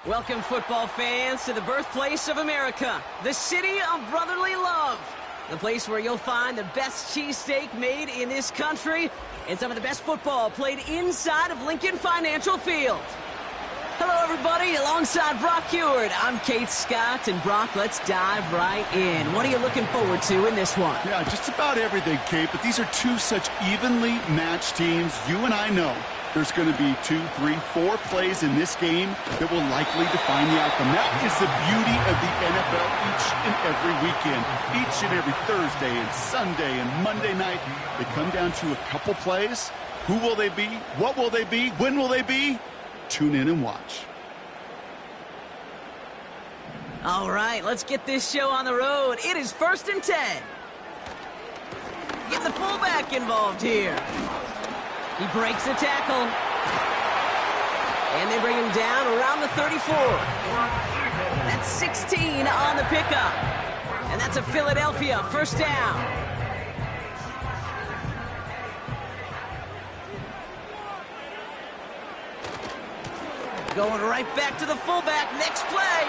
Welcome, football fans, to the birthplace of America, the city of brotherly love. The place where you'll find the best cheesesteak made in this country and some of the best football played inside of Lincoln Financial Field. Hello, everybody. Alongside Brock Heward, I'm Kate Scott. And, Brock, let's dive right in. What are you looking forward to in this one? Yeah, just about everything, Kate. But these are two such evenly matched teams. You and I know there's going to be 2, 3, 4 plays in this game that will likely define the outcome. That is the beauty of the NFL each and every weekend. Each and every Thursday and Sunday and Monday night, they come down to a couple plays. Who will they be? What will they be? When will they be? Tune in and watch. All right, let's get this show on the road. It is 1st and 10. Get the fullback involved here. He breaks the tackle. And they bring him down around the 34. That's 16 on the pickup. And that's a Philadelphia first down. Going right back to the fullback. Next play.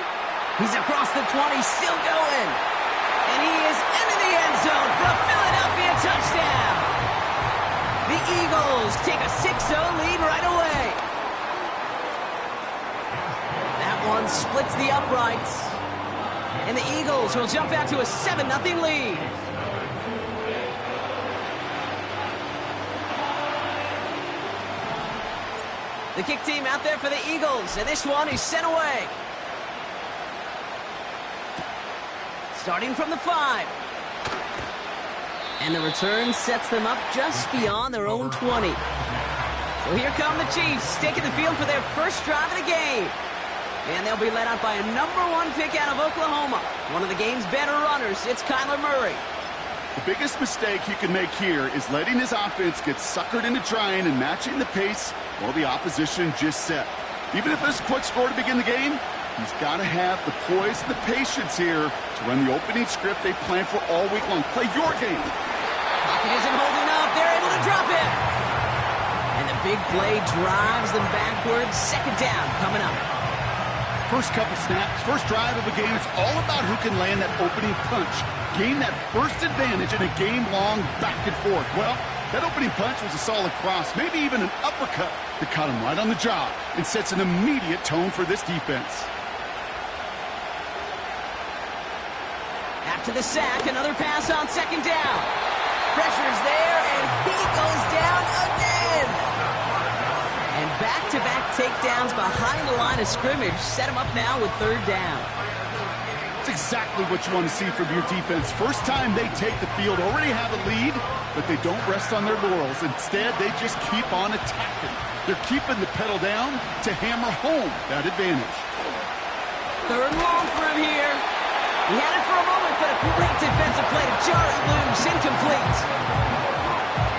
He's across the 20, still going. And he is into the end zone for a Philadelphia touchdown. The Eagles take a 6-0 lead right away. That one splits the uprights. And the Eagles will jump out to a 7-0 lead. The kick team out there for the Eagles, and this one is sent away. Starting from the 5. And the return sets them up just beyond their own 20. So here come the Chiefs, taking the field for their first drive of the game. And they'll be led out by a #1 pick out of Oklahoma. One of the game's better runners, it's Kyler Murray. The biggest mistake he can make here is letting his offense get suckered into trying and matching the pace while the opposition just set. Even if there's a quick score to begin the game, he's got to have the poise and the patience here to run the opening script they planned for all week long. Play your game. Pocket isn't holding up. They're able to drop it. And the big play drives them backwards. Second down coming up. First couple snaps, first drive of a game, it's all about who can land that opening punch. Gain that first advantage in a game-long back and forth. Well, that opening punch was a solid cross, maybe even an uppercut that caught him right on the job and sets an immediate tone for this defense. After the sack, another pass on second down. Pressure's there, and he goes down again. And back-to-back takedowns behind the line of scrimmage set him up now with third down. That's exactly what you want to see from your defense. First time they take the field, already have a lead, but they don't rest on their laurels. Instead, they just keep on attacking. They're keeping the pedal down to hammer home that advantage. Third and long for him here. He had it for a moment, but a great defensive play to jar it loose. Incomplete.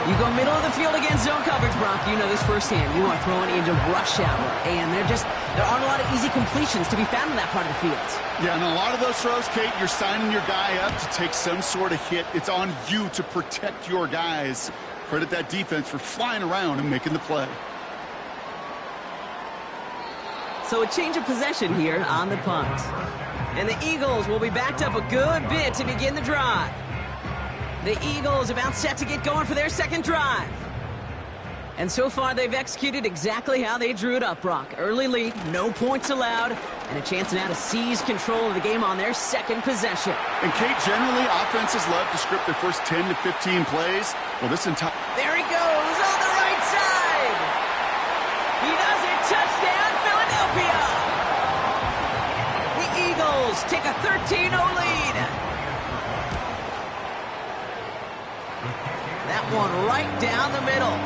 You go middle of the field against zone coverage, Brock. You know this firsthand. You are throwing into rush hour, and there aren't a lot of easy completions to be found in that part of the field. Yeah, and a lot of those throws, Kate, you're signing your guy up to take some sort of hit. It's on you to protect your guys. Credit that defense for flying around and making the play. So a change of possession here on the punt. And the Eagles will be backed up a good bit to begin the drive. The Eagles about set to get going for their second drive. And so far, they've executed exactly how they drew it up, Brock. Early lead, no points allowed, and a chance now to seize control of the game on their second possession. And, Kate, generally, offenses love to script their first 10 to 15 plays. Well, this entire... There he goes on the right side. He does it. Touchdown, Philadelphia. The Eagles take a 13-0 lead. That one right down the middle.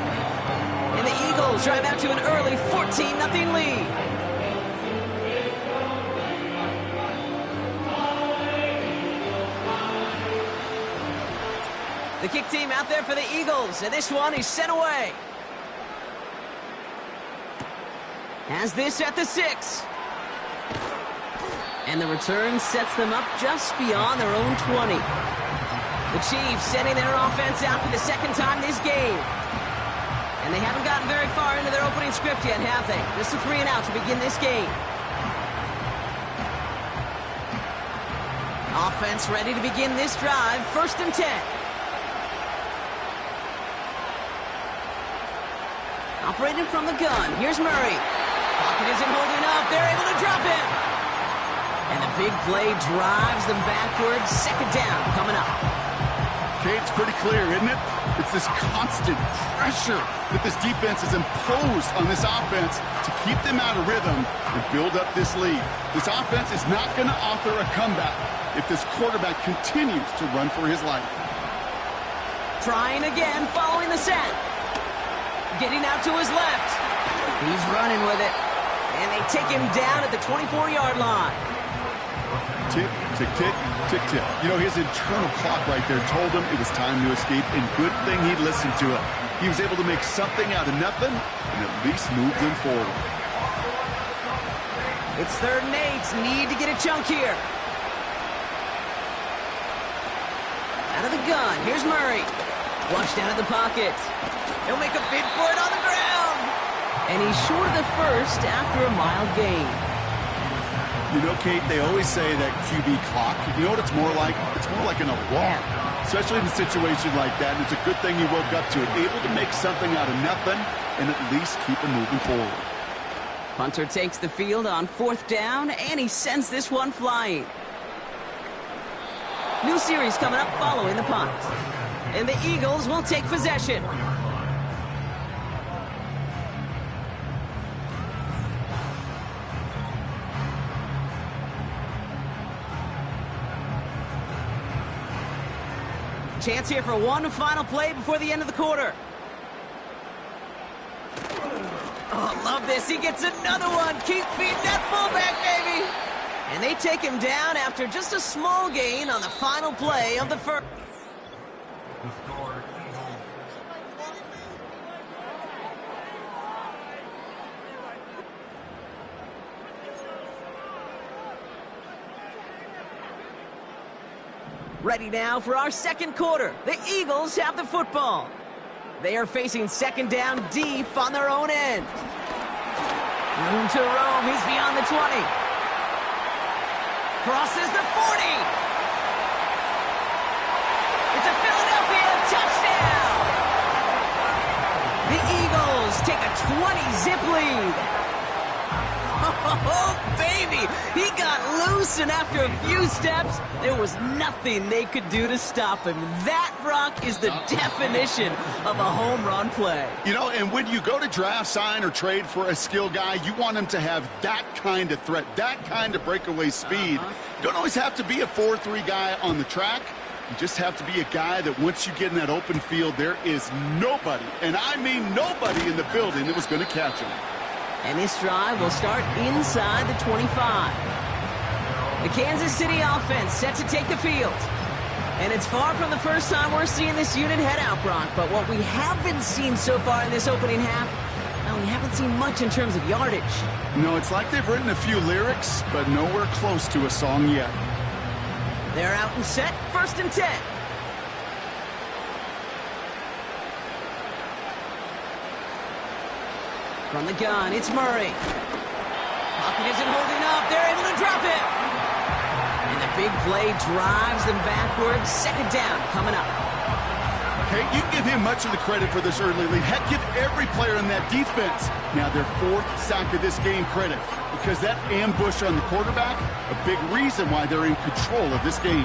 And the Eagles drive out to an early 14-0 lead. The kick team out there for the Eagles, and this one is sent away. Has this at the 6. And the return sets them up just beyond their own 20. The Chiefs sending their offense out for the second time this game. And they haven't gotten very far into their opening script yet, have they? Just a 3-and-out to begin this game. Offense ready to begin this drive. 1st and 10. Operating from the gun. Here's Murray. Pocket isn't holding up. They're able to drop him. And the big play drives them backwards. 2nd down coming up. Okay, it's pretty clear, isn't it? It's this constant pressure that this defense has imposed on this offense to keep them out of rhythm and build up this lead. This offense is not going to author a comeback if this quarterback continues to run for his life. Trying again, following the sack. Getting out to his left. He's running with it. And they take him down at the 24-yard line. Tick, tick, tick, tick, tick. You know, his internal clock right there told him it was time to escape, and good thing he listened to it. He was able to make something out of nothing and at least move them forward. It's 3rd and 8. Need to get a chunk here. Out of the gun. Here's Murray. Flushed out of the pocket. He'll make a bid for it on the ground. And he's short of the first after a mild gain. You know, Kate, they always say that QB clock, you know what it's more like? It's more like an alarm, especially in a situation like that. And it's a good thing he woke up to it, able to make something out of nothing and at least keep him moving forward. Punter takes the field on 4th down, and he sends this one flying. New series coming up following the punt. And the Eagles will take possession. Chance here for one final play before the end of the quarter. Oh, love this. He gets another one. Keep feeding that fullback, baby. And they take him down after just a small gain on the final play of the first. Ready now for our 2nd quarter. The Eagles have the football. They are facing 2nd down deep on their own end. Room to roam. He's beyond the 20. Crosses the 40. It's a Philadelphia touchdown. The Eagles take a 20-zip lead. Oh, baby! He got loose, and after a few steps, there was nothing they could do to stop him. That, Brock, is the definition of a home run play. You know, and when you go to draft, sign, or trade for a skill guy, you want him to have that kind of threat, that kind of breakaway speed. You don't always have to be a 4-3 guy on the track. You just have to be a guy that once you get in that open field, there is nobody, and I mean nobody in the building that was going to catch him. And this drive will start inside the 25. The Kansas City offense set to take the field. And it's far from the first time we're seeing this unit head out, Brock. But what we haven't seen so far in this opening half, well, we haven't seen much in terms of yardage. No, it's like they've written a few lyrics, but nowhere close to a song yet. They're out and set. 1st and 10. From the gun, it's Murray. Pocket isn't holding up. They're able to drop it. And the big play drives them backwards. 2nd down coming up. Okay, you give him much of the credit for this early lead. Heck, give every player in that defense now their 4th sack of this game credit, because that ambush on the quarterback, a big reason why they're in control of this game.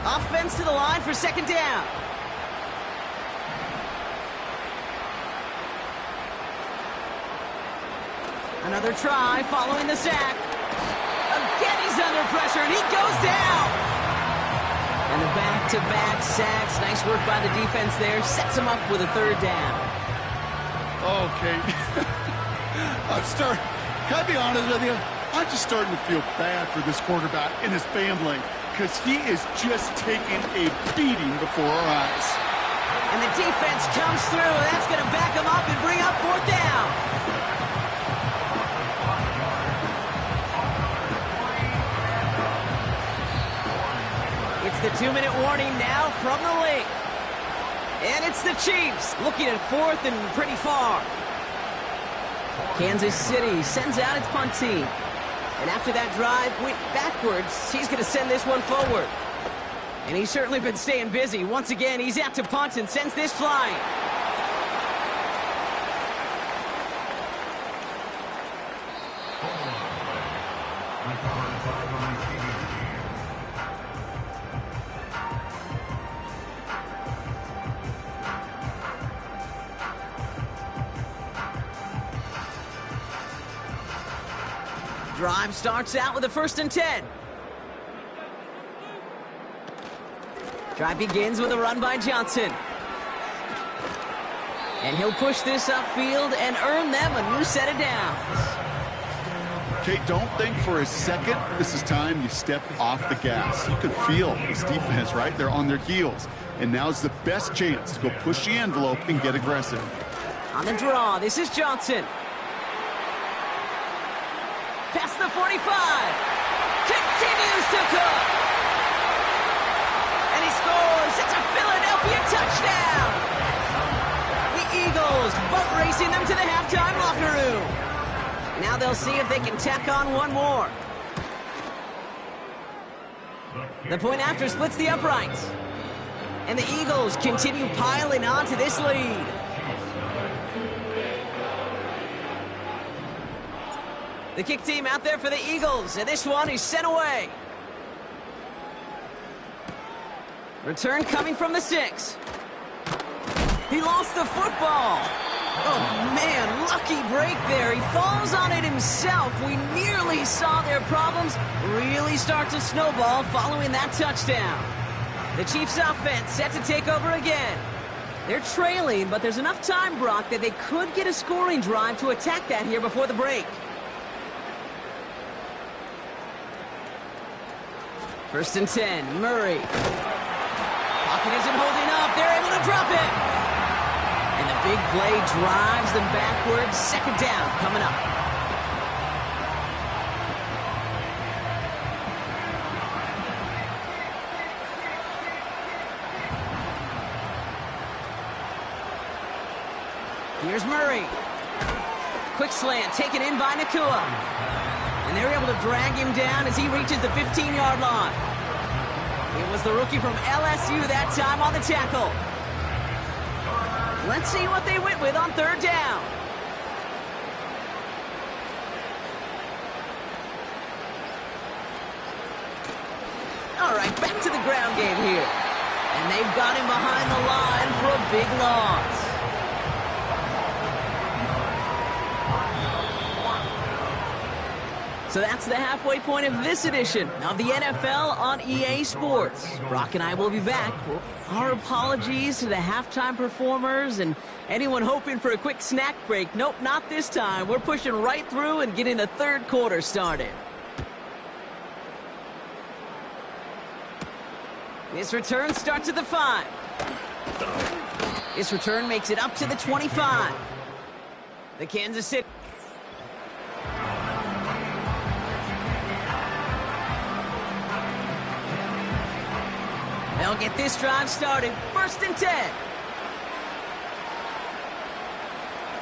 Offense to the line for 2nd down. Another try following the sack. Again, he's under pressure, and he goes down. And the back-to-back sacks. Nice work by the defense there. Sets him up with a 3rd down. Okay. Can I be honest with you? I'm just starting to feel bad for this quarterback and his family, because he is just taking a beating before our eyes. And the defense comes through. That's going to back him up and bring up 4th down. It's the 2-minute warning now from the league. And it's the Chiefs looking at 4th and pretty far. Kansas City sends out its punt team. And after that drive went backwards, he's going to send this one forward. And he's certainly been staying busy. Once again, he's out to punt and sends this flying. Drive starts out with a 1st and 10. Drive begins with a run by Johnson. And he'll push this upfield and earn them a new set of downs. Okay, don't think for a second this is time you step off the gas. You can feel this defense, right? They're on their heels. And now's the best chance to go push the envelope and get aggressive. On the draw, this is Johnson. Past the 45. Continues to cook. And he scores. It's a Philadelphia touchdown. The Eagles boat racing them to the halftime locker room. Now they'll see if they can tack on one more. The point after splits the uprights. And the Eagles continue piling on to this lead. The kick team out there for the Eagles, and this one is sent away. Return coming from the 6. He lost the football. Oh, man, lucky break there. He falls on it himself. We nearly saw their problems really start to snowball following that touchdown. The Chiefs' offense set to take over again. They're trailing, but there's enough time, Brock, that they could get a scoring drive to attack that here before the break. 1st and 10, Murray. Pocket isn't holding up. They're able to drop it. And the big play drives them backwards. 2nd down coming up. Here's Murray. Quick slant taken in by Nakua. And they're able to drag him down as he reaches the 15-yard line. It was the rookie from LSU that time on the tackle. Let's see what they went with on 3rd down. All right, back to the ground game here. And they've got him behind the line for a big loss. So that's the halfway point of this edition of the NFL on EA Sports. Brock and I will be back. Our apologies to the halftime performers and anyone hoping for a quick snack break. Nope, not this time. We're pushing right through and getting the 3rd quarter started. This return starts at the 5. This return makes it up to the 25. The Kansas City. They'll get this drive started. 1st and 10.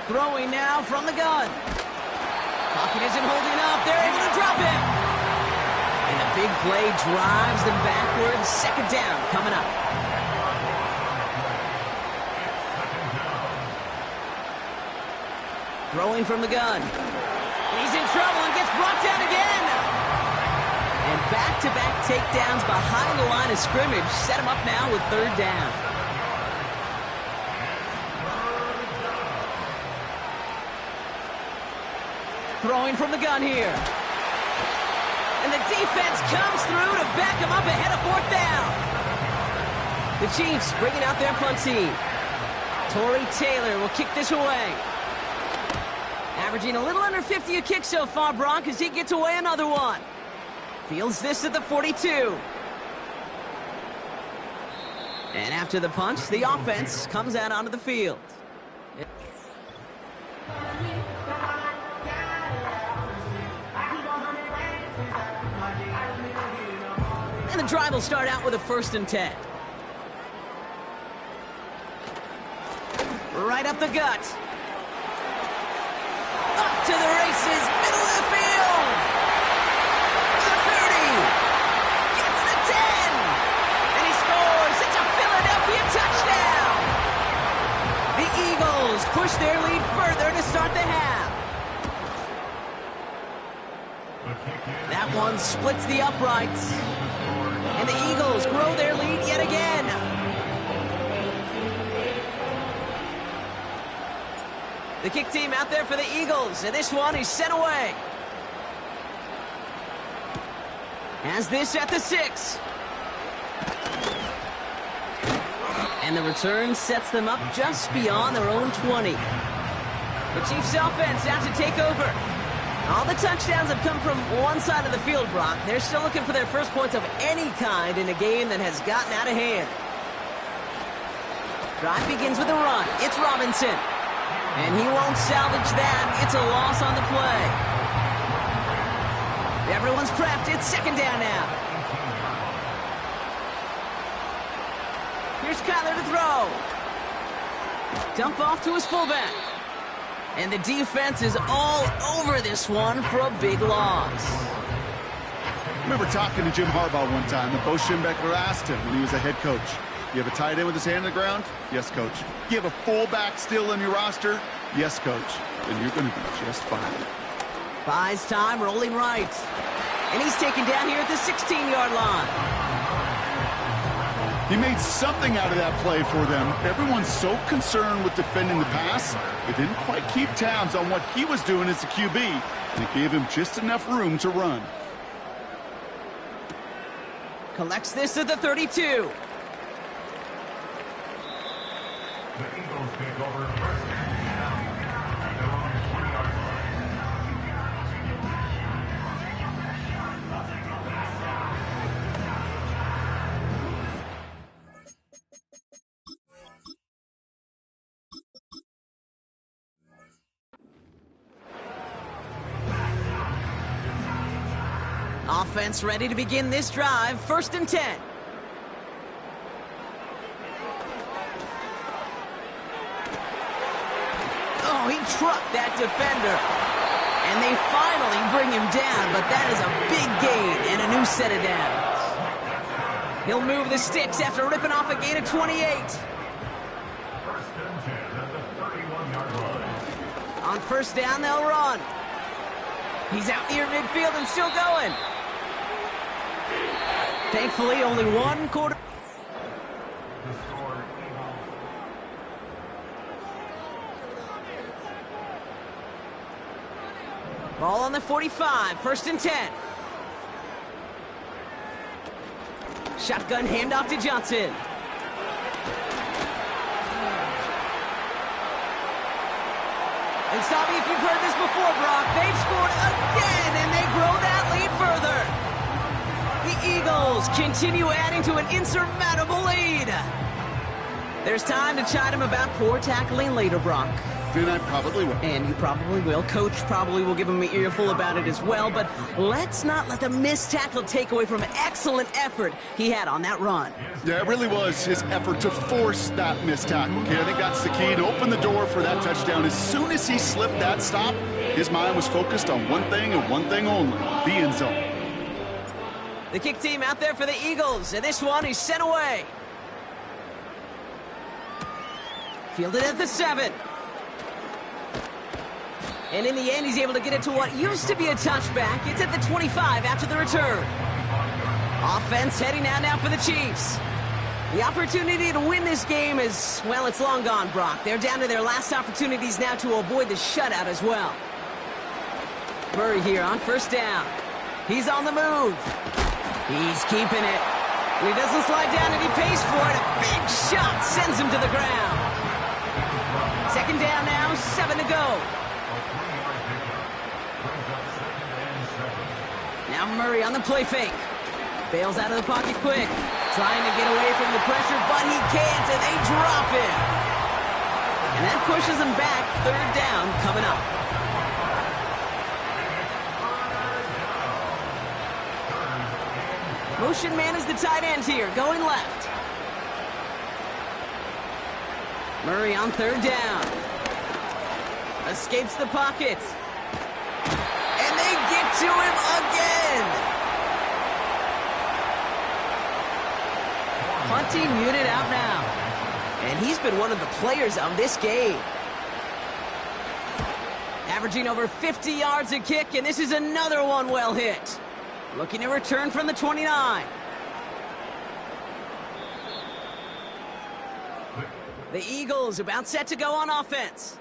Throwing now from the gun. Pocket isn't holding up. They're able to drop it. And the big play drives them backwards. 2nd down coming up. Throwing from the gun. He's in trouble and gets brought down again. And back-to-back takedowns behind the line of scrimmage set him up now with 3rd down. Throwing from the gun here. And the defense comes through to back him up ahead of 4th down. The Chiefs bringing out their punt team. Torrey Taylor will kick this away. Averaging a little under 50 a kick so far, Brock, as he gets away another one. Fields this at the 42. And after the punch, the offense comes out onto the field. And the drive will start out with a 1st and 10. Right up the gut. Up to the races, middle of the field. That one splits the uprights. And the Eagles grow their lead yet again. The kick team out there for the Eagles, and this one is sent away. Has this at the 6. And the return sets them up just beyond their own 20. The Chiefs offense out to take over. All the touchdowns have come from one side of the field, Brock. They're still looking for their first points of any kind in a game that has gotten out of hand. Drive begins with a run. It's Robinson. And he won't salvage that. It's a loss on the play. Everyone's prepped. It's second down now. Here's Kyler to throw. Dump off to his fullback. And the defense is all over this one for a big loss. I remember talking to Jim Harbaugh one time, and Bo Schembechler asked him when he was a head coach, you have a tight end with his hand on the ground? Yes, coach. You have a fullback still on your roster? Yes, coach. Then you're going to be just fine. Buys time, rolling right. And he's taken down here at the 16-yard line. He made something out of that play for them. Everyone's so concerned with defending the pass, they didn't quite keep tabs on what he was doing as a QB, and it gave him just enough room to run. Collects this at the 32. The Eagles take over first down. At their own 20-yard line. Offense ready to begin this drive. First and 10. Oh, he trucked that defender. And they finally bring him down, but that is a big gain and a new set of downs. He'll move the sticks after ripping off a gain of 28. First and 10 at the 31-yard line. On first down, they'll run. He's out near midfield and still going. Thankfully, only one quarter. The score, Eagles. Ball on the 45, first and 10. Shotgun handoff to Johnson. And stop me if you've heard this before, Brock. They've scored again, and they grow that lead further. The Eagles continue adding to an insurmountable lead. There's time to chide him about poor tackling later, Brock. And I probably will. And you probably will. Coach probably will give him an earful about it as well. But let's not let the missed tackle take away from excellent effort he had on that run. Yeah, it really was his effort to force that missed tackle. Okay, I think that's the key, to open the door for that touchdown. As soon as he slipped that stop, his mind was focused on one thing and one thing only, the end zone. The kick team out there for the Eagles, and this one is sent away. Fielded at the 7. And in the end, he's able to get it to what used to be a touchback. It's at the 25 after the return. Offense heading out now for the Chiefs. The opportunity to win this game is, well, it's long gone, Brock. They're down to their last opportunities now to avoid the shutout as well. Murray here on first down. He's on the move. He's keeping it. And he doesn't slide down, and he pays for it. A big shot sends him to the ground. Second down now, 7 to go. Now Murray on the play fake. Bails out of the pocket quick. Trying to get away from the pressure, but he can't, and they drop him. And that pushes him back. Third down coming up. Motion man is the tight end here, going left. Murray on third down. Escapes the pocket. And they get to him again. Punting unit out now. And he's been one of the players of this game. averaging over 50 yards a kick, and this is another one well hit. Looking to return from the 29. The Eagles about set to go on offense.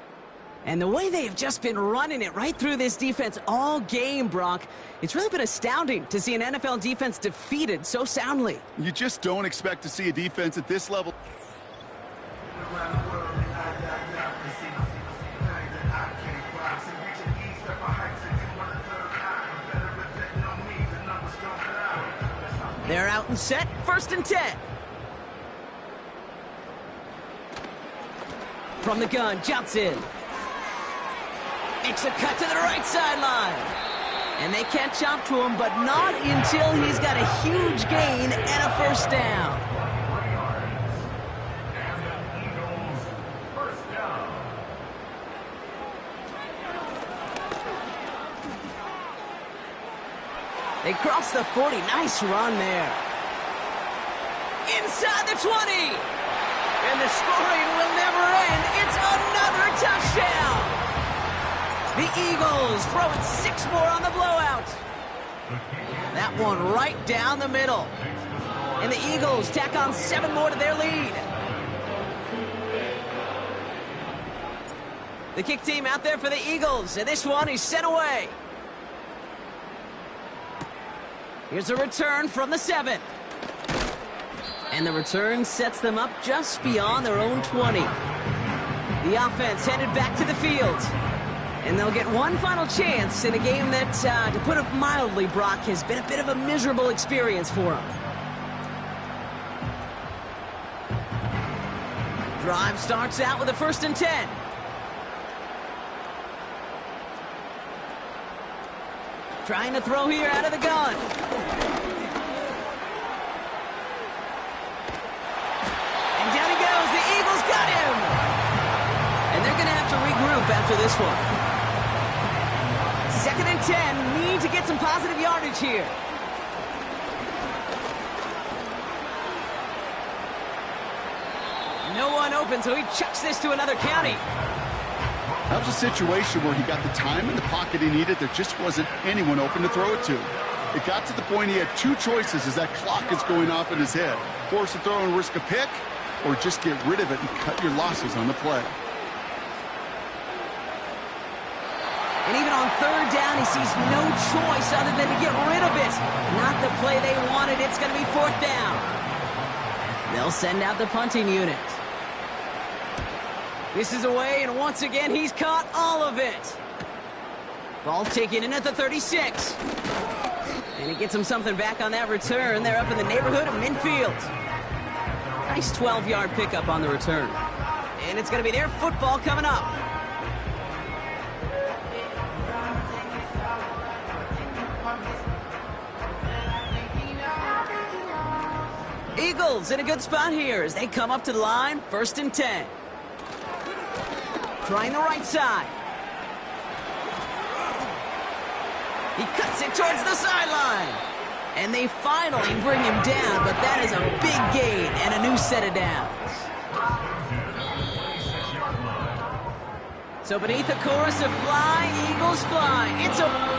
And the way they have just been running it right through this defense all game, Brock, it's really been astounding to see an NFL defense defeated so soundly. You just don't expect to see a defense at this level. They're out and set, 1st and 10. From the gun, Johnson. Makes a cut to the right sideline. And they catch up to him, but not until he's got a huge gain and a 1st down. They cross the 40. Nice run there. Inside the 20. And the scoring will never end. It's another touchdown. The Eagles throwing 6 more on the blowout. That one right down the middle. And the Eagles tack on 7 more to their lead. The kick team out there for the Eagles, and this one is sent away. Here's a return from the 7. And the return sets them up just beyond their own 20. The offense headed back to the field. And they'll get one final chance in a game that, to put it mildly, Brock, has been a bit of a miserable experience for them. Drive starts out with a 1st and 10. Trying to throw here out of the gun. And down he goes. The Eagles got him. And they're going to have to regroup after this one. 2nd and 10. Need to get some positive yardage here. No one open, so he chucks this to another county. That was a situation where he got the time in the pocket he needed. There just wasn't anyone open to throw it to. It got to the point he had 2 choices as that clock is going off in his head. Force a throw and risk a pick, or just get rid of it and cut your losses on the play. And even on 3rd down, he sees no choice other than to get rid of it. Not the play they wanted. It's going to be 4th down. They'll send out the punting unit. This is away, and once again, he's caught all of it. Ball taken in at the 36. And he gets him something back on that return. They're up in the neighborhood of midfield. Nice 12-yard pickup on the return. And it's going to be their football coming up. Eagles in a good spot here as they come up to the line, 1st and 10. Trying the right side. He cuts it towards the sideline. And they finally bring him down, but that is a big gain and a new set of downs. So beneath the chorus of Fly, Eagles Fly, it's a...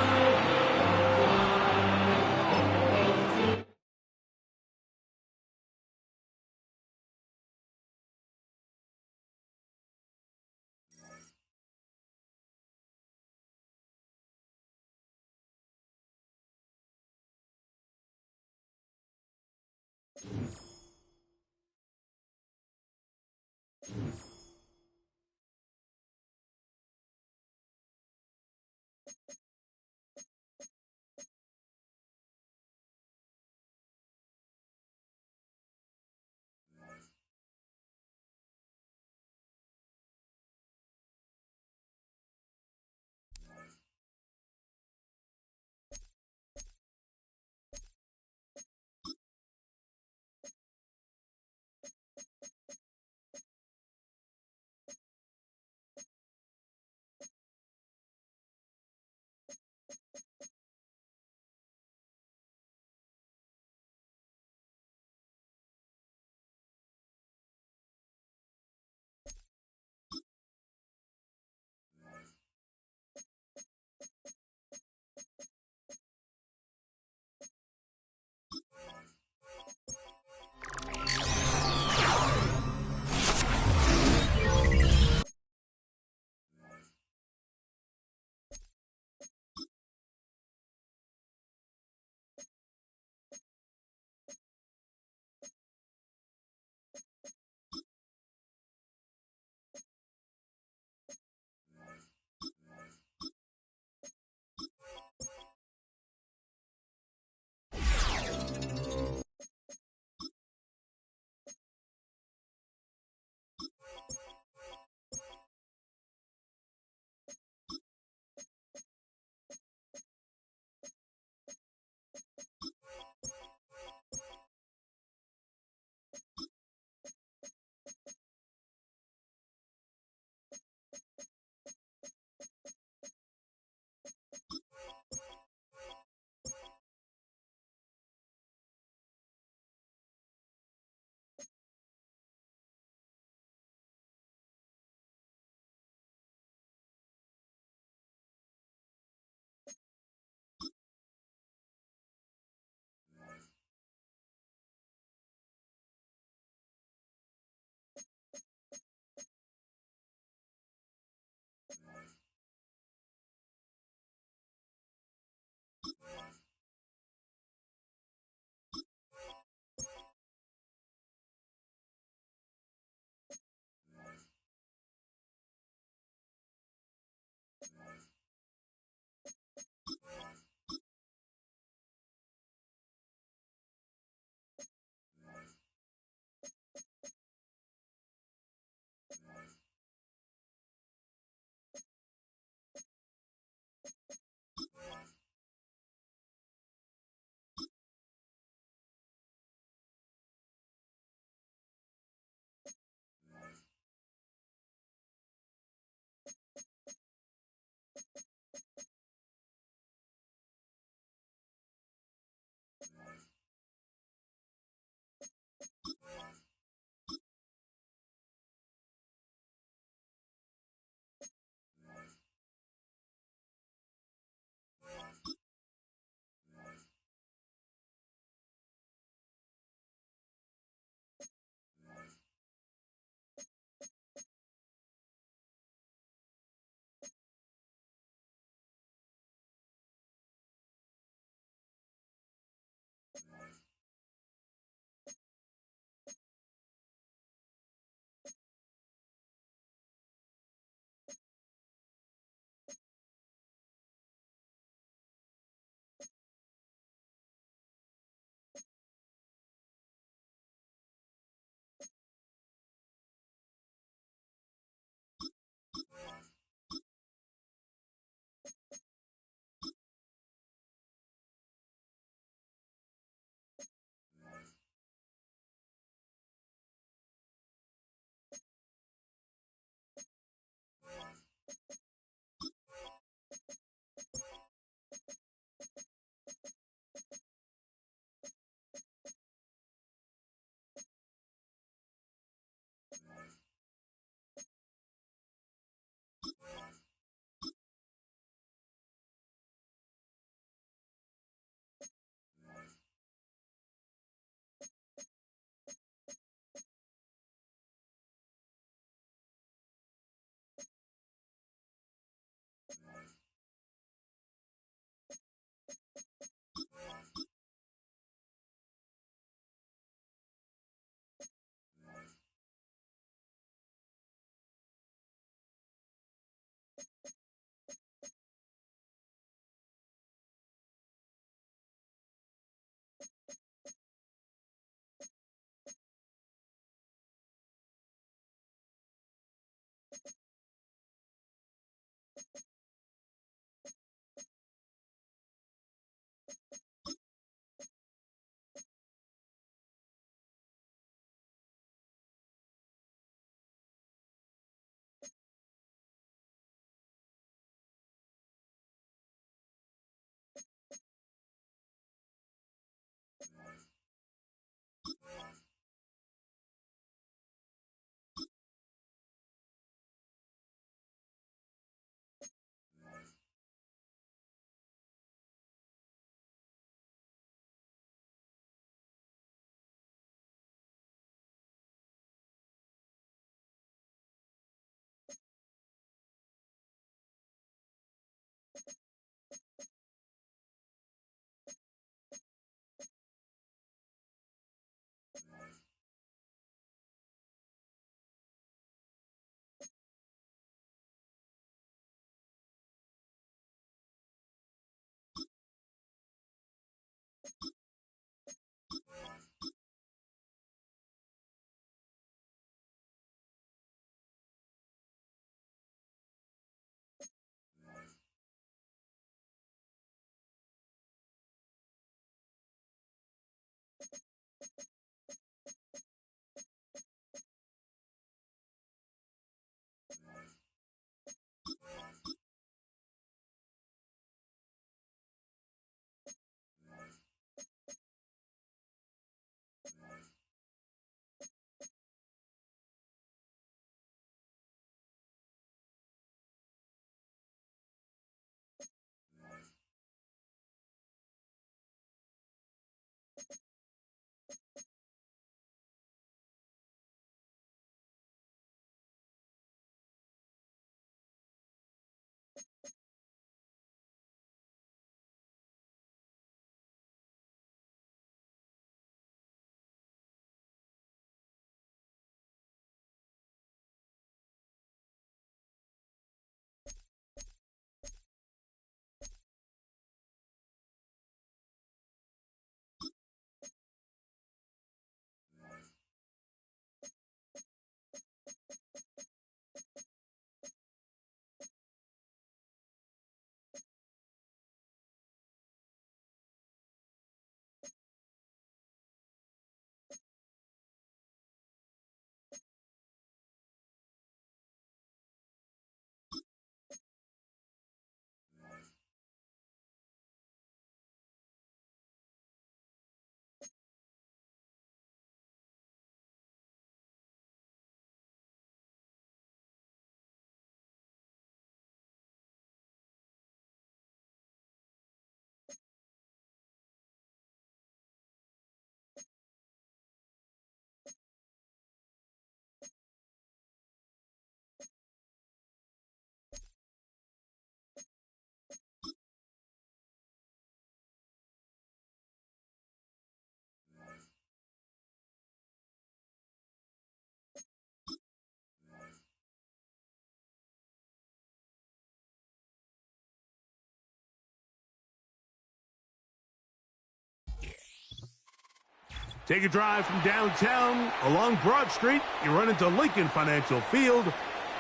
Take a drive from downtown along Broad Street. You run into Lincoln Financial Field,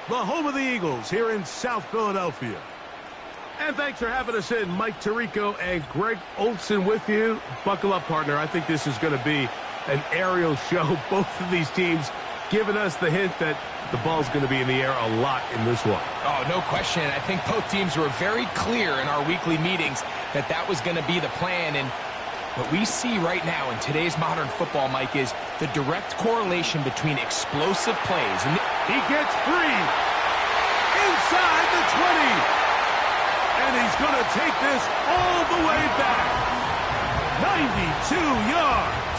the home of the Eagles here in South Philadelphia. And thanks for having us in. Mike Tirico and Greg Olson with you. Buckle up, partner. I think this is going to be an aerial show. Both of these teams giving us the hint that the ball's going to be in the air a lot in this one. Oh, no question. I think both teams were very clear in our weekly meetings that that was going to be the plan. And what we see right now in today's modern football, Mike, is the direct correlation between explosive plays. And he gets free inside the 20. And he's going to take this all the way back. 92 yards.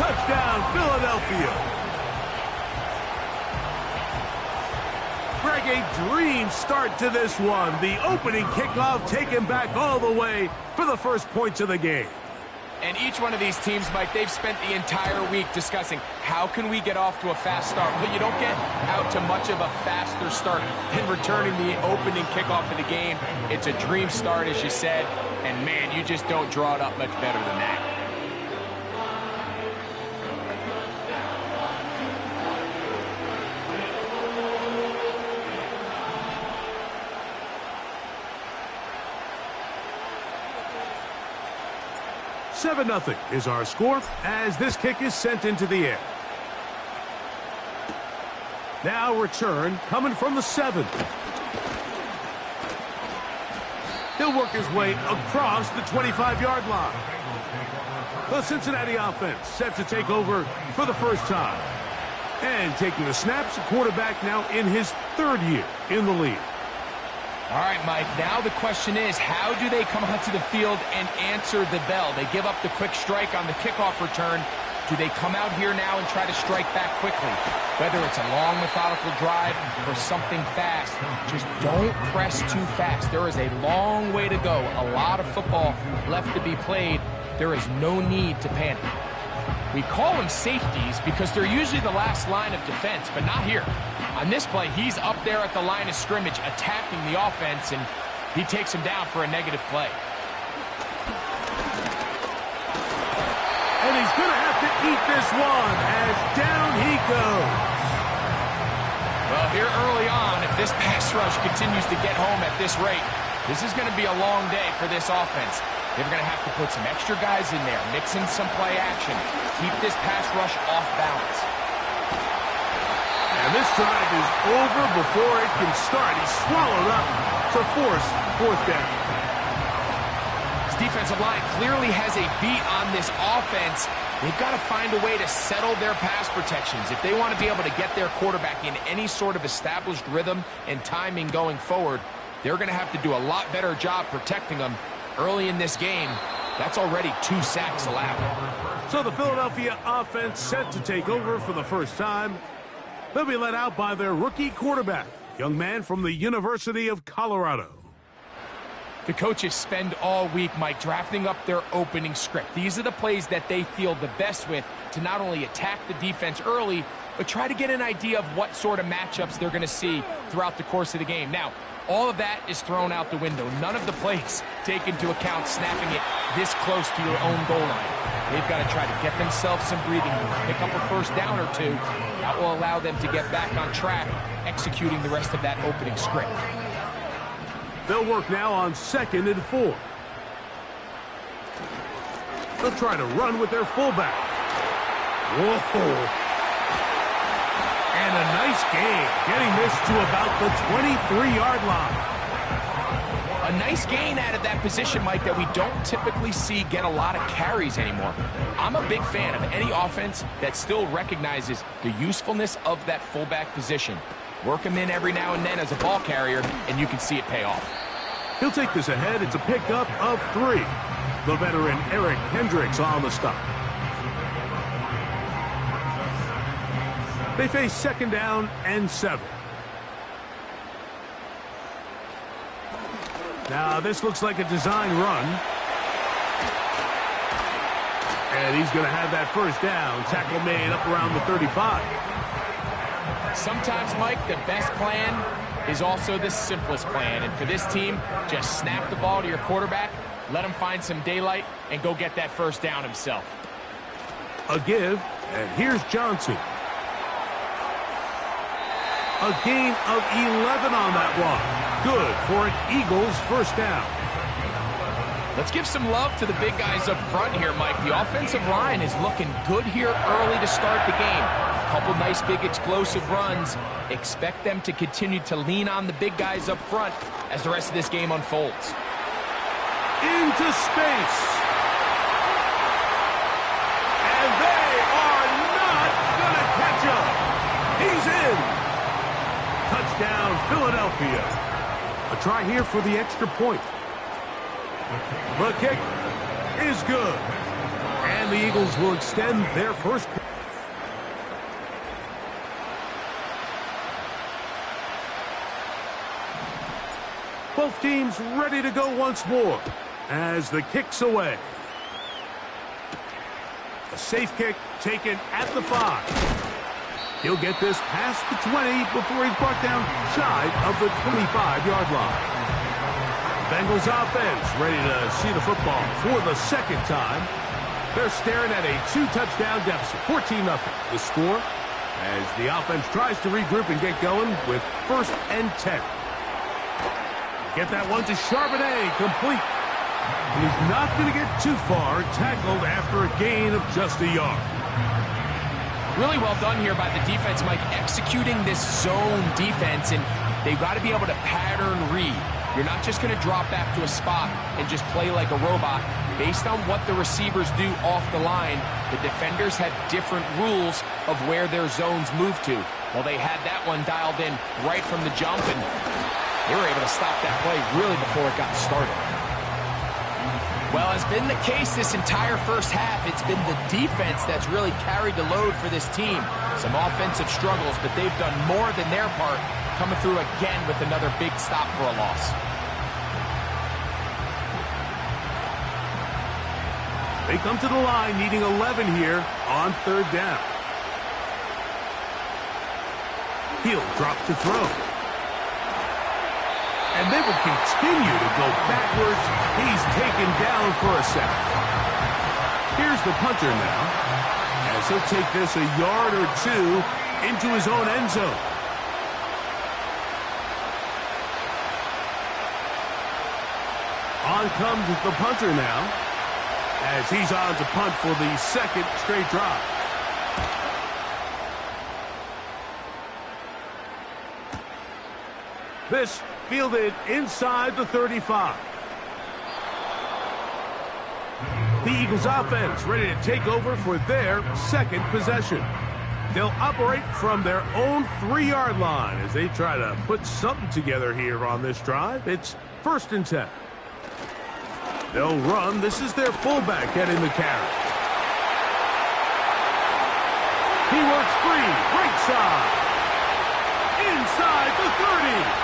Touchdown, Philadelphia. Greg, a dream start to this one. The opening kickoff taken back all the way for the first points of the game. And each one of these teams, Mike, they've spent the entire week discussing how can we get off to a fast start. Well, you don't get out to much of a faster start than returning the opening kickoff of the game. It's a dream start, as you said, and, man, you just don't draw it up much better than that. Nothing is our score as this kick is sent into the air. Now return coming from the 7. He'll work his way across the 25-yard line. The Cincinnati offense set to take over for the first time. And taking the snaps, the quarterback now in his 3rd year in the league. All right, Mike, now the question is, how do they come onto the field and answer the bell? They give up the quick strike on the kickoff return. Do they come out here now and try to strike back quickly? Whether it's a long, methodical drive or something fast, just don't press too fast. There is a long way to go, a lot of football left to be played. There is no need to panic. We call them safeties because they're usually the last line of defense, but not here. On this play, he's up there at the line of scrimmage attacking the offense, and he takes him down for a negative play. And he's going to have to eat this one as down he goes. Well, here early on, if this pass rush continues to get home at this rate, this is going to be a long day for this offense. They're going to have to put some extra guys in there, mix in some play action, keep this pass rush off balance. And this drive is over before it can start. He's swallowed up to force 4th down. This defensive line clearly has a beat on this offense. They've got to find a way to settle their pass protections. If they want to be able to get their quarterback in any sort of established rhythm and timing going forward, they're going to have to do a lot better job protecting them. Early in this game, that's already 2 sacks allowed. So the Philadelphia offense set to take over for the first time. They'll be led out by their rookie quarterback, young man from the University of Colorado. The coaches spend all week, Mike, drafting up their opening script. These are the plays that they feel the best with to not only attack the defense early, but try to get an idea of what sort of matchups they're going to see throughout the course of the game. Now, all of that is thrown out the window. None of the plays take into account snapping it this close to your own goal line. They've got to try to get themselves some breathing room, pick up a first down or 2. That will allow them to get back on track, executing the rest of that opening script. They'll work now on 2nd and 4. They'll try to run with their fullback. Whoa. And a nice gain, getting this to about the 23-yard line. A nice gain out of that position, Mike, that we don't typically see get a lot of carries anymore. I'm a big fan of any offense that still recognizes the usefulness of that fullback position. Work him in every now and then as a ball carrier, and you can see it pay off. He'll take this ahead. It's a pickup of 3. The veteran Eric Hendricks on the stop. They face 2nd down and 7. Now, this looks like a design run. And he's going to have that first down. Tackle made up around the 35. Sometimes, Mike, the best plan is also the simplest plan. And for this team, just snap the ball to your quarterback, let him find some daylight, and go get that first down himself. A give, and here's Johnson. A gain of 11 on that run. Good for an Eagles first down. Let's give some love to the big guys up front here, Mike. The offensive line is looking good here early to start the game. A couple nice big explosive runs. Expect them to continue to lean on the big guys up front as the rest of this game unfolds. Into space. And they are not going to catch him. He's in. Touchdown, Philadelphia. A try here for the extra point. The kick is good. And the Eagles will extend their first. Both teams ready to go once more as the kick's away. A safe kick taken at the 5. He'll get this past the 20 before he's brought down shy of the 25-yard line. Bengals offense ready to see the football for the second time. They're staring at a 2-touchdown deficit, 14-0. The score as the offense tries to regroup and get going with 1st and 10. Get that one to Charbonnet, complete. And he's not going to get too far, tackled after a gain of just a yard. Really well done here by the defense, Mike, executing this zone defense, and they've got to be able to pattern read. You're not just going to drop back to a spot and just play like a robot. Based on what the receivers do off the line, the defenders have different rules of where their zones move to. Well, they had that one dialed in right from the jump, and they were able to stop that play really before it got started. Well, as been the case this entire first half, it's been the defense that's really carried the load for this team. Some offensive struggles, but they've done more than their part, coming through again with another big stop for a loss. They come to the line needing 11 here on 3rd down. He'll drop to throw. And they will continue to go backwards. He's taken down for a sack. Here's the punter now, as he'll take this a yard or 2 into his own end zone. On comes the punter now, as he's on to punt for the 2nd straight drive. This fielded inside the 35. The Eagles offense ready to take over for their 2nd possession. They'll operate from their own 3-yard line as they try to put something together here on this drive. It's 1st and 10. They'll run. This is their fullback getting the carry. He works free, right side. Inside the 30.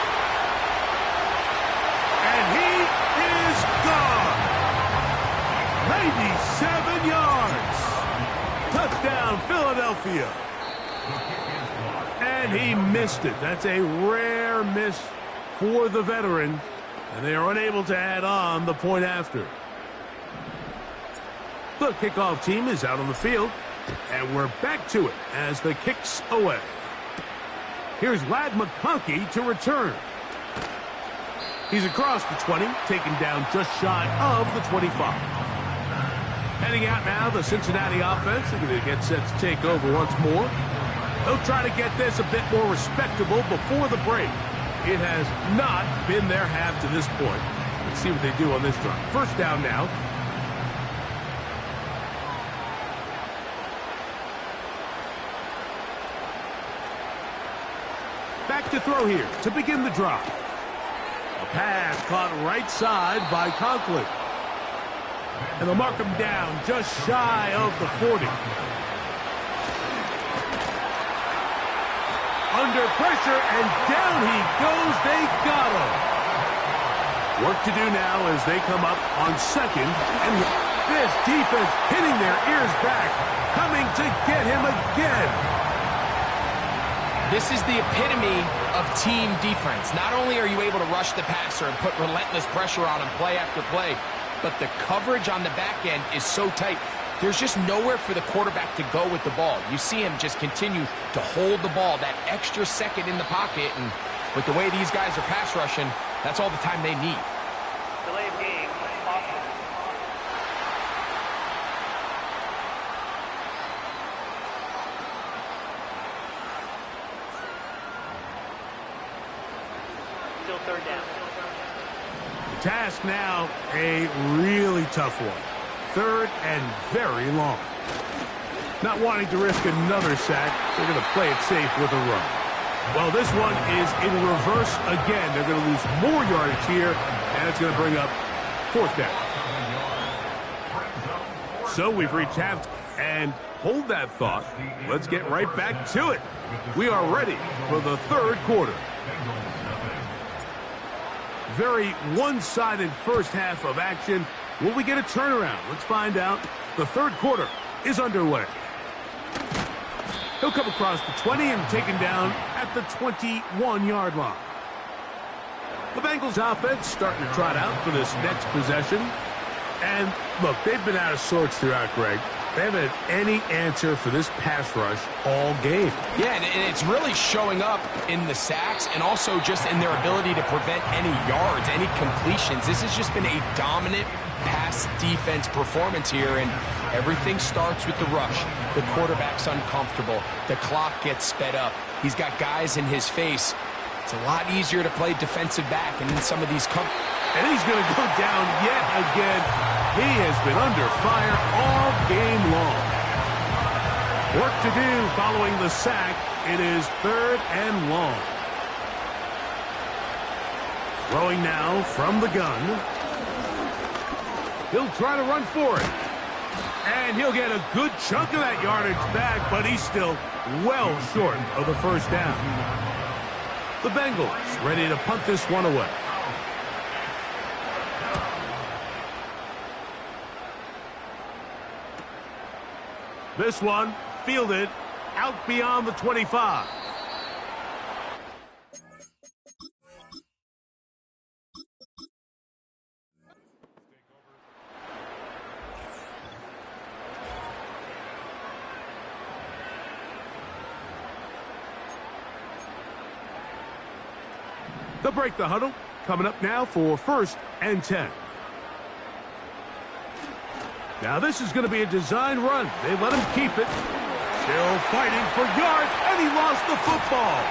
And he is gone. 97 yards. Touchdown, Philadelphia. And he missed it. That's a rare miss for the veteran. And they are unable to add on the point after. The kickoff team is out on the field. And we're back to it as the kick's away. Here's Ladd McConkey to return. He's across the 20, taken down just shy of the 25. Heading out now, the Cincinnati offense. They're going to get set to take over once more. They'll try to get this a bit more respectable before the break. It has not been their half to this point. Let's see what they do on this drive. 1st down now. Back to throw here to begin the drive. A pass caught right side by Conklin. And they'll mark him down just shy of the 40. Under pressure, and down he goes. They got him. Work to do now as they come up on 2nd. And this defense hitting their ears back, coming to get him again. This is the epitome of team defense. Not only are you able to rush the passer and put relentless pressure on him play after play, but the coverage on the back end is so tight. there's just nowhere for the quarterback to go with the ball. You see him just continue to hold the ball that extra second in the pocket, and with the way these guys are pass rushing, that's all the time they need. Delay of game, offense. Still third down. The task now, a really tough one. Third and very long. Not wanting to risk another sack, they're going to play it safe with a run. Well, this one is in reverse again. They're going to lose more yardage here, and it's going to bring up fourth down. So we've reached half, and hold that thought. Let's get right back to it. We are ready for the third quarter. Very one-sided first half of action. Will we get a turnaround? Let's find out. The third quarter is underway. He'll come across the 20 and taken down at the 21-yard line. The Bengals offense starting to trot out for this next possession. And look, they've been out of sorts throughout, Greg. They haven't had any answer for this pass rush all game. Yeah, and it's really showing up in the sacks and also just in their ability to prevent any yards, any completions. This has just been a dominant pass defense performance here, and everything starts with the rush. The quarterback's uncomfortable. The clock gets sped up. He's got guys in his face. It's a lot easier to play defensive back, and in some of these and he's going to go down yet again. He has been under fire all game long. Work to do following the sack. It is third and long. Throwing now from the gun. He'll try to run for it. And he'll get a good chunk of that yardage back, but he's still well short of the first down. The Bengals ready to punt this one away. This one fielded out beyond the 25. They'll break the huddle. Coming up now for 1st and 10. Now this is going to be a design run. They let him keep it. Still fighting for yards, and he lost the football.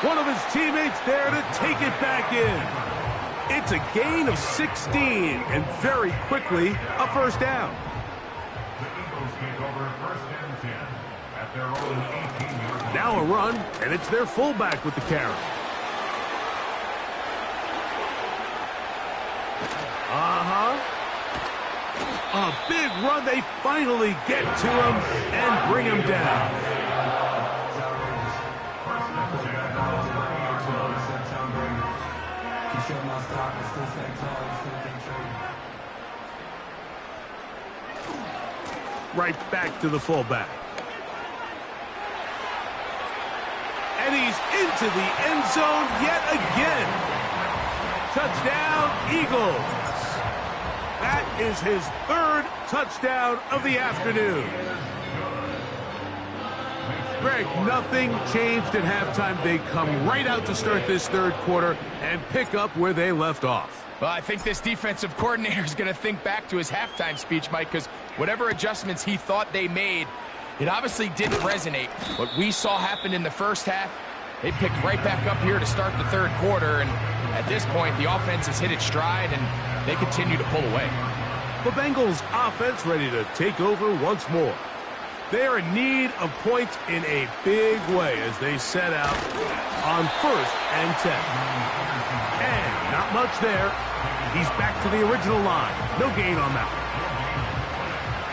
One of his teammates there to take it back in. It's a gain of 16, and very quickly, a first down. The Eagles take over 1st and 10 at their own 18-yard line. Now a run, and it's their fullback with the carry. A big run. They finally get to him and bring him down. Right back to the fullback. And he's into the end zone yet again. Touchdown, Eagles. That is his 3rd touchdown of the afternoon. Greg, nothing changed at halftime. They come right out to start this third quarter and pick up where they left off. Well, I think this defensive coordinator is going to think back to his halftime speech, Mike, because whatever adjustments he thought they made, it obviously didn't resonate. What we saw happen in the first half, they picked right back up here to start the third quarter, and at this point, the offense has hit its stride, and they continue to pull away. The Bengals offense ready to take over once more. They are in need of points in a big way as they set out on 1st and 10. And not much there. He's back to the original line. No gain on that one.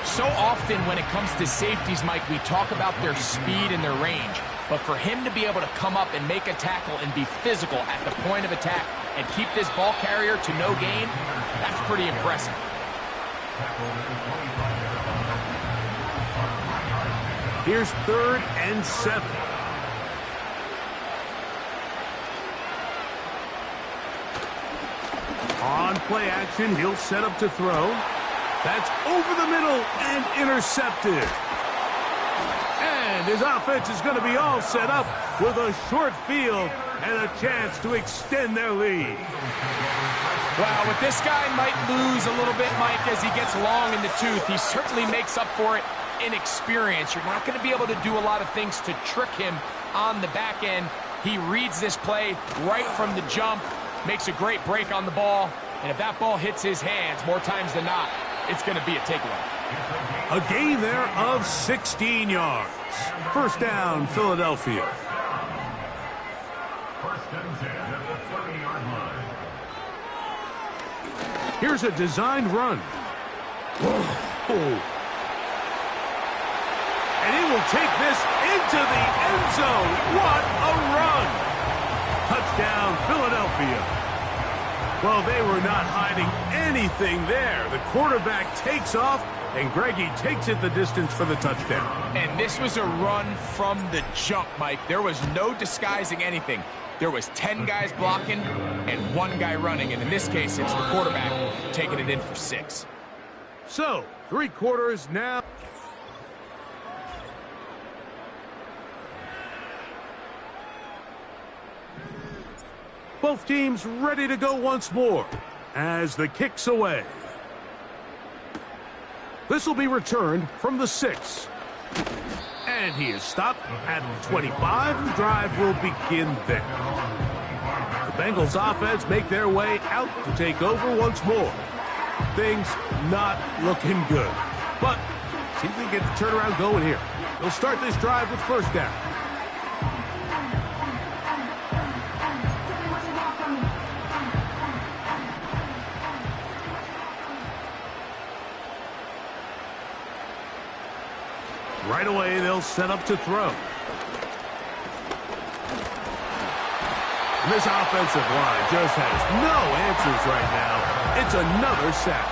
So often when it comes to safeties, Mike, we talk about their speed and their range. But for him to be able to come up and make a tackle and be physical at the point of attack and keep this ball carrier to no gain, that's pretty impressive. Here's 3rd and 7. On play action, he'll set up to throw. That's over the middle and intercepted. And his offense is going to be all set up with a short field and a chance to extend their lead. Wow, what this guy might lose a little bit, Mike, as he gets long in the tooth, he certainly makes up for it in experience. You're not going to be able to do a lot of things to trick him on the back end. He reads this play right from the jump, makes a great break on the ball, and if that ball hits his hands more times than not, it's going to be a takeaway. A gain there of 16 yards. First down, Philadelphia. First and 10 at the 30-yard line. Here's a designed run. Whoa. And he will take this into the end zone. What a run! Touchdown, Philadelphia. Well, they were not hiding anything there. The quarterback takes off, and Greggy takes it the distance for the touchdown. And this was a run from the jump, Mike. There was no disguising anything. There was 10 guys blocking and 1 guy running, and in this case, it's the quarterback taking it in for 6. So, 3 quarters now. Both teams ready to go once more as the kick's away. This will be returned from the 6. And he is stopped at the 25. The drive will begin there. The Bengals offense make their way out to take over once more. Things not looking good. But see if they get the turnaround going here. They'll start this drive with first down. Right away, they'll set up to throw. And this offensive line just has no answers right now. It's another sack.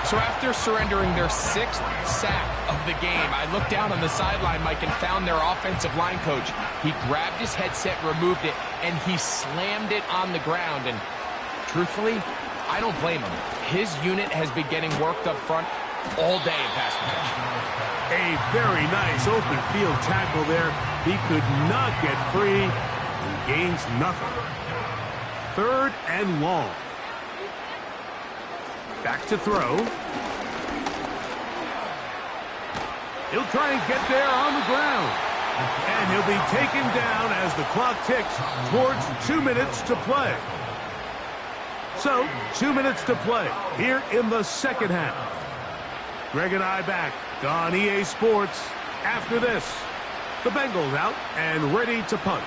So after surrendering their 6th sack of the game, I looked down on the sideline, Mike, and found their offensive line coach. He grabbed his headset, removed it, and he slammed it on the ground. And truthfully, I don't blame him. His unit has been getting worked up front all day in pass protection. A very nice open field tackle there. He could not get free and gains nothing. 3rd and long. Back to throw. He'll try and get there on the ground. And he'll be taken down as the clock ticks towards 2 minutes to play. So, 2 minutes to play here in the second half. Greg and I back on EA Sports after this. The Bengals out and ready to punt,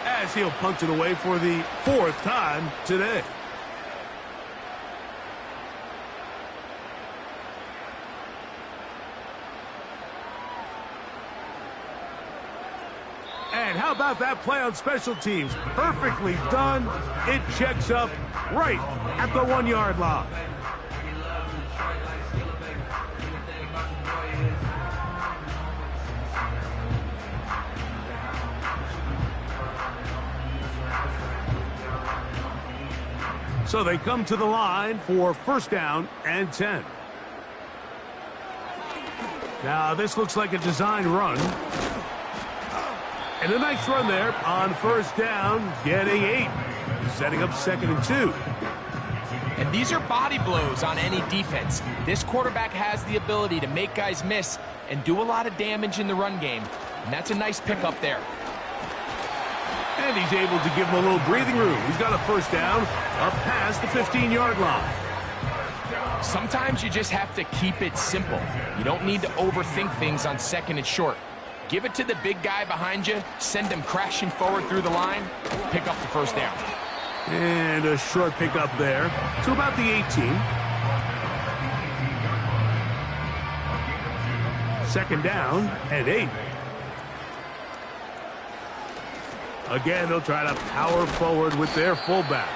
as he'll punt it away for the 4th time today. And how about that play on special teams? Perfectly done. It checks up right at the 1-yard line. So they come to the line for first down and 10. Now this looks like a design run. And a nice run there on first down, getting 8. Setting up 2nd and 2. And these are body blows on any defense. This quarterback has the ability to make guys miss and do a lot of damage in the run game. And that's a nice pickup there. And he's able to give him a little breathing room. He's got a first down or past the 15-yard line. Sometimes you just have to keep it simple. You don't need to overthink things on 2nd and short. Give it to the big guy behind you, send him crashing forward through the line, pick up the first down. And a short pickup there to about the 18. 2nd down and 8. Again, they'll try to power forward with their fullback.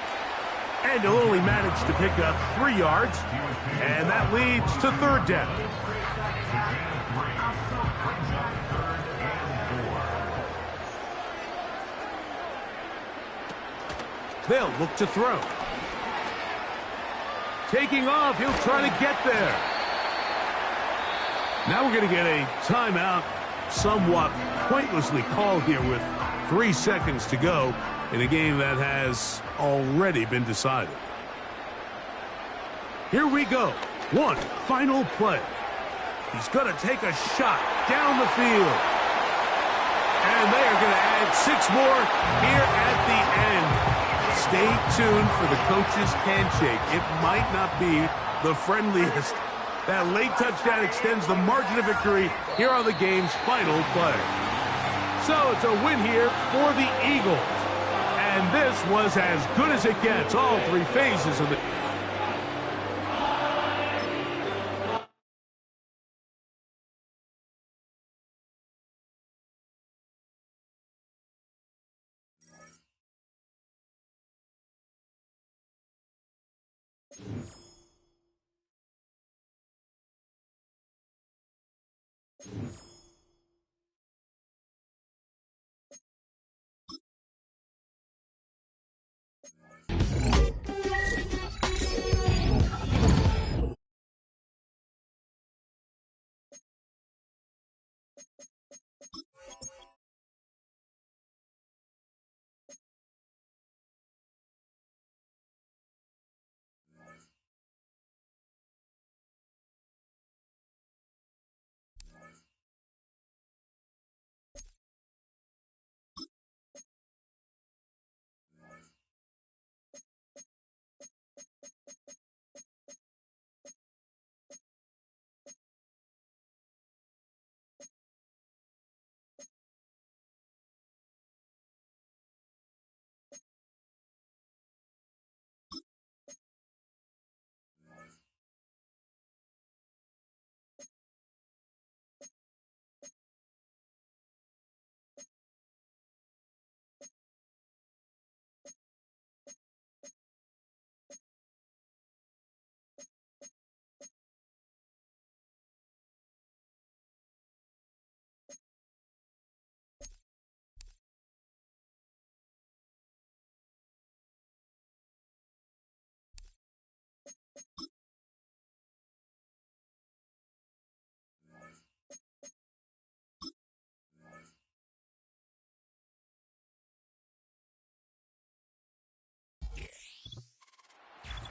And they'll only manage to pick up 3 yards. And that leads to 3rd down. They'll look to throw. taking off. He'll try to get there. Now we're going to get a timeout, somewhat pointlessly called here with 3 seconds to go in a game that has already been decided. Here we go. One final play. He's going to take a shot down the field. And they are going to add 6 more here at the end. Stay tuned for the coach's handshake. It might not be the friendliest. That late touchdown extends the margin of victory here on the game's final play. So it's a win here for the Eagles. And this was as good as it gets. All 3 phases of the...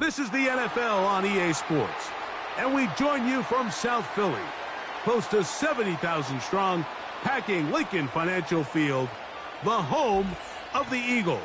This is the NFL on EA Sports, and we join you from South Philly, close to 70,000 strong, packing Lincoln Financial Field, the home of the Eagles.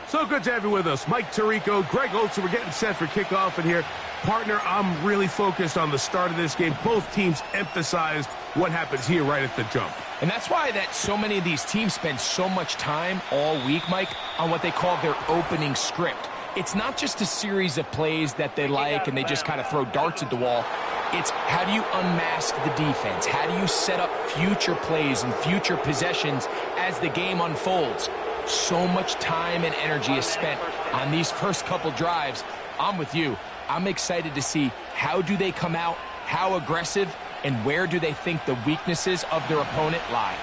So good to have you with us. Mike Tirico, Greg Olsen, we're getting set for kickoff in here. Partner, I'm really focused on the start of this game. Both teams emphasized what happens here right at the jump. And that's why that so many of these teams spend so much time all week, Mike, on what they call their opening script. It's not just a series of plays that they like and they just kind of throw darts at the wall. It's how do you unmask the defense? How do you set up future plays and future possessions as the game unfolds? So much time and energy is spent on these first couple drives. I'm with you. I'm excited to see how do they come out, how aggressive, and where do they think the weaknesses of their opponent lie.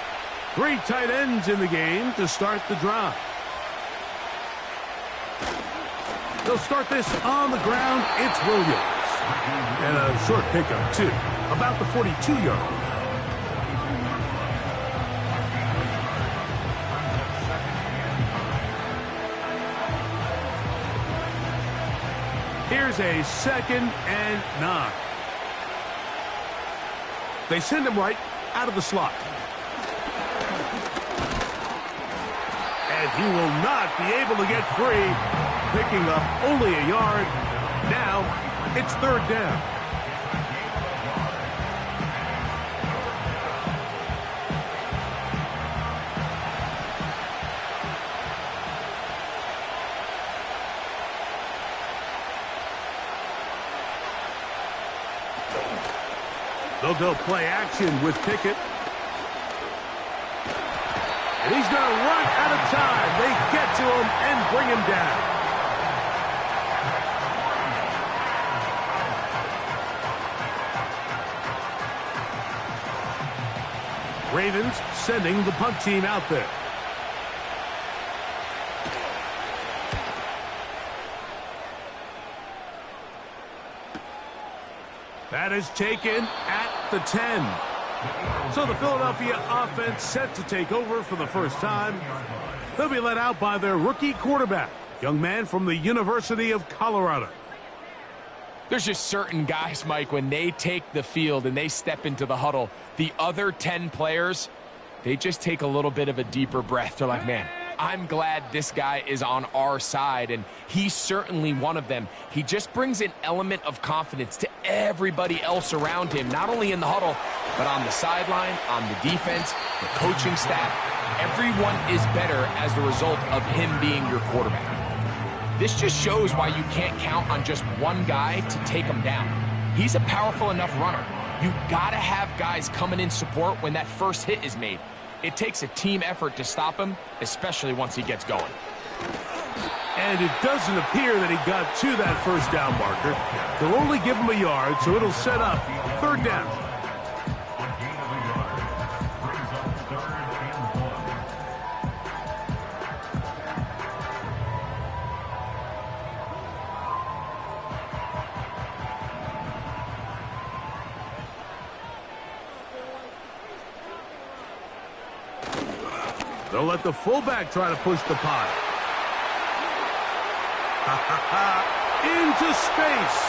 3 tight ends in the game to start the drive. They'll start this on the ground. It's Williams. And a short pickup, too. About the 42-yard line. Here's a 2nd and 9. They send him right out of the slot. And he will not be able to get free. Picking up only a yard. Now it's 3rd down. They'll go play action with Pickett. And he's going to run out of time. They get to him and bring him down. Ravens sending the punt team out there. That is taken at the 10. So the Philadelphia offense set to take over for the first time. They'll be led out by their rookie quarterback, young man from the University of Colorado. There's just certain guys, Mike, when they take the field and they step into the huddle, the other 10 players, they just take a little bit of a deeper breath. They're like, man, I'm glad this guy is on our side, and he's certainly one of them. He just brings an element of confidence to everybody else around him, not only in the huddle, but on the sideline, on the defense, the coaching staff. Everyone is better as the result of him being your quarterback. This just shows why you can't count on just one guy to take him down. He's a powerful enough runner. You gotta have guys coming in support when that first hit is made. It takes a team effort to stop him, especially once he gets going. And it doesn't appear that he got to that first down marker. They'll only give him a yard, so it'll set up third down. They'll let the fullback try to push the pile. Into space.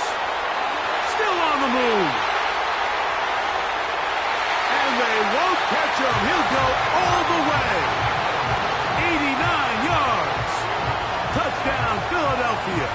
Still on the move. And they won't catch him. He'll go all the way. 89 yards. Touchdown, Philadelphia.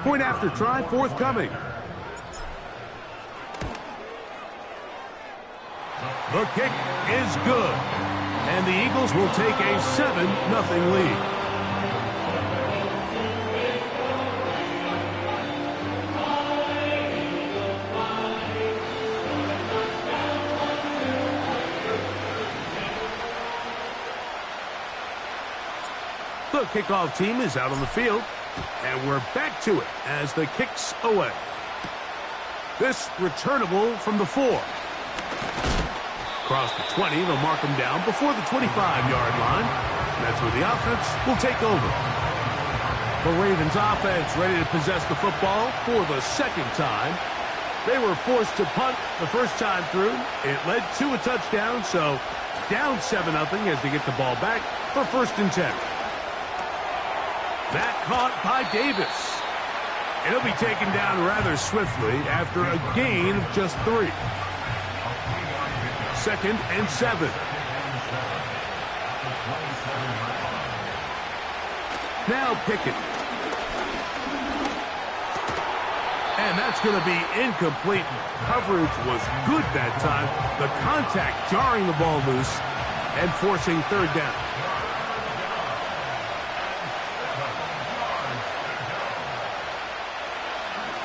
Point after try forthcoming. The kick is good. And the Eagles will take a 7-0 lead. The kickoff team is out on the field. And we're back to it as the kick's away. This returnable from the 4. Across the 20, they'll mark him down before the 25-yard line. And that's where the offense will take over. The Ravens offense ready to possess the football for the second time. They were forced to punt the first time through. It led to a touchdown, so down 7-0 as they get the ball back for 1st and 10. That caught by Davis. And he'll be taken down rather swiftly after a gain of just 3. 2nd and 7. Now Pickett. And that's going to be incomplete. Coverage was good that time. The contact jarring the ball loose and forcing 3rd down.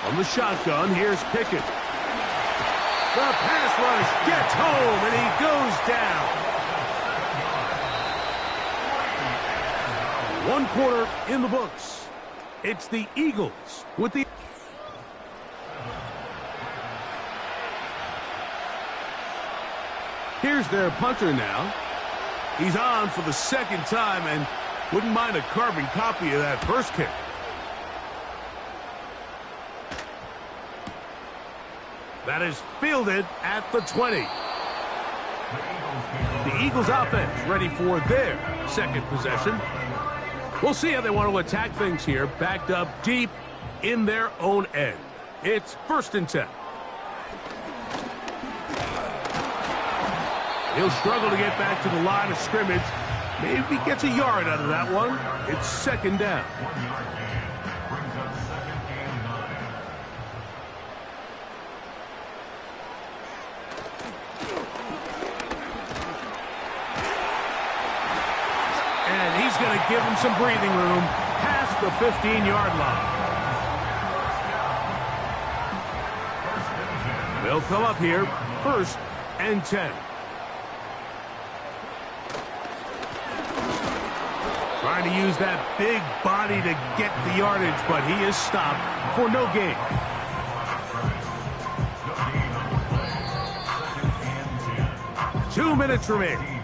From the shotgun, here's Pickett. The pass rush gets home, and he goes down. 1 quarter in the books. It's the Eagles with the... Here's their punter now. He's on for the 2nd time, and wouldn't mind a carbon copy of that first kick. That is fielded at the 20. The Eagles offense ready for their 2nd possession. We'll see how they want to attack things here, backed up deep in their own end. It's 1st and 10. He'll struggle to get back to the line of scrimmage. Maybe gets a yard out of that one. It's 2nd down. And he's going to give him some breathing room past the 15-yard line. They'll come up here, 1st and 10. Trying to use that big body to get the yardage, but he is stopped for no gain. Two minutes remaining.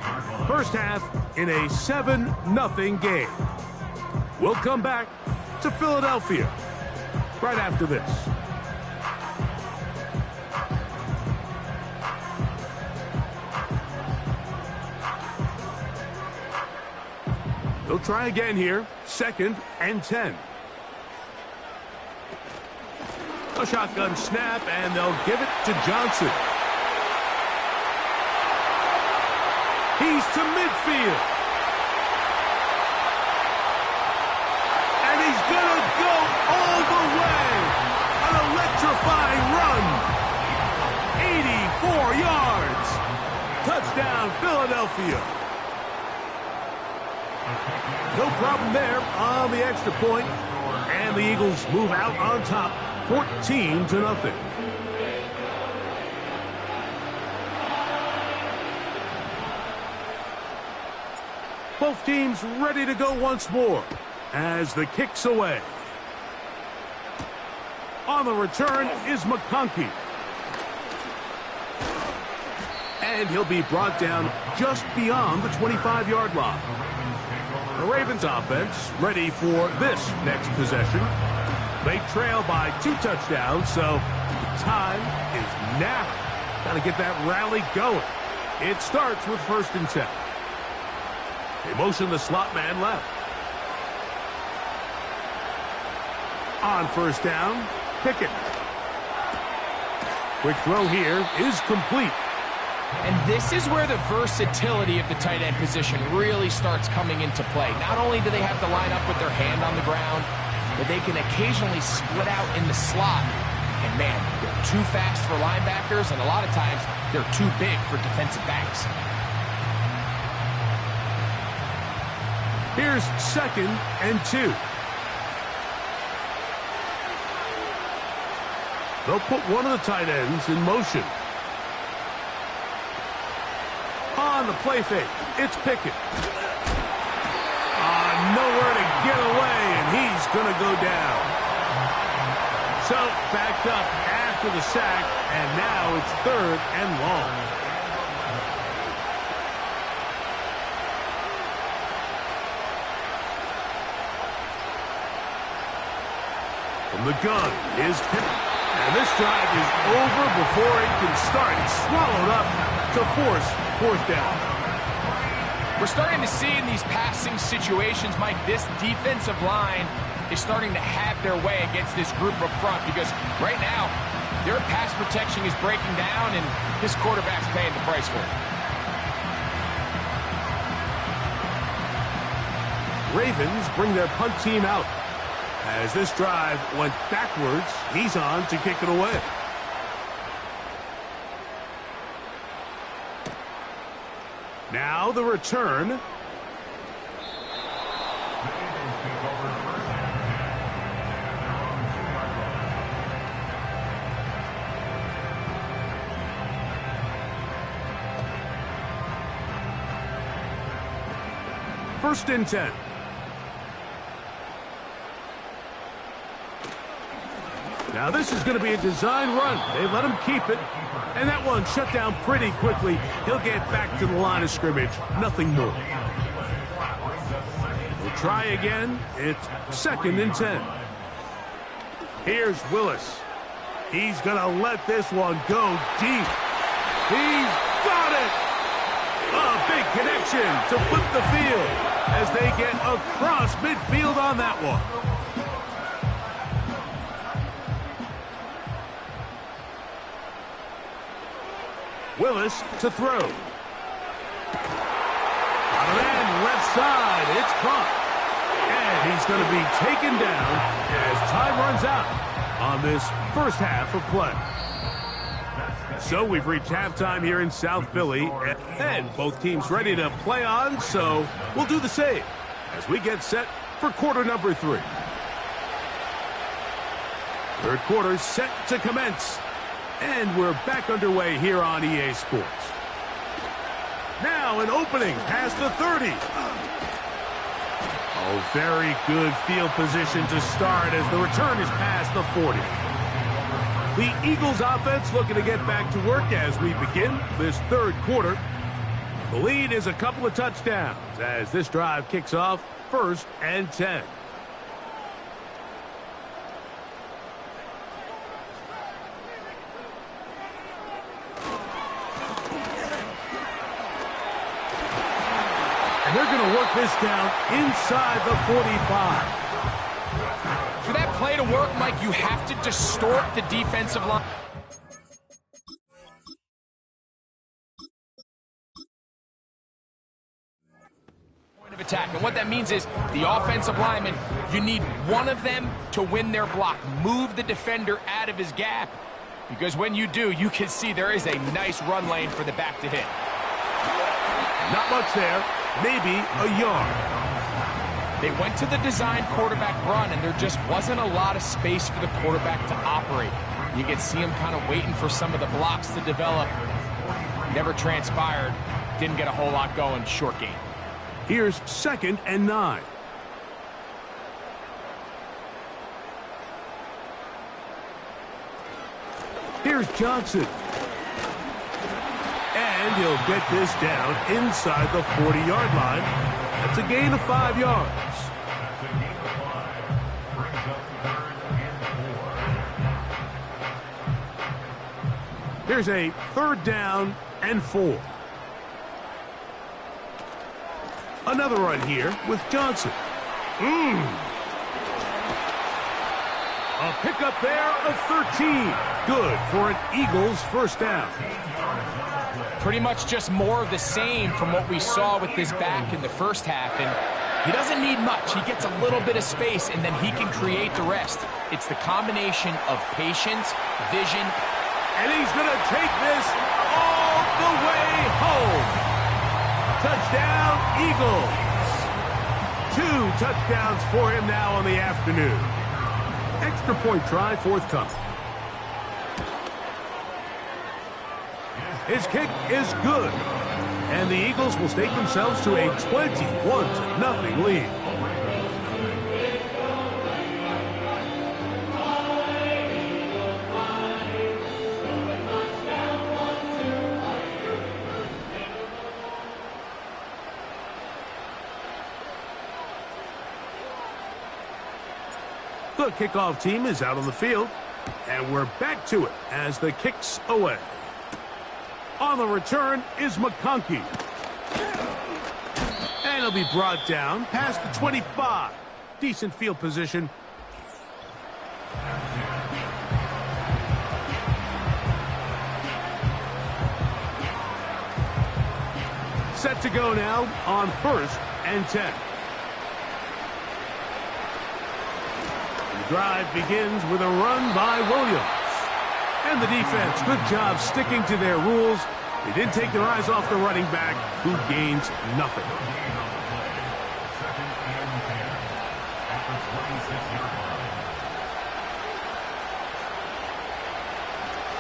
First half in a 7-0 game. We'll come back to Philadelphia right after this. They'll try again here. 2nd and 10. A shotgun snap, and they'll give it to Johnson. He's to midfield. And he's going to go all the way. An electrifying run. 84 yards. Touchdown, Philadelphia. No problem there on the extra point. And the Eagles move out on top, 14-0. Both teams ready to go once more as the kick's away. On the return is McConkey. And he'll be brought down just beyond the 25-yard line. The Ravens offense ready for this next possession. They trail by 2 touchdowns, so time is now. Got to get that rally going. It starts with 1st and 10. They motion the slot man left. On 1st down, Pickett. Quick throw here is complete. And this is where the versatility of the tight end position really starts coming into play. Not only do they have to line up with their hand on the ground, but they can occasionally split out in the slot. And man, they're too fast for linebackers, and a lot of times they're too big for defensive backs. Here's 2nd and 2. They'll put one of the tight ends in motion. On the play fake, it's Pickett. Nowhere to get away, and he's going to go down. So, backed up after the sack, and now it's 3rd and long. From the gun is Pickett. And this drive is over before it can start. He's swallowed up to force 4th down. We're starting to see in these passing situations, Mike, this defensive line is starting to have their way against this group up front because right now their pass protection is breaking down and this quarterback's paying the price for it. Ravens bring their punt team out. As this drive went backwards, he's on to kick it away. Now the return. First and 10. Now this is going to be a design run. They let him keep it. And that one shut down pretty quickly. He'll get back to the line of scrimmage. Nothing more. We'll try again. It's 2nd and 10. Here's Willis. He's going to let this one go deep. He's got it! A big connection to flip the field as they get across midfield on that one. Willis to throw. Out of end, left side. It's caught. And he's going to be taken down as time runs out on this first half of play. So we've reached halftime here in South Philly. And both teams ready to play on, so we'll do the same as we get set for quarter number 3. Third quarter set to commence. And we're back underway here on EA Sports. Now an opening past the 30. Oh, very good field position to start as the return is past the 40. The Eagles offense looking to get back to work as we begin this third quarter. The lead is a couple of touchdowns as this drive kicks off 1st and 10. And they're going to work this down inside the 45. For that play to work, Mike, you have to distort the defensive line. Point of attack. And what that means is the offensive lineman, you need one of them to win their block. Move the defender out of his gap. Because when you do, you can see there is a nice run lane for the back to hit. Not much there. Maybe a yard. They went to the design quarterback run, and there just wasn't a lot of space for the quarterback to operate. You could see him kind of waiting for some of the blocks to develop. Never transpired. Didn't get a whole lot going. Short game. Here's 2nd and 9. Here's Johnson. And he'll get this down inside the 40-yard line. That's a gain of 5 yards. Here's a 3rd down and 4. Another run here with Johnson. A pickup there of 13. Good for an Eagles 1st down. Pretty much just more of the same from what we saw with this back in the first half. And he doesn't need much. He gets a little bit of space, and then he can create the rest. It's the combination of patience, vision. And he's going to take this all the way home. Touchdown, Eagles. 2 touchdowns for him now on the afternoon. Extra point try forthcoming. His kick is good. And the Eagles will stake themselves to a 21-0 lead. The kickoff team is out on the field. And we're back to it as the kick's away. On the return is McConkey. And he'll be brought down past the 25. Decent field position. Set to go now on 1st and 10. The drive begins with a run by Williams. And the defense, good job sticking to their rules. They didn't take their eyes off the running back, who gains nothing.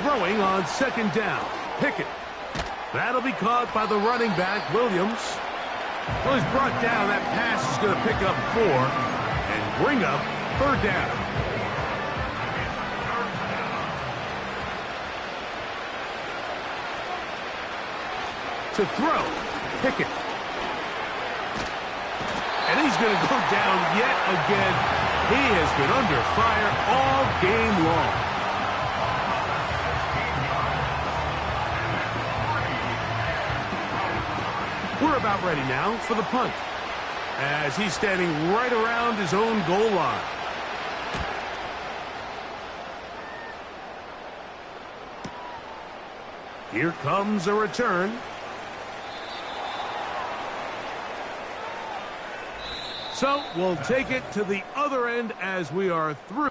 Throwing on 2nd down. Pickett. That'll be caught by the running back, Williams. Well, he's brought down. That pass is going to pick up 4 and bring up 3rd down. To throw, Pickett. And he's going to go down yet again. He has been under fire all game long. We're about ready now for the punt, as he's standing right around his own goal line. Here comes a return. So we'll take it to the other end as we are through.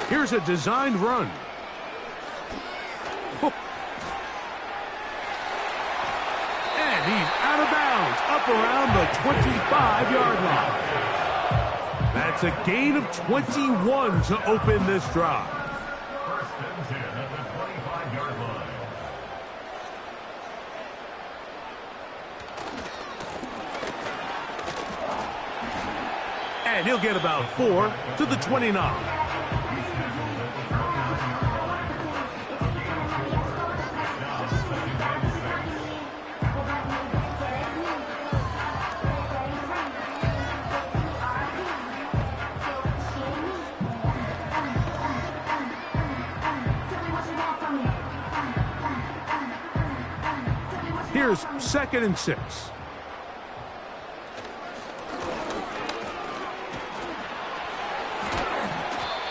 Here's a designed run. And he's out of bounds, up around the 25-yard line. That's a gain of 21 to open this drive. First and 10 at the 25-yard line. And he'll get about 4 to the 29. Here's 2nd and 6.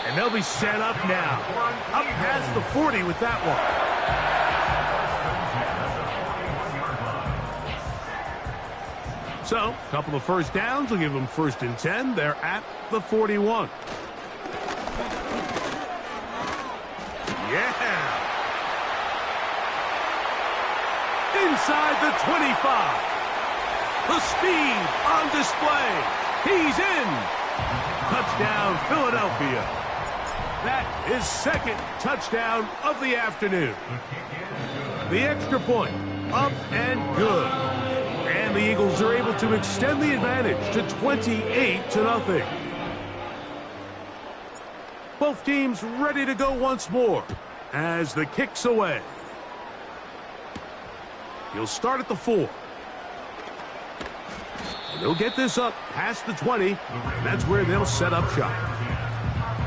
And they'll be set up now. Up past the 40 with that one. So, a couple of first downs will give them 1st and 10. They're at the 41. Yeah! Inside the 25. The speed on display. He's in. Touchdown, Philadelphia. That is 2nd touchdown of the afternoon. The extra point, up and good. And the Eagles are able to extend the advantage to 28-0. Both teams ready to go once more as the kick's away. He'll start at the 4. And they'll get this up past the 20, and that's where they'll set up shop.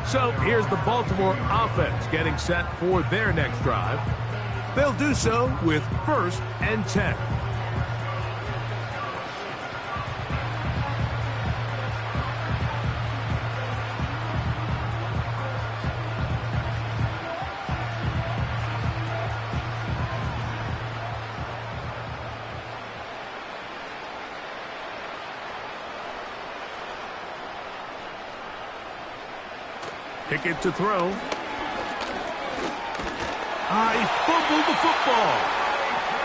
So here's the Baltimore offense getting set for their next drive. They'll do so with 1st and 10. Pickett to throw. He fumbled the football.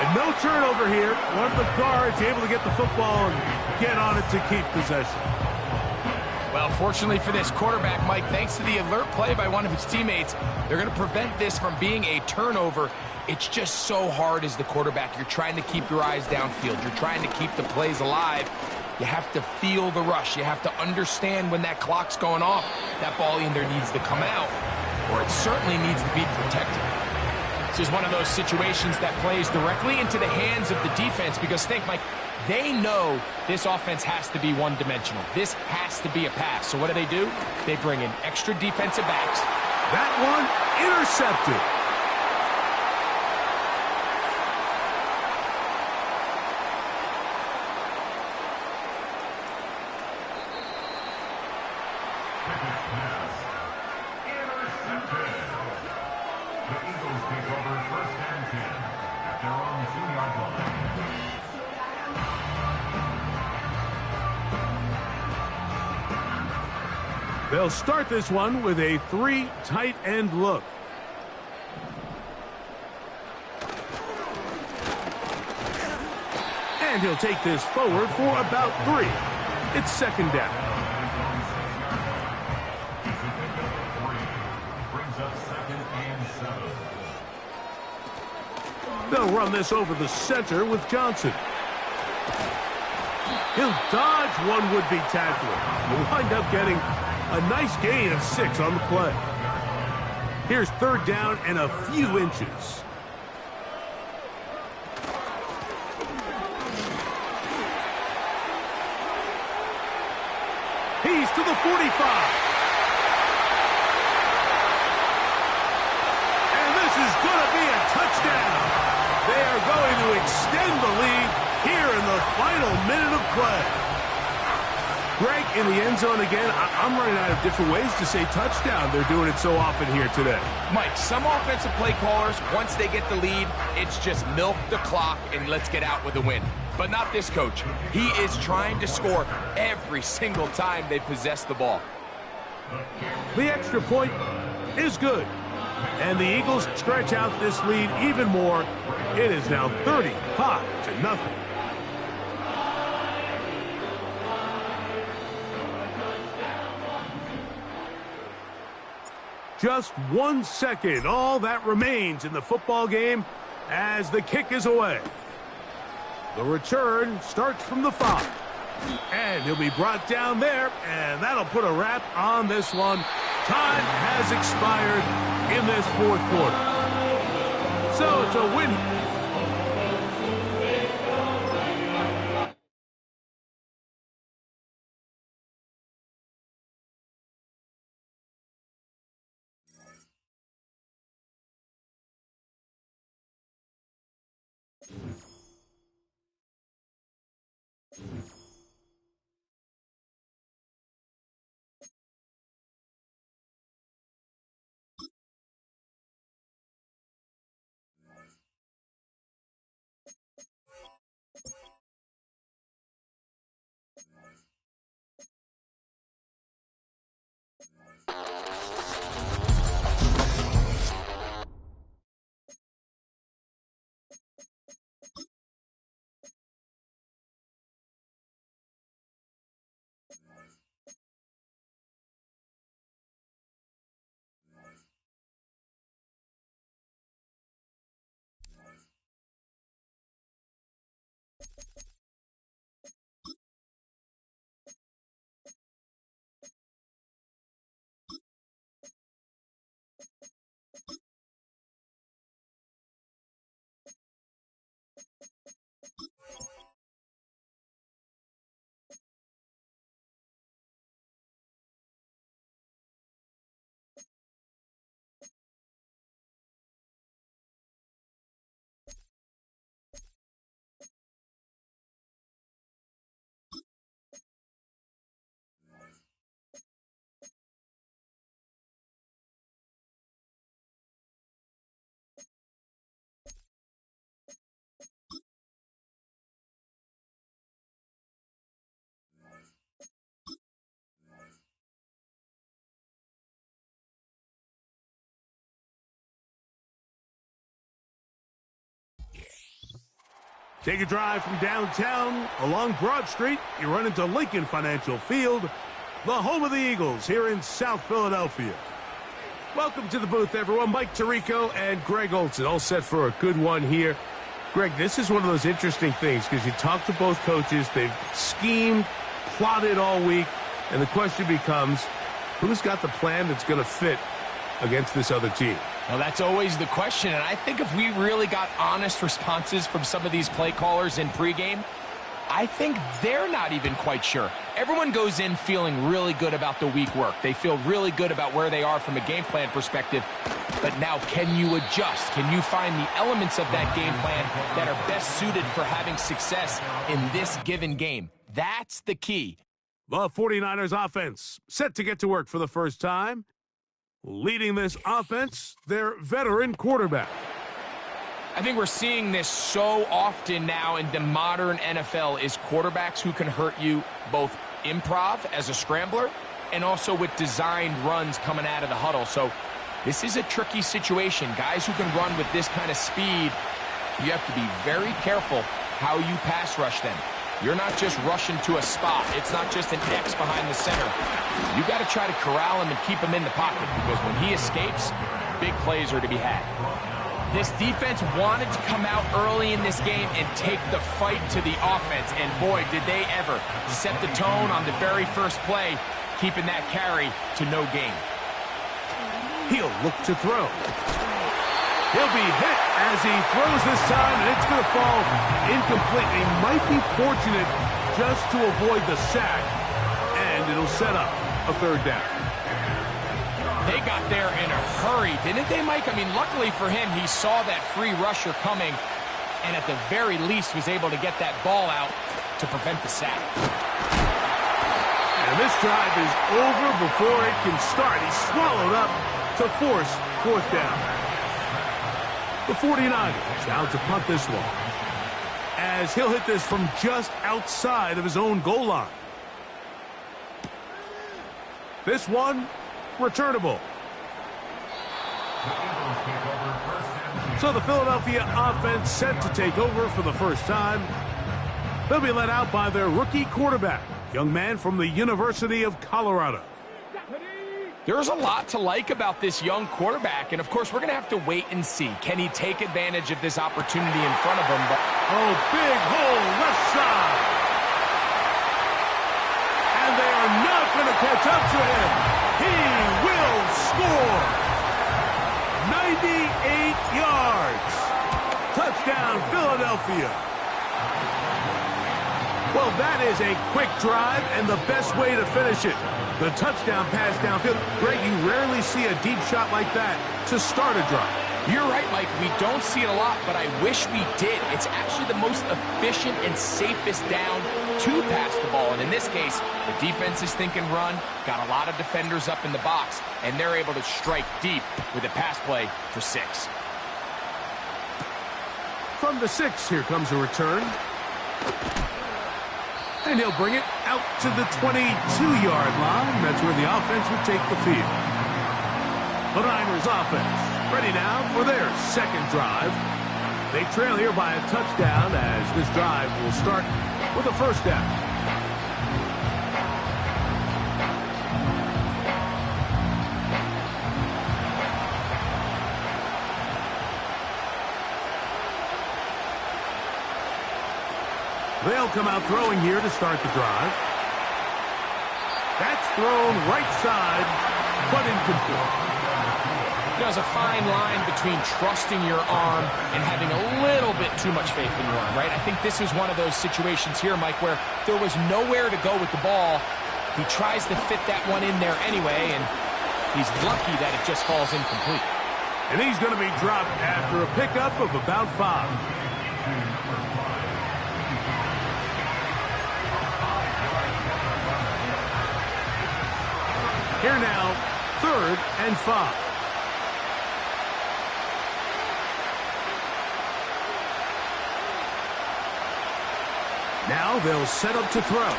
And no turnover here. One of the guards able to get the football and get on it to keep possession. Well, fortunately for this quarterback, Mike, thanks to the alert play by one of his teammates, they're going to prevent this from being a turnover. It's just so hard as the quarterback. You're trying to keep your eyes downfield. You're trying to keep the plays alive. You have to feel the rush. You have to understand when that clock's going off. That ball either needs to come out or it certainly needs to be protected. This is one of those situations that plays directly into the hands of the defense because think, Mike, they know this offense has to be one-dimensional. This has to be a pass. So what do? They bring in extra defensive backs. That one intercepted. They'll start this one with a 3 tight end look. And he'll take this forward for about 3. It's 2nd down. Brings up 2nd and 7. They'll run this over the center with Johnson. He'll dodge one would-be tackler. He'll wind up getting a nice gain of 6 on the play. Here's 3rd down and a few inches. He's to the 45. And this is going to be a touchdown. They are going to extend the lead here in the final minute of play. Greg, in the end zone again, I'm running out of different ways to say touchdown. They're doing it so often here today. Mike, some offensive play callers, once they get the lead, it's just milk the clock and let's get out with a win. But not this coach. He is trying to score every single time they possess the ball. The extra point is good. And the Eagles stretch out this lead even more. It is now 35-0. Just 1 second, all that remains in the football game as the kick is away. The return starts from the 5. And he'll be brought down there, and that'll put a wrap on this one. Time has expired in this fourth quarter. So it's a win. Take a drive from downtown along Broad Street. You run into Lincoln Financial Field, the home of the Eagles here in South Philadelphia. Welcome to the booth, everyone. Mike Tirico and Greg Olson all set for a good one here. Greg, this is one of those interesting things because you talk to both coaches. They've schemed, plotted all week, and the question becomes, who's got the plan that's going to fit against this other team? Well, that's always the question, and I think if we really got honest responses from some of these play callers in pregame, I think they're not even quite sure. Everyone goes in feeling really good about the week work. They feel really good about where they are from a game plan perspective. But now, can you adjust? Can you find the elements of that game plan that are best suited for having success in this given game? That's the key. The 49ers offense set to get to work for the first time. Leading this offense, their veteran quarterback. I think we're seeing this so often now in the modern NFL is quarterbacks who can hurt you both improv as a scrambler and also with designed runs coming out of the huddle. So this is a tricky situation. Guys who can run with this kind of speed, you have to be very careful how you pass rush them. You're not just rushing to a spot. It's not just an X behind the center. You got to try to corral him and keep him in the pocket because when he escapes, big plays are to be had. This defense wanted to come out early in this game and take the fight to the offense, and boy, did they ever set the tone on the very first play, keeping that carry to no gain. He'll look to throw. He'll be hit as he throws this time, and it's going to fall incomplete. He might be fortunate just to avoid the sack, and it'll set up a third down. They got there in a hurry, didn't they, Mike? I mean, luckily for him, he saw that free rusher coming and at the very least was able to get that ball out to prevent the sack. And this drive is over before it can start. He's swallowed up to force fourth down. The 49ers out to punt this one as he'll hit this from just outside of his own goal line. This one returnable. So the Philadelphia offense set to take over for the first time. They'll be led out by their rookie quarterback, young man from the University of Colorado. There's a lot to like about this young quarterback, and of course, we're going to have to wait and see. Can he take advantage of this opportunity in front of him? Oh, big hole, left side. And they are not going to catch up to him. He will score. 98 yards. Touchdown, Philadelphia. Well, that is a quick drive and the best way to finish it. The touchdown pass downfield. Greg, you rarely see a deep shot like that to start a drive. You're right, Mike. We don't see it a lot, but I wish we did. It's actually the most efficient and safest down to pass the ball. And in this case, the defense is thinking run, got a lot of defenders up in the box, and they're able to strike deep with a pass play for 6. From the 6, here comes a return. And he'll bring it out to the 22-yard line. That's where the offense will take the field. The Niners offense ready now for their second drive. They trail here by a touchdown as this drive will start with a first down. They'll come out throwing here to start the drive. That's thrown right side, but incomplete. There's a fine line between trusting your arm and having a little bit too much faith in your arm, right? I think this is one of those situations here, Mike, where there was nowhere to go with the ball. He tries to fit that one in there anyway, and he's lucky that it just falls incomplete. And he's going to be dropped after a pickup of about 5. Here now, 3rd and 5. Now they'll set up to throw.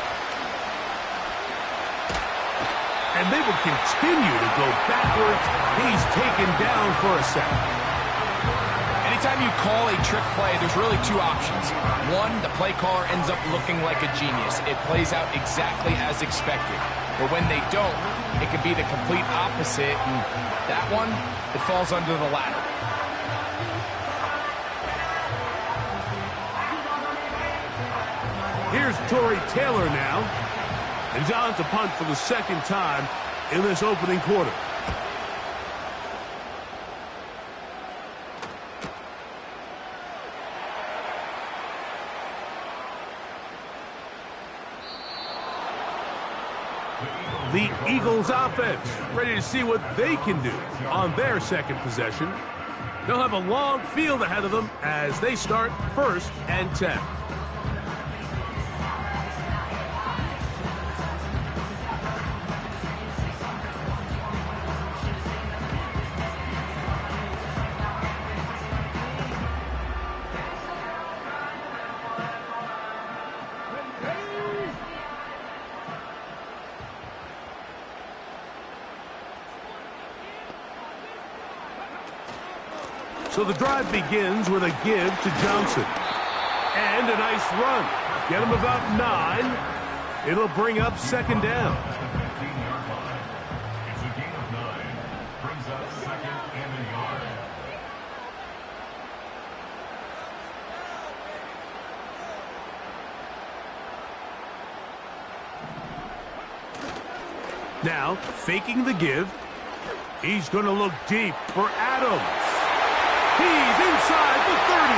And they will continue to go backwards. He's taken down for a second. Anytime you call a trick play, there's really 2 options. One, the play caller ends up looking like a genius. It plays out exactly as expected. But when they don't, it can be the complete opposite. And that one, it falls under the latter. Here's Torrey Taylor now. And he's on to punt for the second time in this opening quarter. The Eagles offense ready to see what they can do on their second possession. They'll have a long field ahead of them as they start 1st and 10. So the drive begins with a give to Johnson. And a nice run. Get him about 9. It'll bring up 2nd down. It's a gain of 9. Brings up 2nd and a yard. Now, faking the give. He's going to look deep for Adams. He's inside the 30.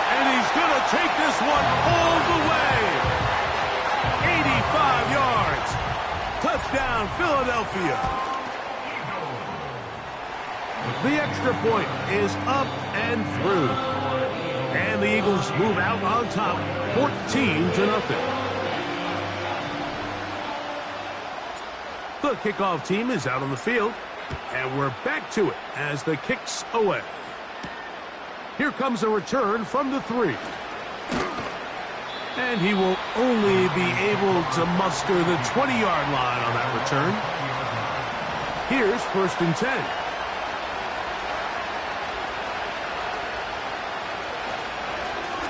And he's going to take this one all the way. 85 yards. Touchdown, Philadelphia. The extra point is up and through. And the Eagles move out on top, 14-0. The kickoff team is out on the field. And we're back to it as the kick's away. Here comes a return from the 3. And he will only be able to muster the 20-yard line on that return. Here's 1st and 10.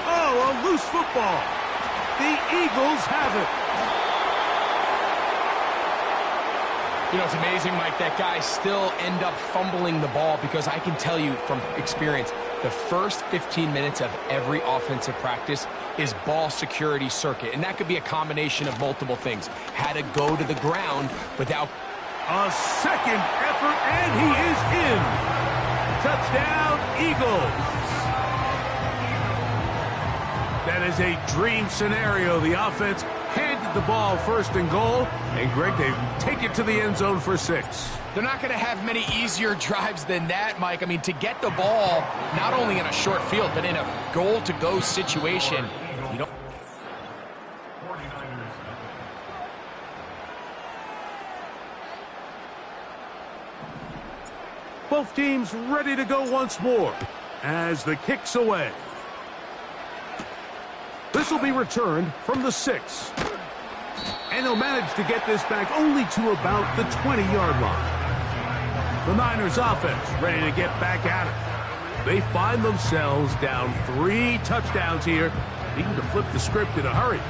Oh, a loose football. The Eagles have it. You know, it's amazing, Mike, that guys still end up fumbling the ball because I can tell you from experience, the first 15 minutes of every offensive practice is ball security circuit, and that could be a combination of multiple things. How to go to the ground without... A second effort, and he is in. Touchdown, Eagles. That is a dream scenario. The offense handed the ball first and goal, and Greg, they take it to the end zone for 6. They're not going to have many easier drives than that, Mike. I mean, to get the ball, not only in a short field, but in a goal-to-go situation, you don't... Both teams ready to go once more as the kick's away. This will be returned from the 6. And he'll manage to get this back only to about the 20-yard line. The Niners offense ready to get back at it. They find themselves down 3 touchdowns here, needing to flip the script in a hurry.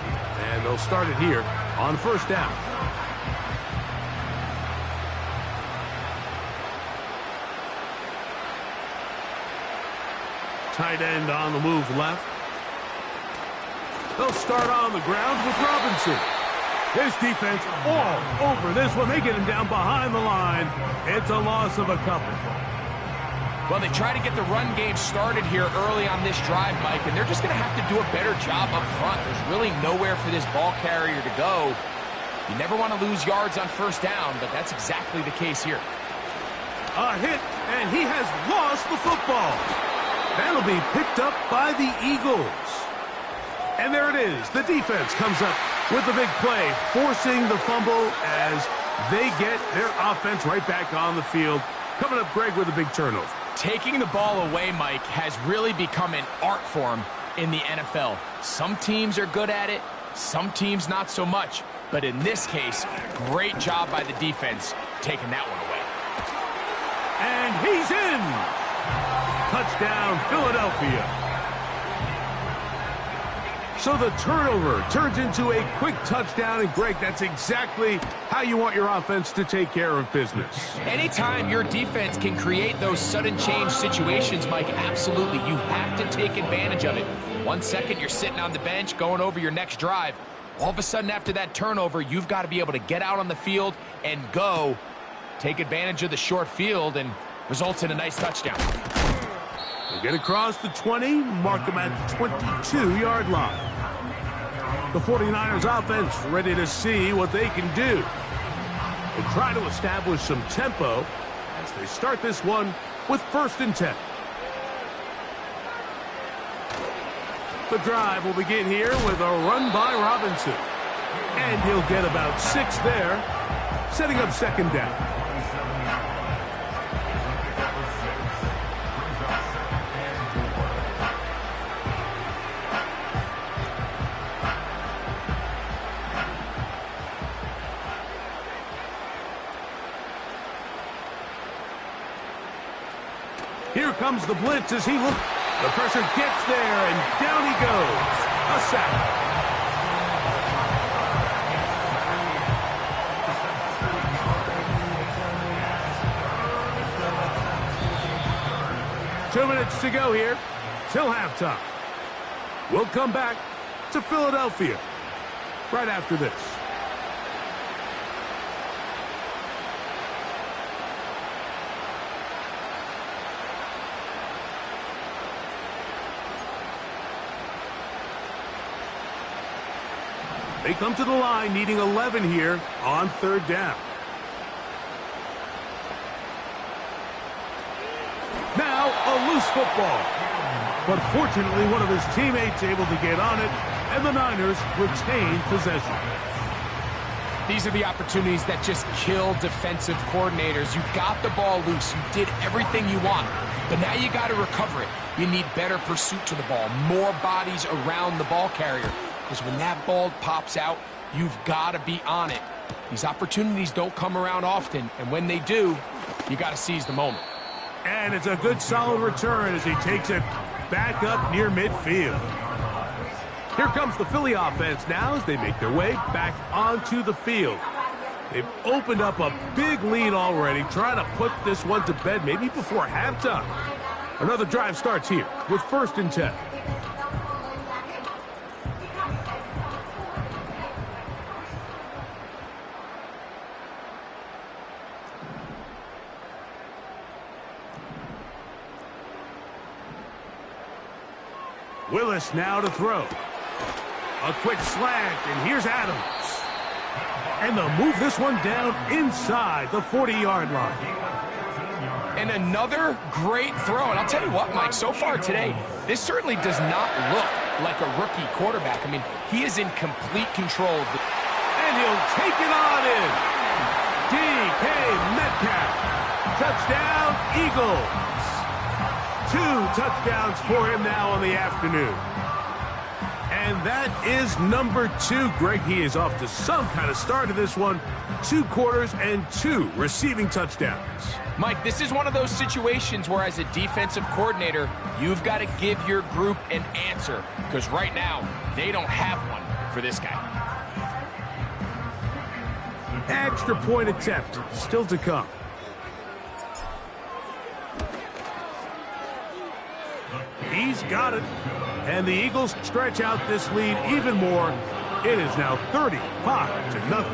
And they'll start it here on first down. Tight end on the move left. They'll start on the ground with Robinson. His defense all over this one. They get him down behind the line. It's a loss of a couple. Well, they try to get the run game started here early on this drive, Mike, and they're just going to have to do a better job up front. There's really nowhere for this ball carrier to go. You never want to lose yards on first down, but that's exactly the case here. A hit, and he has lost the football. That'll be picked up by the Eagles. And there it is. The defense comes up with the big play, forcing the fumble as they get their offense right back on the field. Coming up, Greg, with a big turnover. Taking the ball away, Mike, has really become an art form in the NFL. Some teams are good at it, some teams not so much. But in this case, great job by the defense taking that one away. And he's in! Touchdown, Philadelphia. So the turnover turns into a quick touchdown, and Greg, that's exactly how you want your offense to take care of business. Anytime your defense can create those sudden change situations, Mike, absolutely, you have to take advantage of it. 1 second, you're sitting on the bench going over your next drive. All of a sudden, after that turnover, you've got to be able to get out on the field and go. Take advantage of the short field, and results in a nice touchdown. They get across the 20, mark them at the 22-yard line. The 49ers offense ready to see what they can do. They try to establish some tempo as they start this one with 1st and 10. The drive will begin here with a run by Robinson. And he'll get about 6 there, setting up 2nd down. Here comes the blitz as he looks. The pressure gets there, and down he goes. A sack. Two minutes to go here till halftime. We'll come back to Philadelphia right after this. They come to the line needing 11 here on 3rd down. Now a loose football. But fortunately, one of his teammates able to get on it, and the Niners retain possession. These are the opportunities that just kill defensive coordinators. You got the ball loose. You did everything you want. But now you got to recover it. You need better pursuit to the ball, more bodies around the ball carrier. Because when that ball pops out, you've got to be on it. These opportunities don't come around often, and when they do, you got to seize the moment. And it's a good solid return as he takes it back up near midfield. Here comes the Philly offense now as they make their way back onto the field. They've opened up a big lead already, trying to put this one to bed maybe before halftime. Another drive starts here with 1st and 10. Willis now to throw. A quick slant, and here's Adams. And they'll move this one down inside the 40-yard line. And another great throw. And I'll tell you what, Mike, so far today, this certainly does not look like a rookie quarterback. I mean, he is in complete control of the... And he'll take it on in. DK Metcalf. Touchdown, Eagles. 2 touchdowns for him now on the afternoon. And that is number 2. Greg, he is off to some kind of start to this one. 2 quarters and 2 receiving touchdowns. Mike, this is one of those situations where as a defensive coordinator, you've got to give your group an answer. Because right now, they don't have one for this guy. Extra point attempt still to come. He's got it. And the Eagles stretch out this lead even more. It is now 35-0.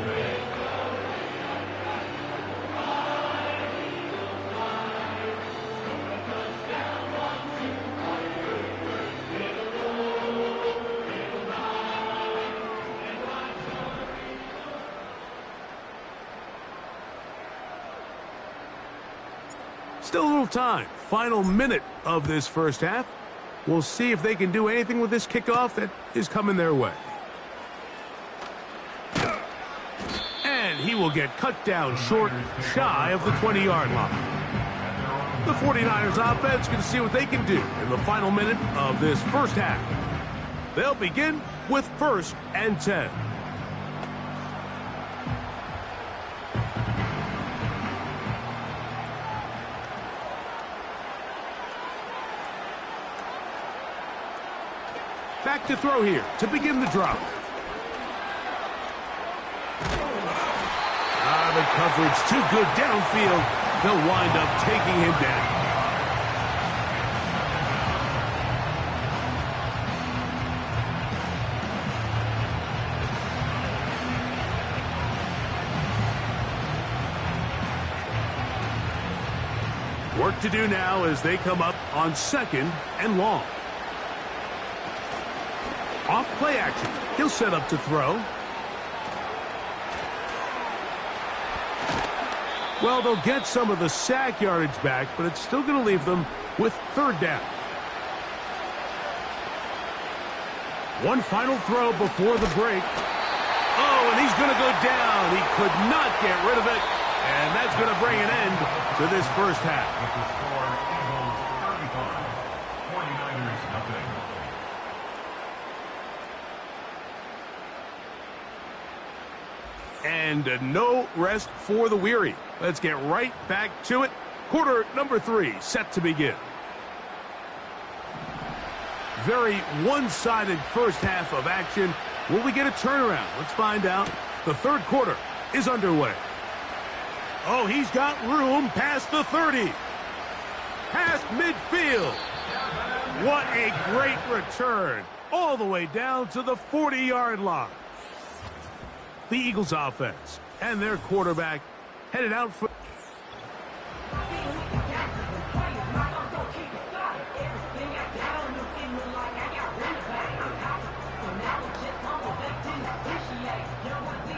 Still a little time. Final minute of this first half. We'll see if they can do anything with this kickoff that is coming their way. And he will get cut down short, shy of the 20-yard line. The 49ers offense going to see what they can do in the final minute of this first half. They'll begin with 1st and 10. Back to throw here to begin the drive. The coverage too good downfield. They'll wind up taking him down. Work to do now as they come up on 2nd and long. Off play action. He'll set up to throw. Well, they'll get some of the sack yardage back, but it's still going to leave them with 3rd down. One final throw before the break. Oh, and he's going to go down. He could not get rid of it, and that's going to bring an end to this first half. And no rest for the weary. Let's get right back to it. Quarter number 3 set to begin. Very one-sided first half of action. Will we get a turnaround? Let's find out. The 3rd quarter is underway. Oh, he's got room past the 30. Past midfield. What a great return. All the way down to the 40-yard line. The Eagles offense and their quarterback headed out for...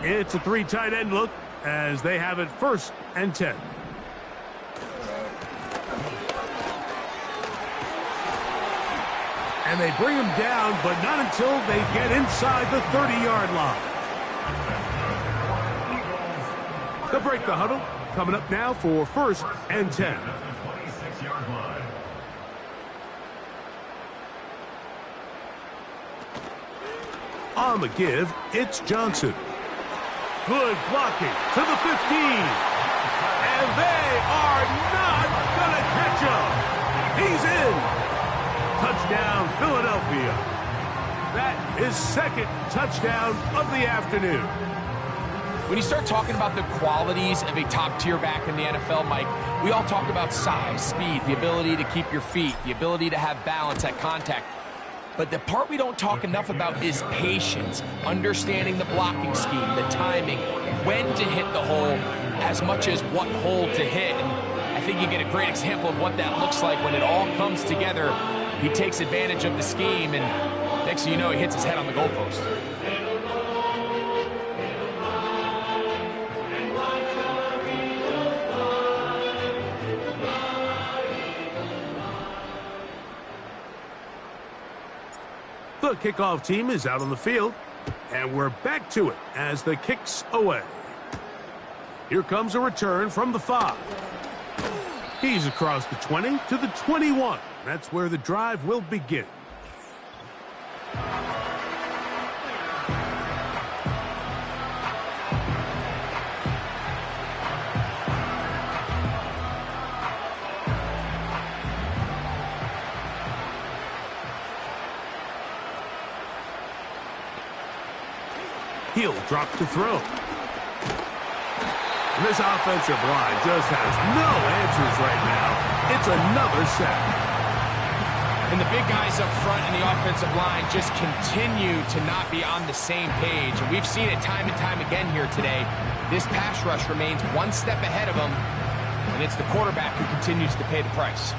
It's a 3 tight end look as they have it 1st and 10. And they bring him down, but not until they get inside the 30-yard line. They'll break the huddle. Coming up now for 1st and 10. On the give, it's Johnson. Good blocking to the 15. And they are not going to catch him. He's in. Touchdown, Philadelphia. That is 2nd touchdown of the afternoon. When you start talking about the qualities of a top-tier back in the NFL, Mike, we all talk about size, speed, the ability to keep your feet, the ability to have balance at contact. But the part we don't talk enough about is patience, understanding the blocking scheme, the timing, when to hit the hole, as much as what hole to hit. And I think you get a great example of what that looks like when it all comes together. He takes advantage of the scheme, and next thing you know, he hits his head on the goalpost. The kickoff team is out on the field, and we're back to it as the kick's away. Here comes a return from the 5. He's across the 20 to the 21. That's where the drive will begin. He'll drop to throw. And this offensive line just has no answers right now. It's another sack. And the big guys up front in the offensive line just continue to not be on the same page. And we've seen it time and time again here today. This pass rush remains one step ahead of them, and it's the quarterback who continues to pay the price.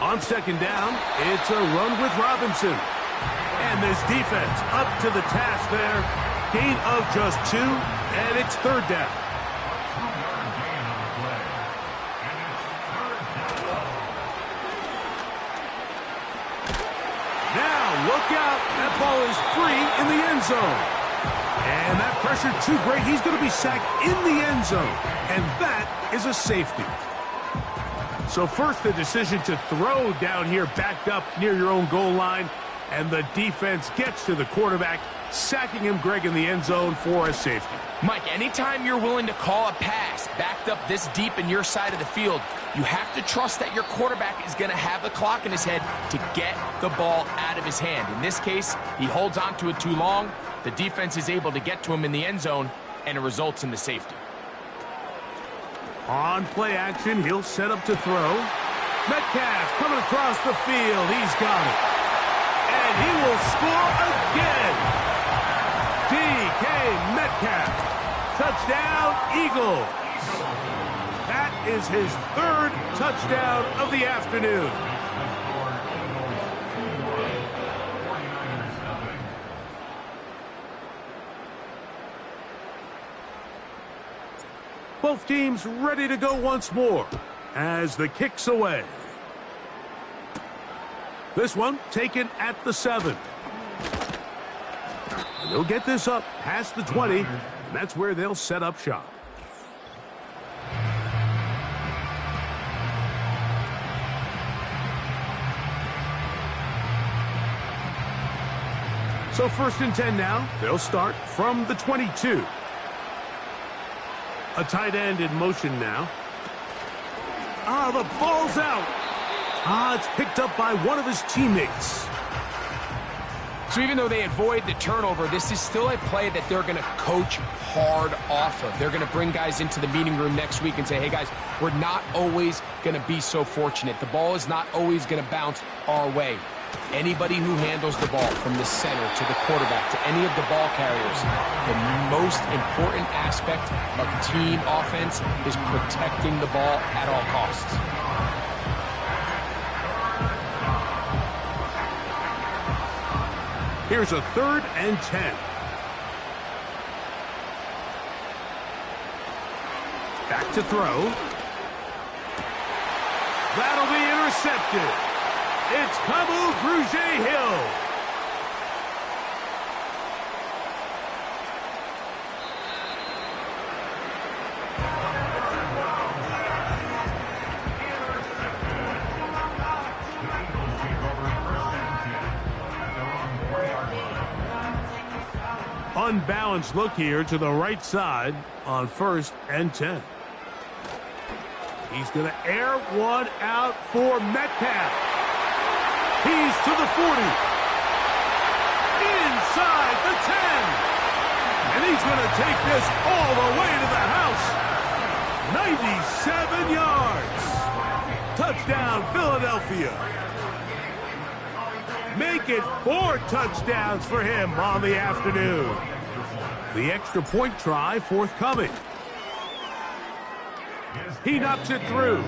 On second down, it's a run with Robinson. And this defense up to the task there. Gain of just 2, and it's third down. 2-yard gain on the play. And it's third down. Now, look out. That ball is free in the end zone. And that pressure too great. He's going to be sacked in the end zone. And that is a safety. So first, the decision to throw down here backed up near your own goal line. And the defense gets to the quarterback, sacking him, Greg, in the end zone for a safety. Mike, anytime you're willing to call a pass backed up this deep in your side of the field, you have to trust that your quarterback is going to have the clock in his head to get the ball out of his hand. In this case, he holds on to it too long. The defense is able to get to him in the end zone, and it results in the safety. On play action, he'll set up to throw. Metcalf coming across the field. He's got it. And he will score again. DK Metcalf. Touchdown, Eagles. That is his third touchdown of the afternoon. Both teams ready to go once more as the kick's away. This one taken at the 7. And they'll get this up past the 20, and that's where they'll set up shop. So 1st and 10 now. They'll start from the 22. A tight end in motion now. The ball's out. It's picked up by one of his teammates. So even though they avoid the turnover, this is still a play that they're going to coach hard off of. They're going to bring guys into the meeting room next week and say, hey, guys, we're not always going to be so fortunate. The ball is not always going to bounce our way. Anybody who handles the ball from the center to the quarterback to any of the ball carriers, the most important aspect of team offense is protecting the ball at all costs. Here's a 3rd and 10. Back to throw. That'll be intercepted. It's Kamu Grugier-Hill. unbalanced look here to the right side on 1st and 10. He's going to air one out for Metcalf. He's to the 40. Inside the 10. And he's going to take this all the way to the house. 97 yards. Touchdown, Philadelphia. Make it 4 touchdowns for him on the afternoon. The extra point try forthcoming. He knocks it through.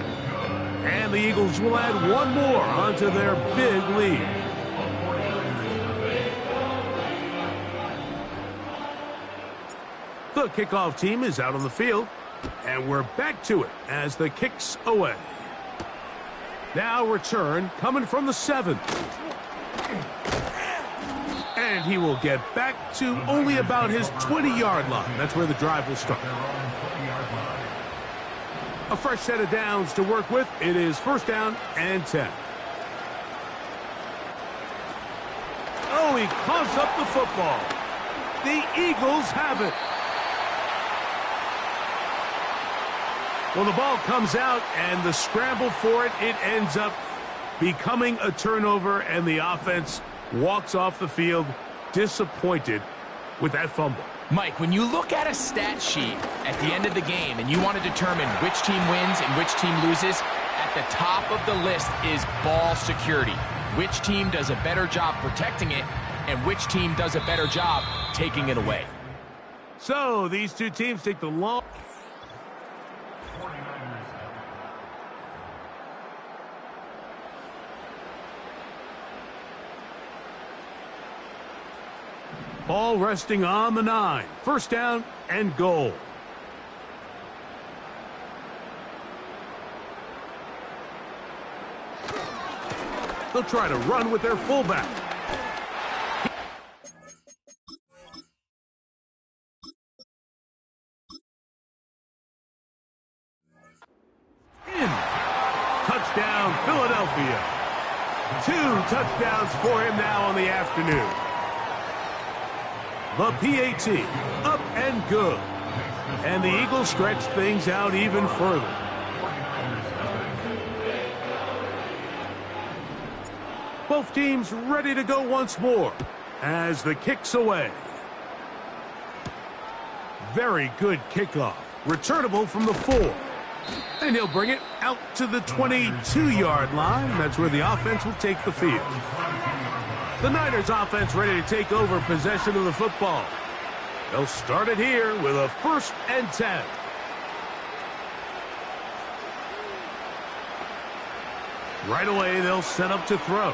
And the Eagles will add one more onto their big lead. The kickoff team is out on the field. And we're back to it as the kick's away. Now return coming from the 7. And he will get back to only about his 20-yard line. That's where the drive will start. A fresh set of downs to work with. It is 1st down and 10. Oh, he coughs up the football. The Eagles have it. Well, the ball comes out, and the scramble for it, it ends up becoming a turnover, and the offense walks off the field disappointed with that fumble. Mike, when you look at a stat sheet at the end of the game and you want to determine which team wins and which team loses, at the top of the list is ball security. Which team does a better job protecting it and which team does a better job taking it away. So these two teams take the long... Ball resting on the 9. 1st down and goal. They'll try to run with their fullback. In. Touchdown, Philadelphia. 2 touchdowns for him now on the afternoon. The PAT, up and good. And the Eagles stretch things out even further. Both teams ready to go once more as the kick's away. Very good kickoff. Returnable from the 4. And he'll bring it out to the 22-yard line. That's where the offense will take the field. The Niners offense ready to take over possession of the football. They'll start it here with a 1st and 10. Right away, they'll set up to throw.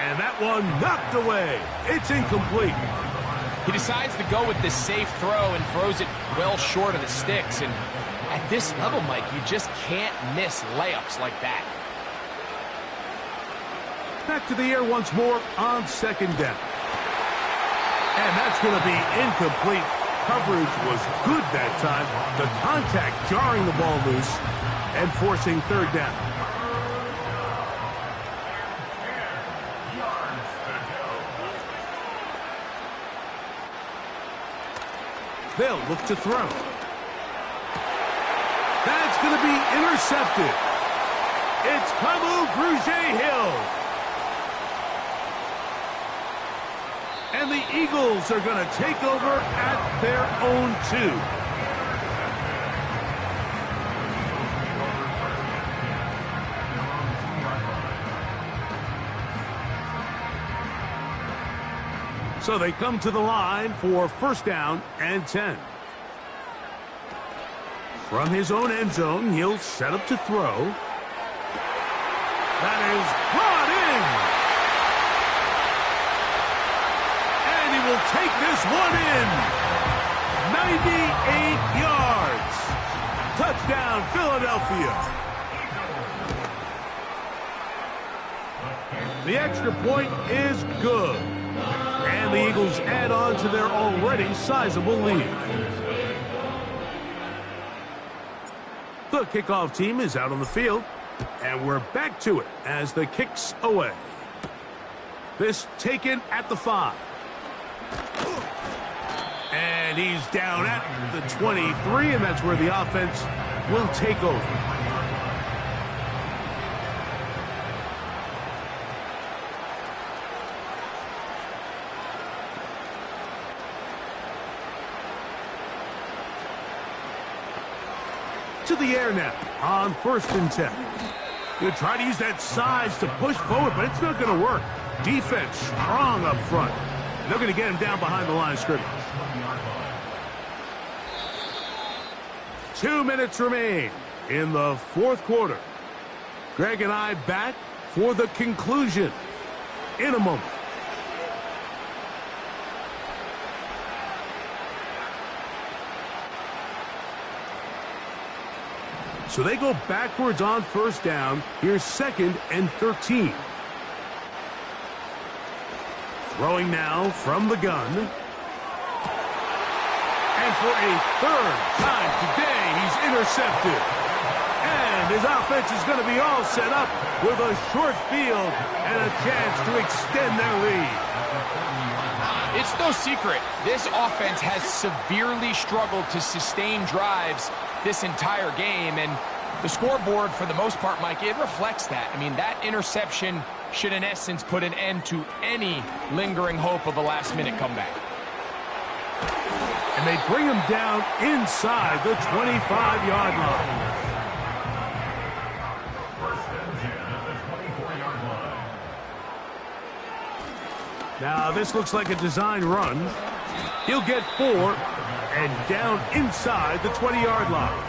And that one knocked away. It's incomplete. He decides to go with the safe throw and throws it well short of the sticks. And at this level, Mike, you just can't miss layups like that. Back to the air once more on 2nd down. And that's going to be incomplete. Coverage was good that time. The contact jarring the ball loose and forcing 3rd down. They'll look to throw. That's going to be intercepted. It's Kamu Grugier-Hill. And the Eagles are going to take over at their own 2. So they come to the line for 1st down and 10. From his own end zone, he'll set up to throw. That is brought in. Will take this one in. 98 yards. Touchdown, Philadelphia. The extra point is good. And the Eagles add on to their already sizable lead. The kickoff team is out on the field. And we're back to it as the kick's away. This taken at the 5. And he's down at the 23, and that's where the offense will take over. To the air now on 1st and 10. He'll try to use that size to push forward, but it's not going to work. Defense strong up front. And they're going to get him down behind the line of scrimmage. 2 minutes remain in the 4th quarter. Greg and I back for the conclusion in a moment. So they go backwards on 1st down. Here's 2nd and 13. Throwing now from the gun. And for a 3rd time today, he's intercepted. And his offense is going to be all set up with a short field and a chance to extend their lead. It's no secret, this offense has severely struggled to sustain drives this entire game, and the scoreboard, for the most part, Mike, it reflects that. I mean, that interception should, in essence, put an end to any lingering hope of a last-minute comeback. And they bring him down inside the 25-yard line. Now, this looks like a design run. He'll get 4 and down inside the 20-yard line.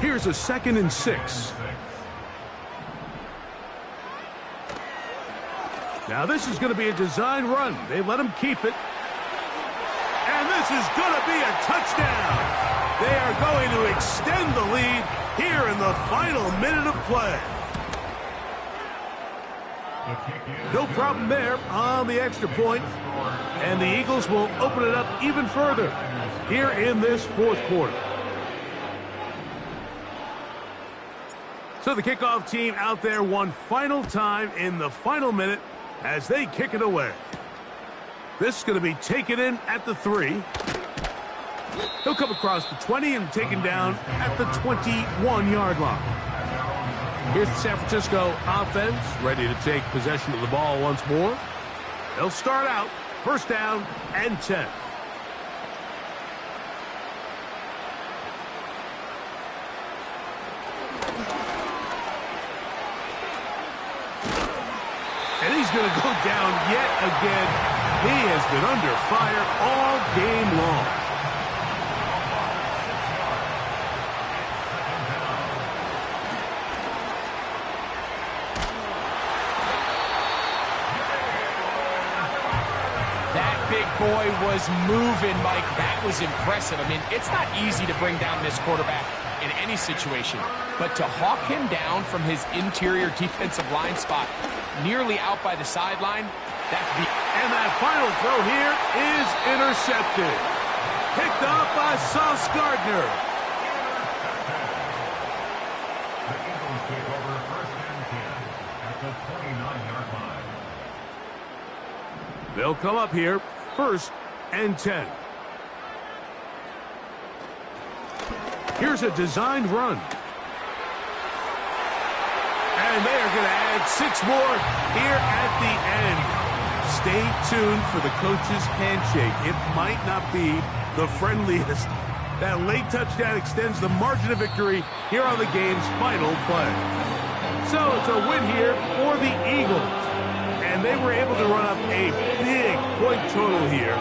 Here's a 2nd and 6. Now, this is going to be a design run. They let him keep it. And this is going to be a touchdown. They are going to extend the lead here in the final minute of play. No problem there on the extra point. And the Eagles will open it up even further here in this 4th quarter. So the kickoff team out there one final time in the final minute as they kick it away. This is going to be taken in at the 3. He'll come across the 20 and taken down at the 21-yard line. Here's the San Francisco offense ready to take possession of the ball once more. They'll start out 1st down and 10. And he's going to go down yet again. He has been under fire all game long. That big boy was moving, Mike. That was impressive. I mean, it's not easy to bring down this quarterback in any situation, but to hawk him down from his interior defensive line spot nearly out by the sideline, that's the... And that final throw here is intercepted. Picked off by Sauce Gardner. The Eagles take over 1st and 10 at the 29-yard line. They'll come up here 1st and 10. Here's a designed run. And they are going to add 6 more here at the end. Stay tuned for the coach's handshake. It might not be the friendliest. That late touchdown extends the margin of victory here on the game's final play. So it's a win here for the Eagles. And they were able to run up a big point total here.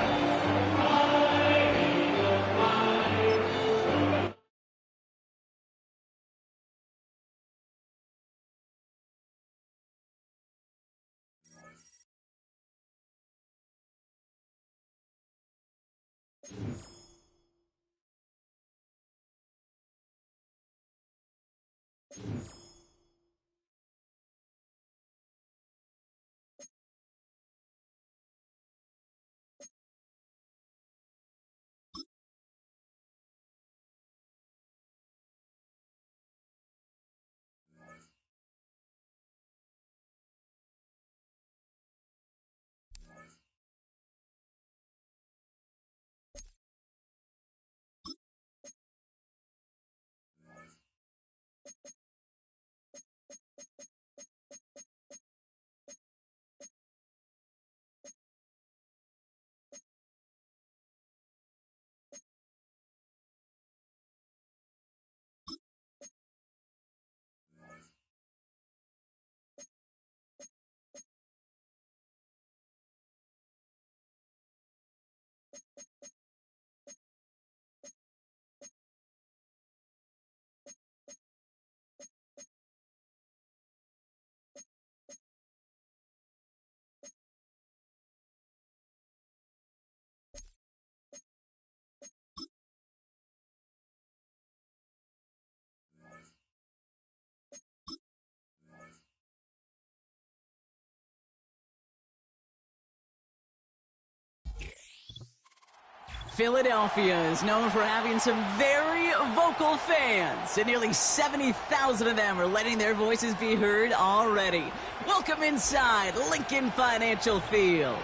Philadelphia is known for having some very vocal fans, and nearly 70,000 of them are letting their voices be heard already. Welcome inside Lincoln Financial Field.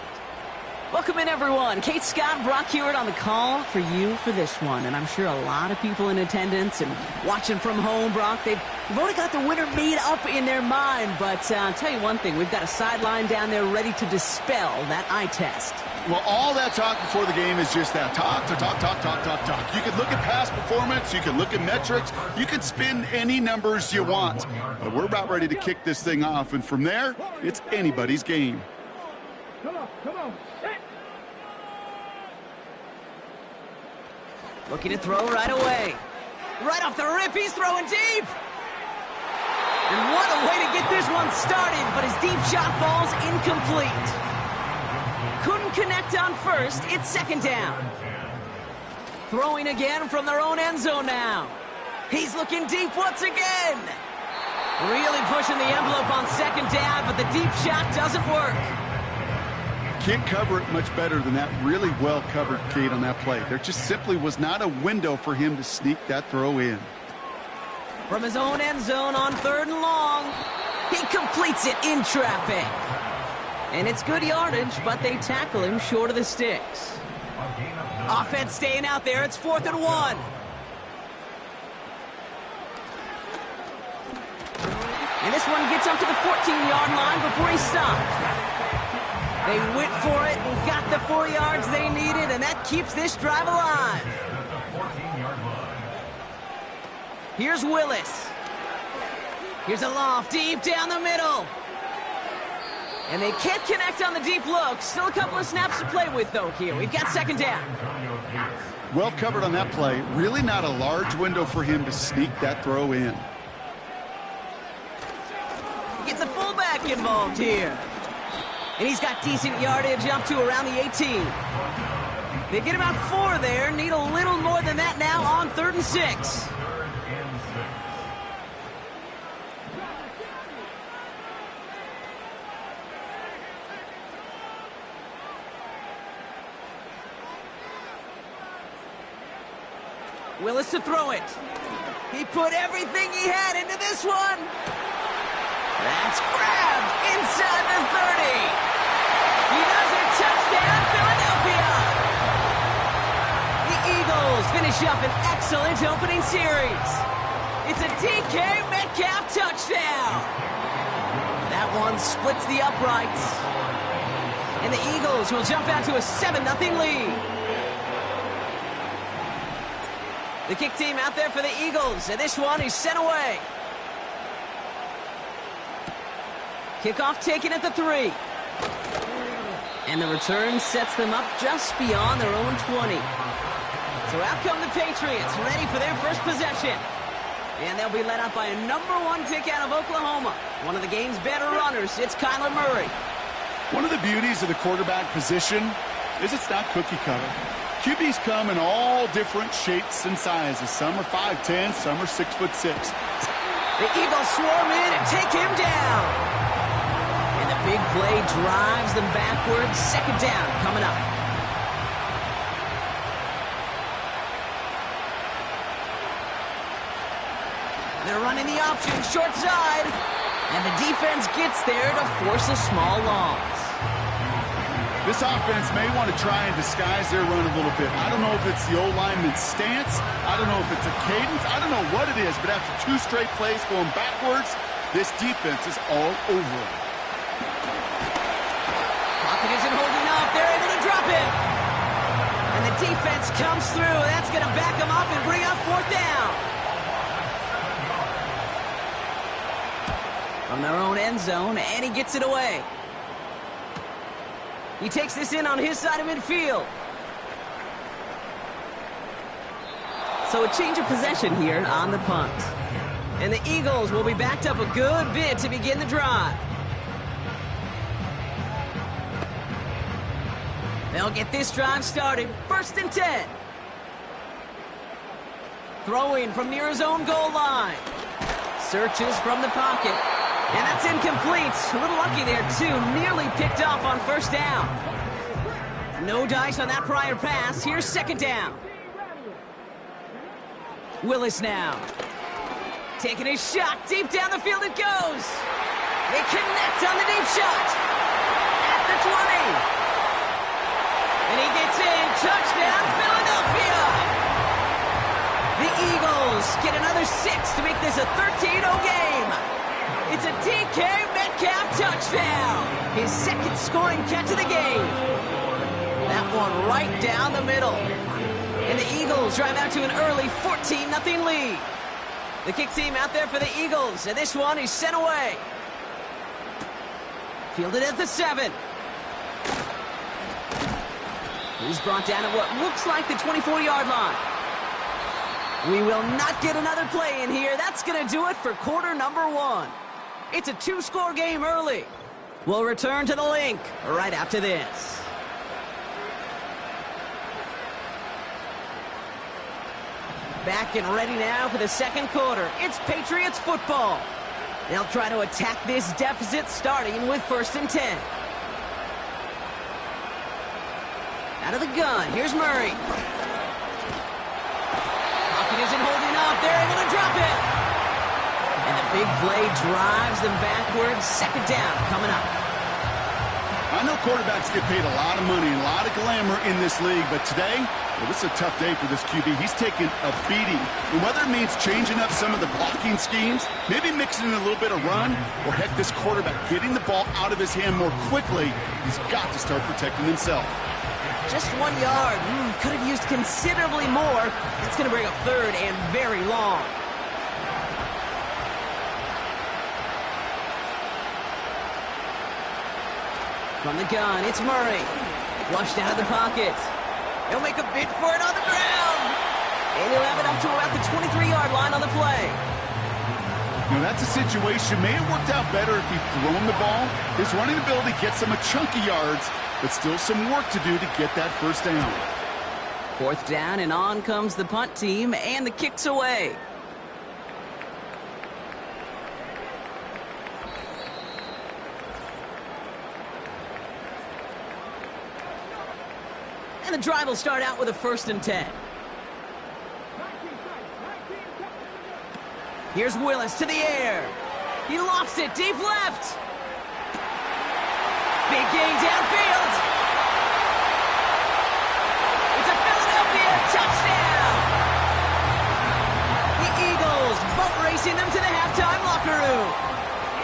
Welcome in, everyone. Kate Scott, Brock Hewitt on the call for you for this one. And I'm sure a lot of people in attendance and watching from home, Brock, they've already got the winner made up in their mind. But I'll tell you one thing, we've got a sideline down there ready to dispel that eye test. Well, all that talk before the game is just that. Talk. You can look at past performance. You can look at metrics. You can spin any numbers you want. But we're about ready to kick this thing off. And from there, it's anybody's game. Come on. Looking to throw right away. Right off the rip, he's throwing deep. And what a way to get this one started, but his deep shot falls incomplete. Couldn't connect on first, it's second down. Throwing again from their own end zone now. He's looking deep once again. Really pushing the envelope on second down, but the deep shot doesn't work. Can't cover it much better than that. Really well covered, Kate, on that play. There just simply was not a window for him to sneak that throw in. From his own end zone on 3rd and long, he completes it in traffic. And it's good yardage, but they tackle him short of the sticks. Offense staying out there. It's 4th and 1. And this one gets up to the 14-yard line before he stopped. They went for it and got the 4 yards they needed, and that keeps this drive alive. Here's Willis. Here's a loft deep down the middle. And they can't connect on the deep look. Still a couple of snaps to play with, though, here. We've got second down. Well covered on that play. Really not a large window for him to sneak that throw in. Getting the fullback involved here. And he's got decent yardage up to around the 18. They get about 4 there. Need a little more than that now on 3rd and 6. Willis to throw it. He put everything he had into this one. That's grabbed inside the 30. He does it. Touchdown, Philadelphia. The Eagles finish up an excellent opening series. It's a DK Metcalf touchdown. That one splits the uprights. And the Eagles will jump out to a 7-0 lead. The kick team out there for the Eagles, and this one is sent away. Kickoff taken at the 3. And the return sets them up just beyond their own 20. So out come the Patriots, ready for their first possession. And they'll be led up by a #1 pick out of Oklahoma. One of the game's better runners, it's Kyler Murray. One of the beauties of the quarterback position is it's not cookie cutter. QBs come in all different shapes and sizes. Some are 5'10", some are 6'6". The Eagles swarm in and take him down. And the big play drives them backwards. Second down coming up. They're running the option, short side. And the defense gets there to force a small loss. This offense may want to try and disguise their run a little bit. I don't know if it's the O-lineman's stance. I don't know if it's a cadence. I don't know what it is, but after 2 straight plays going backwards, this defense is all over it. Pocket isn't holding up. They're able to drop it. And the defense comes through. That's going to back them up and bring up 4th down. From their own end zone, and he gets it away. He takes this in on his side of midfield. So a change of possession here on the punt. And the Eagles will be backed up a good bit to begin the drive. They'll get this drive started. 1st and 10. Throwing from near his own goal line. Searches from the pocket. And that's incomplete. A little lucky there, too. Nearly picked off on 1st down. No dice on that prior pass. Here's second down. Willis now. Taking his shot. Deep down the field it goes. They connect on the deep shot. At the 20. And he gets in. Touchdown, Philadelphia. The Eagles get another 6 to make this a 13-0 game. It's a DK Metcalf touchdown. His second scoring catch of the game. That one right down the middle. And the Eagles drive out to an early 14-0 lead. The kick team out there for the Eagles, and this one is sent away. Fielded at the 7. He's brought down at what looks like the 24-yard line. We will not get another play in here. That's going to do it for quarter number 1. It's a 2-score game early. We'll return to the link right after this. Back and ready now for the second quarter. It's Patriots football. They'll try to attack this deficit starting with 1st and 10. Out of the gun, here's Murray. Pocket isn't holding up. They're able to drop it. And the big play drives them backwards. Second down coming up. I know quarterbacks get paid a lot of money and a lot of glamour in this league, but today, well, this is a tough day for this QB. He's taking a beating. And whether it means changing up some of the blocking schemes, maybe mixing in a little bit of run, or heck, this quarterback getting the ball out of his hand more quickly, he's got to start protecting himself. Just 1 yard. Could have used considerably more. That's going to bring up third and very long. From the gun, it's Murray. Flushed out of the pocket. He'll make a bid for it on the ground. And he'll have it up to about the 23-yard line on the play. Now, that's a situation. May have worked out better if he'd thrown the ball. His running ability gets him a chunky yards, but still some work to do to get that first down. 4th down, and on comes the punt team, and the kick's away. And the drive will start out with a 1st and 10. Here's Willis to the air. He lofts it deep left. Big gain downfield. It's a Philadelphia touchdown. The Eagles boat racing them to the halftime locker room.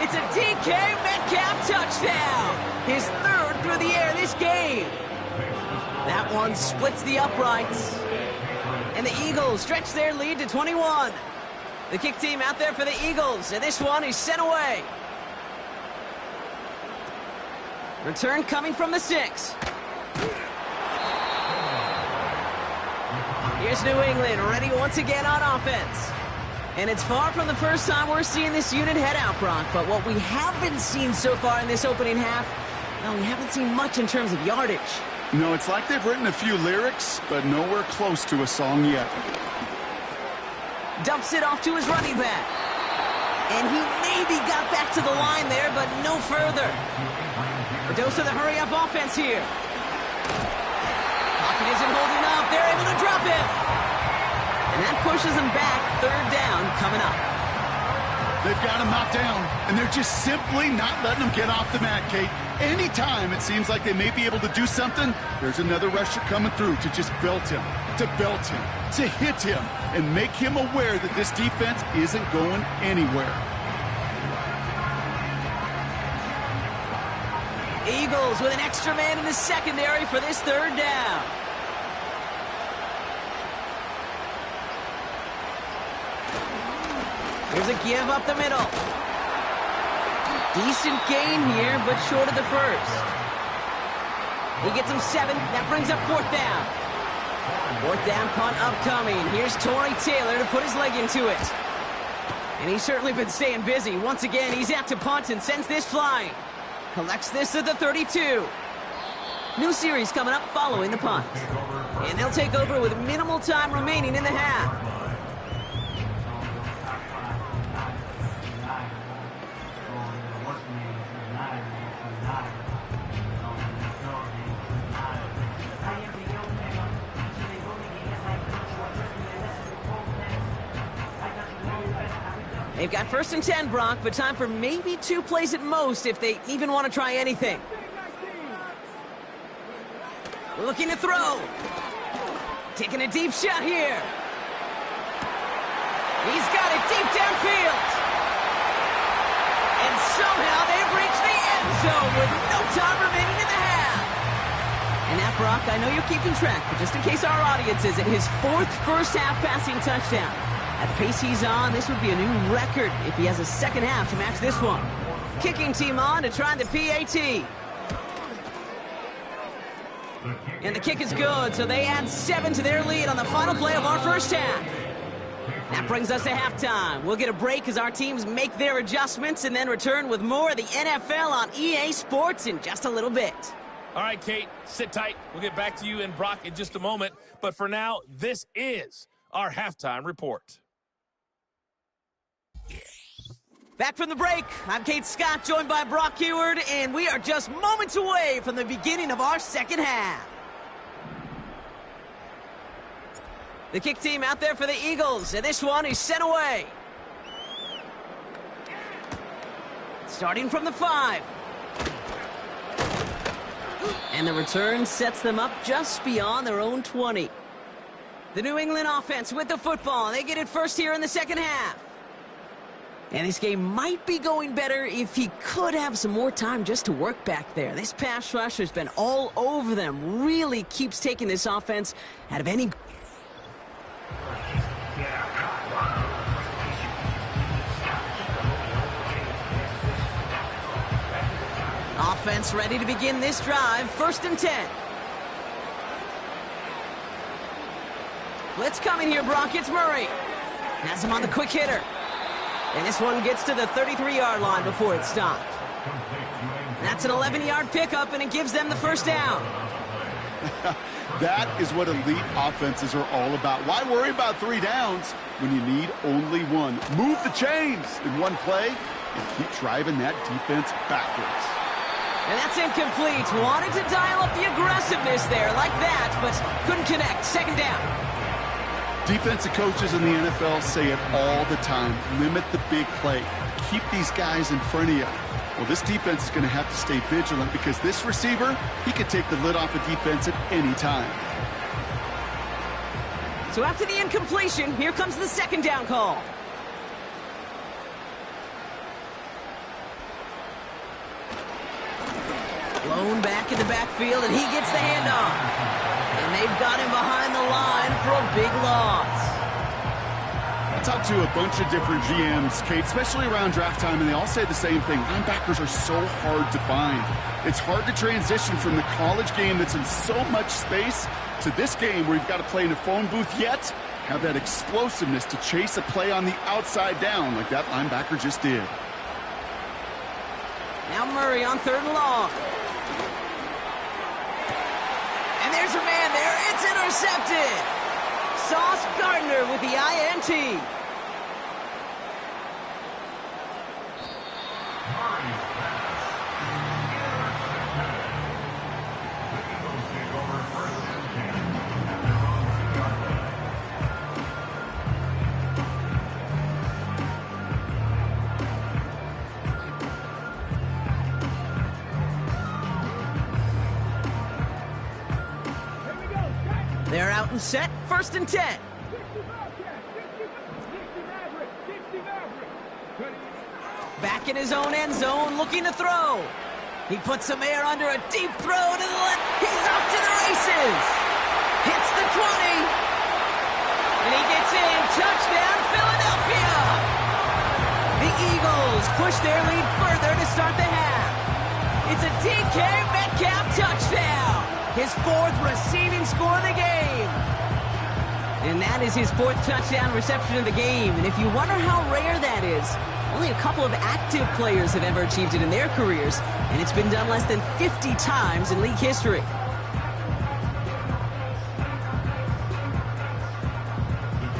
It's a DK Metcalf touchdown. His 3rd through the air this game. That one splits the uprights. And the Eagles stretch their lead to 21. The kick team out there for the Eagles, and this one is sent away. Return coming from the 6. Here's New England ready once again on offense. And it's far from the first time we're seeing this unit head out, Brock. But what we haven't seen so far in this opening half, well, we haven't seen much in terms of yardage. No, it's like they've written a few lyrics, but nowhere close to a song yet. Dumps it off to his running back. And he maybe got back to the line there, but no further. A dose of the hurry-up offense here. Pocket isn't holding up. They're able to drop it. And that pushes them back. 3rd down coming up. They've got him knocked down, and they're just simply not letting him get off the mat, Kate. Anytime it seems like they may be able to do something, there's another rusher coming through to just belt him, to hit him, and make him aware that this defense isn't going anywhere. Eagles with an extra man in the secondary for this 3rd down. Here's a give up the middle. Decent gain here, but short of the 1st. He gets him 7. That brings up 4th down. 4th down punt upcoming. Here's Torrey Taylor to put his leg into it. And he's certainly been staying busy. Once again, he's out to punt and sends this flying. Collects this at the 32. New series coming up following the punt. And they'll take over with minimal time remaining in the half. They've got 1st and 10, Brock, but time for maybe 2 plays at most if they even want to try anything. Looking to throw. Taking a deep shot here. He's got it deep downfield. And somehow they've reached the end zone with no time remaining in the half. And that, Brock, I know you're keeping track, but just in case our audience isn't, his 4th first-half passing touchdown. At the pace he's on, this would be a new record if he has a second half to match this one. Kicking team on to try the PAT. And the kick is good, so they add 7 to their lead on the final play of our first half. That brings us to halftime. We'll get a break as our teams make their adjustments and then return with more of the NFL on EA Sports in just a little bit. All right, Kate, sit tight. We'll get back to you and Brock in just a moment. But for now, this is our halftime report. Back from the break, I'm Kate Scott, joined by Brock Heward, and we are just moments away from the beginning of our second half. The kick team out there for the Eagles, and this one is sent away. Starting from the 5. And the return sets them up just beyond their own 20. The New England offense with the football. They get it first here in the second half. And this game might be going better if he could have some more time just to work back there. This pass rush has been all over them. Really keeps taking this offense out of any... Offense ready to begin this drive. 1st and 10. Blitz coming here, Brock. It's Murray. Has him on the quick hitter. And this one gets to the 33-yard line before it stopped. That's an 11-yard pickup, and it gives them the first down. That is what elite offenses are all about. Why worry about 3 downs when you need only 1? Move the chains in one play and keep driving that defense backwards. And that's incomplete. Wanted to dial up the aggressiveness there like that, but couldn't connect. Second down. Defensive coaches in the NFL say it all the time. Limit the big play. Keep these guys in front of you. Well, this defense is going to have to stay vigilant because this receiver, he could take the lid off a defense at any time. So after the incompletion, here comes the second down call. Blown back in the backfield, and he gets the handoff. And they've got him behind the line for a big loss. I talked to a bunch of different GMs, Kate, especially around draft time, and they all say the same thing. Linebackers are so hard to find. It's hard to transition from the college game that's in so much space to this game where you've got to play in a phone booth, yet have that explosiveness to chase a play on the outside down like that linebacker just did. Now Murray on 3rd and long. And there's a man there. It's intercepted. Sauce Gardner with the INT. They're out and set. 1st and 10. Back in his own end zone, looking to throw. He puts some air under a deep throw to the left. He's off to the races. Hits the 20. And he gets in. Touchdown, Philadelphia. The Eagles push their lead further to start the half. It's a DK Metcalf touchdown. His 4th receiving score of the game. And that is his 4th touchdown reception of the game. And if you wonder how rare that is, only a couple of active players have ever achieved it in their careers, and it's been done less than 50 times in league history.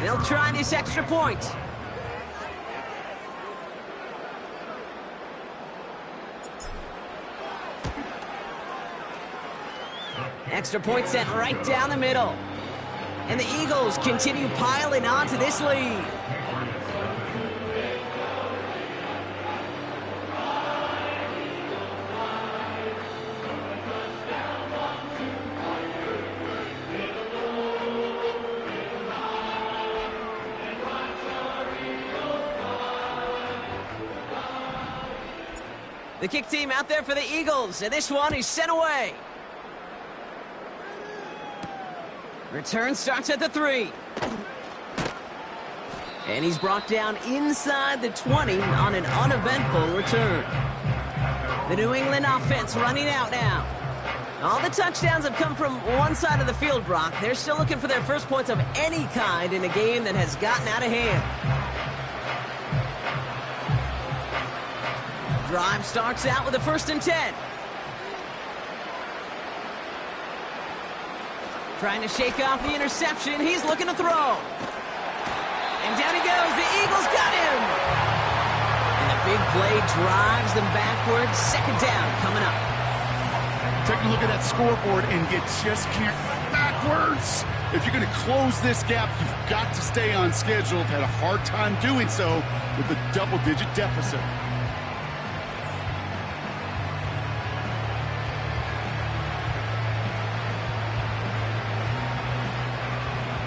They'll try this extra point. Extra point sent right down the middle. And the Eagles continue piling on to this lead. The kick team out there for the Eagles, and this one is sent away. Return starts at the 3. And he's brought down inside the 20 on an uneventful return. The New England offense running out now. All the touchdowns have come from one side of the field, Brock. They're still looking for their first points of any kind in a game that has gotten out of hand. Drive starts out with a 1st and 10. Trying to shake off the interception. He's looking to throw. And down he goes. The Eagles got him. And the big play drives them backwards. 2nd down coming up. Taking a look at that scoreboard, and you just can't backwards. If you're going to close this gap, you've got to stay on schedule. Had a hard time doing so with a double-digit deficit.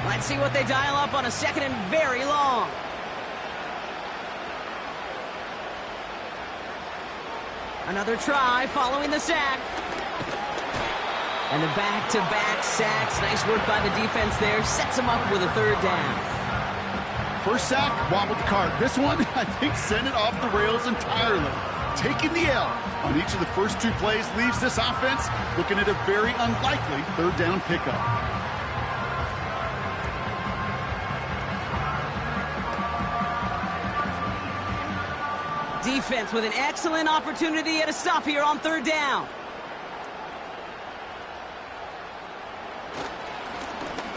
Let's see what they dial up on a 2nd and very long. Another try following the sack. And the back-to-back sacks. Nice work by the defense there. Sets them up with a 3rd down. First sack, wobbled the cart. This one, I think, sent it off the rails entirely. Taking the L on each of the first 2 plays leaves this offense looking at a very unlikely 3rd down pickup. Defense with an excellent opportunity at a stop here on 3rd down.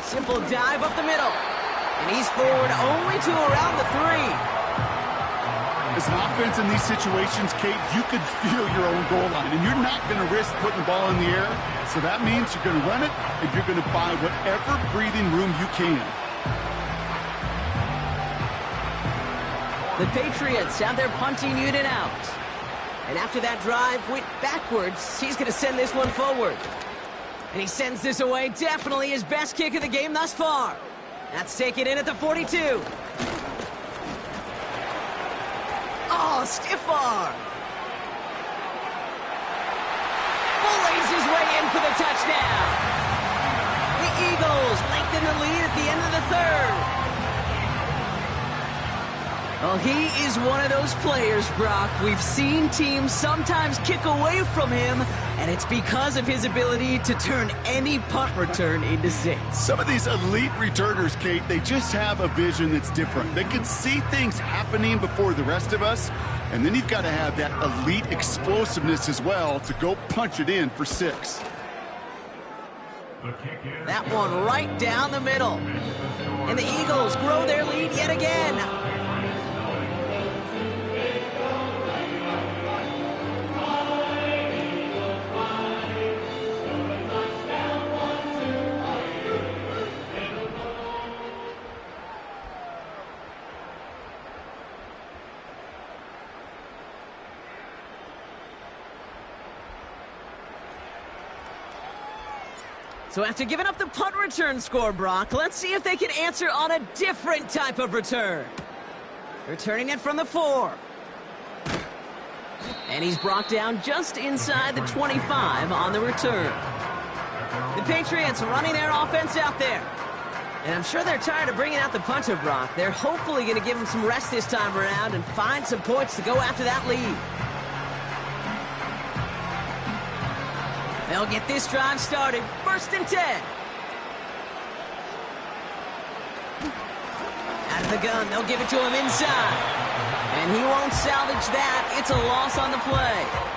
Simple dive up the middle. And he's forward only to around the 3. As an offense in these situations, Kate, you could feel your own goal line, and you're not going to risk putting the ball in the air. So that means you're going to run it, and you're going to buy whatever breathing room you can. The Patriots have their punting unit out. And after that drive went backwards, he's going to send this one forward. And he sends this away. Definitely his best kick of the game thus far. That's taken in at the 42. Oh, stiff arm. Bullies his way in for the touchdown. The Eagles lengthen the lead at the end of the 3rd. Well, he is one of those players, Brock. We've seen teams sometimes kick away from him, and it's because of his ability to turn any punt return into 6. Some of these elite returners, Kate, they just have a vision that's different. They can see things happening before the rest of us, and then you've got to have that elite explosiveness as well to go punch it in for 6. That one right down the middle. And the Eagles grow their lead yet again. So after giving up the punt return score, Brock, let's see if they can answer on a different type of return. Returning it from the 4. And he's brought down just inside the 25 on the return. The Patriots running their offense out there. And I'm sure they're tired of bringing out the punter, Brock. They're hopefully going to give him some rest this time around and find some points to go after that lead. They'll get this drive started. 1st and 10. Out of the gun, they'll give it to him inside. And he won't salvage that. It's a loss on the play.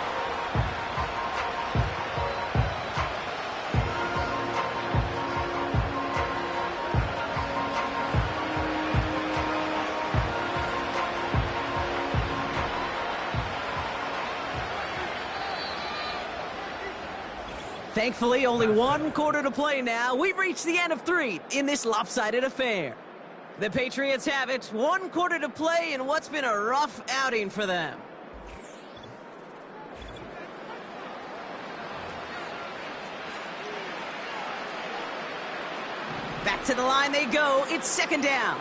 Thankfully, only 1 quarter to play now. We've reached the end of 3 in this lopsided affair. The Patriots have it. 1 quarter to play in what's been a rough outing for them. Back to the line they go. It's 2nd down.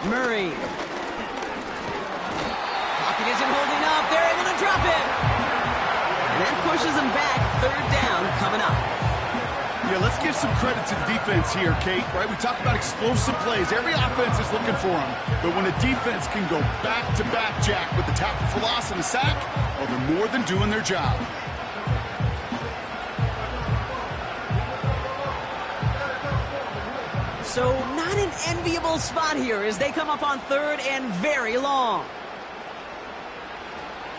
Murray. Pocket isn't holding up. They're able to drop it. And that pushes them back. Third down coming up. Yeah, let's give some credit to the defense here, Kate, right? We talk about explosive plays. Every offense is looking for them. But when a defense can go back-to-back, Jack, with the tackle for loss and a sack, well, they're more than doing their job. So not an enviable spot here as they come up on third and very long.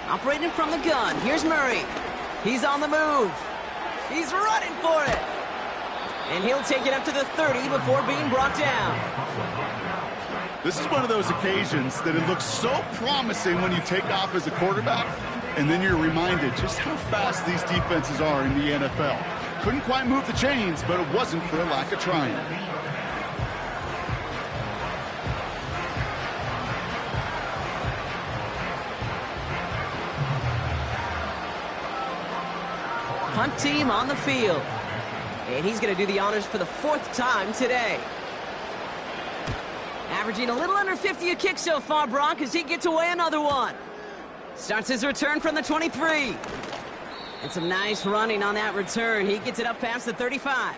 Operating from the gun. Here's Murray. He's on the move. He's running for it. And he'll take it up to the 30 before being brought down. This is one of those occasions that it looks so promising when you take off as a quarterback, and then you're reminded just how fast these defenses are in the NFL. Couldn't quite move the chains, but it wasn't for a lack of trying. Punt team on the field. And he's going to do the honors for the 4th time today. Averaging a little under 50 a kick so far, Brock, as he gets away another one. Starts his return from the 23. And some nice running on that return. He gets it up past the 35.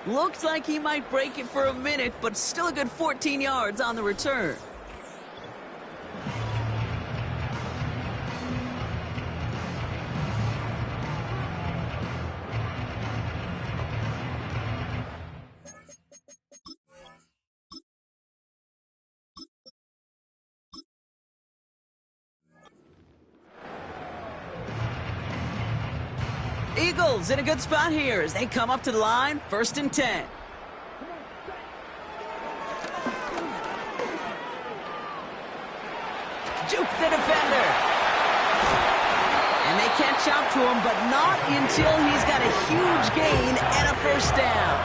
Looks like he might break it for a minute, but still a good 14 yards on the return. Eagles in a good spot here as they come up to the line, 1st and 10. Juke the defender. And they catch up to him, but not until he's got a huge gain and a 1st down.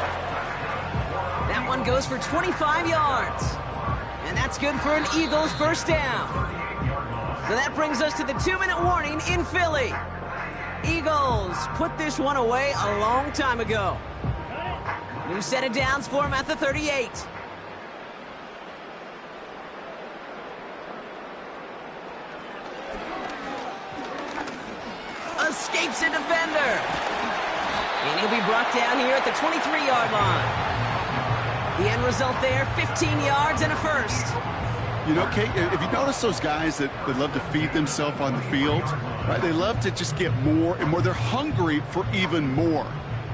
That one goes for 25 yards. And that's good for an Eagles 1st down. So that brings us to the 2-minute warning in Philly. Eagles put this one away a long time ago. New set of downs for him at the 38. Escapes a defender. And he'll be brought down here at the 23-yard line. The end result there, 15 yards and a 1st. You know, Kate, if you notice those guys that love to feed themselves on the field, right? They love to just get more and more. They're hungry for even more.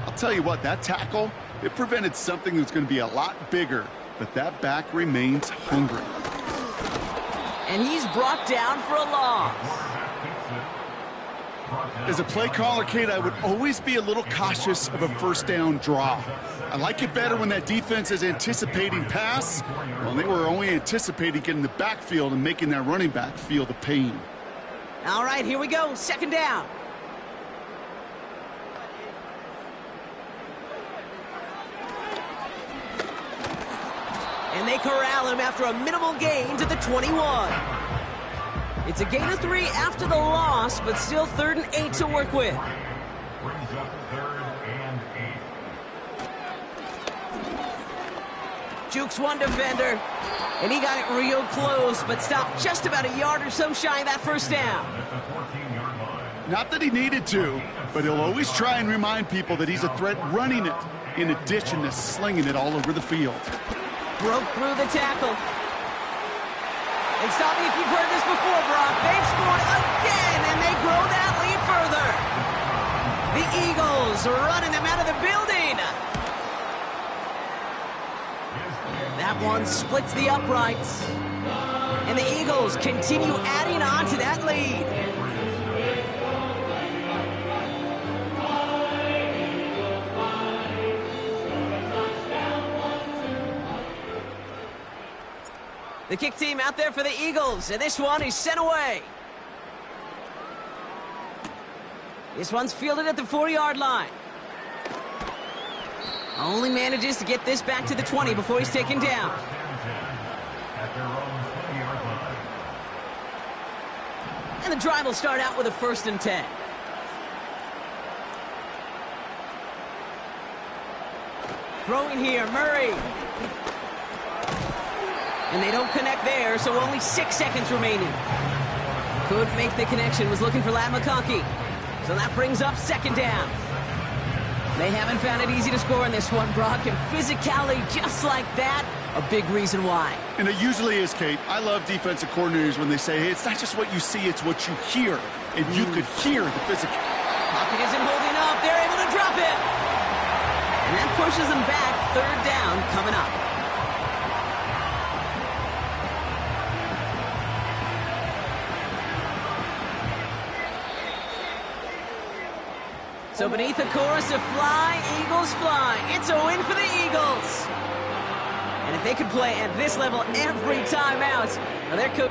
I'll tell you what, that tackle, it prevented something that's going to be a lot bigger, but that back remains hungry. And he's brought down for a loss. As a play caller, Kate, I would always be a little cautious of a 1st down draw. I like it better when that defense is anticipating pass. Well, they were only anticipating getting the backfield and making that running back feel the pain. All right, here we go. 2nd down. And they corral him after a minimal gain to the 21. It's a gain of 3 after the loss, but still 3rd and 8 to work with. Brings up 3rd and 8. Jukes one defender, and he got it real close, but stopped just about a yard or so shy of that 1st down. At the 14-yard line. Not that he needed to, but he'll always try and remind people that he's a threat running it, in addition to slinging it all over the field. Broke through the tackle. And stop me if you've heard this before, Brock. They've scored again, and they grow that lead further. The Eagles running them out of the building. That one splits the uprights. And the Eagles continue adding on to that lead. The kick team out there for the Eagles, and this one is sent away. This one's fielded at the 4-yard line. Only manages to get this back to the 20 before he's taken down. At their own 20-yard line. And the drive will start out with a 1st and 10. Throwing here, Murray. And they don't connect there, so only 6 seconds remaining. Couldn't make the connection, was looking for Lat McConkey. So that brings up second down. They haven't found it easy to score in this one, Brock, and physicality just like that, a big reason why. And it usually is, Kate. I love defensive coordinators when they say, hey, it's not just what you see, it's what you hear. And you could hear the physical. Pocket isn't holding up. They're able to drop it. And that pushes them back. Third down coming up. So beneath the chorus of Fly, Eagles Fly, it's a win for the Eagles. And if they could play at this level every time out, now their coach...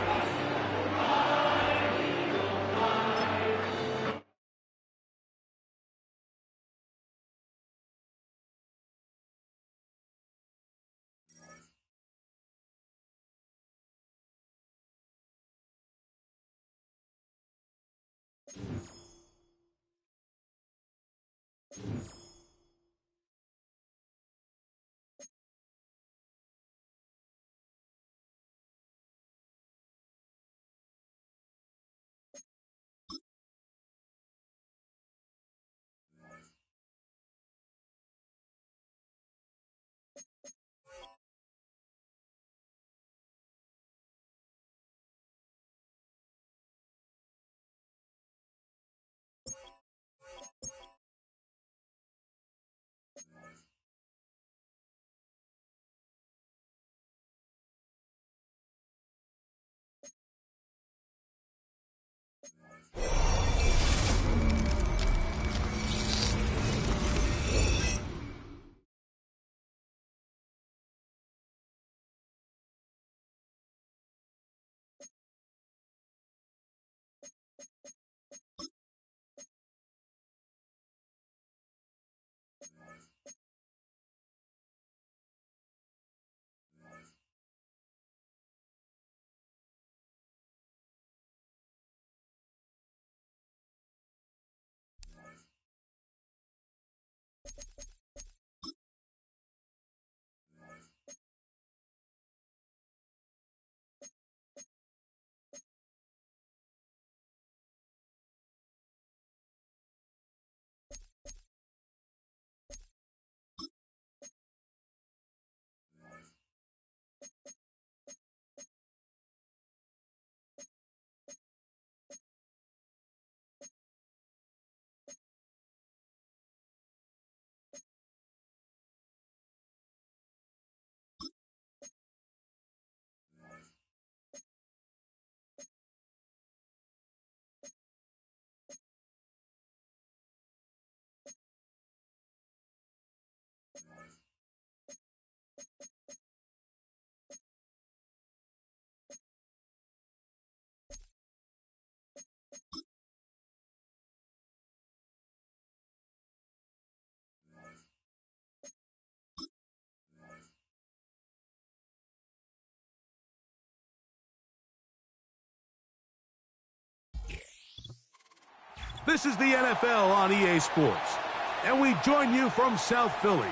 This is the NFL on EA Sports, and we join you from South Philly,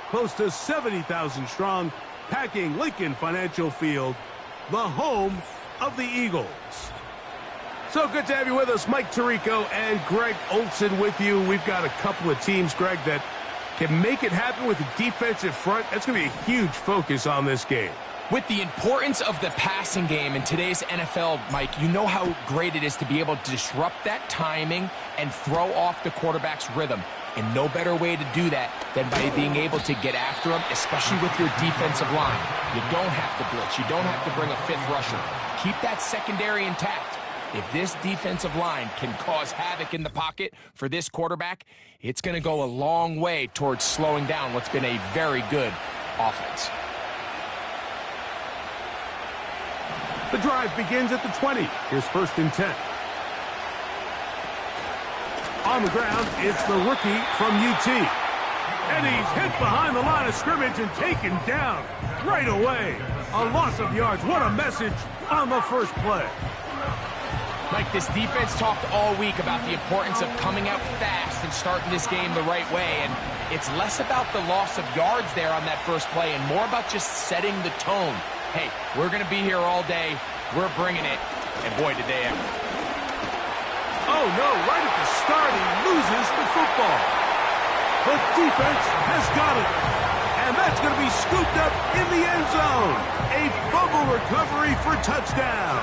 close to 70,000 strong, packing Lincoln Financial Field, the home of the Eagles. So good to have you with us, Mike Tirico and Greg Olson with you. We've got a couple of teams, Greg, that can make it happen with the defensive front. That's going to be a huge focus on this game. With the importance of the passing game in today's NFL, Mike, you know how great it is to be able to disrupt that timing and throw off the quarterback's rhythm. And no better way to do that than by being able to get after them, especially with your defensive line. You don't have to blitz. You don't have to bring a fifth rusher. Keep that secondary intact. If this defensive line can cause havoc in the pocket for this quarterback, it's going to go a long way towards slowing down what's been a very good offense. The drive begins at the 20. Here's 1st and 10. On the ground, it's the rookie from UT. And he's hit behind the line of scrimmage and taken down right away. A loss of yards. What a message on the first play. Mike, this defense talked all week about the importance of coming out fast and starting this game the right way. And it's less about the loss of yards there on that first play and more about just setting the tone. hey, we're going to be here all day. We're bringing it. And boy, did they ever. Oh, no, right at the start, he loses the football. The defense has got it. And that's going to be scooped up in the end zone. A fumble recovery for touchdown.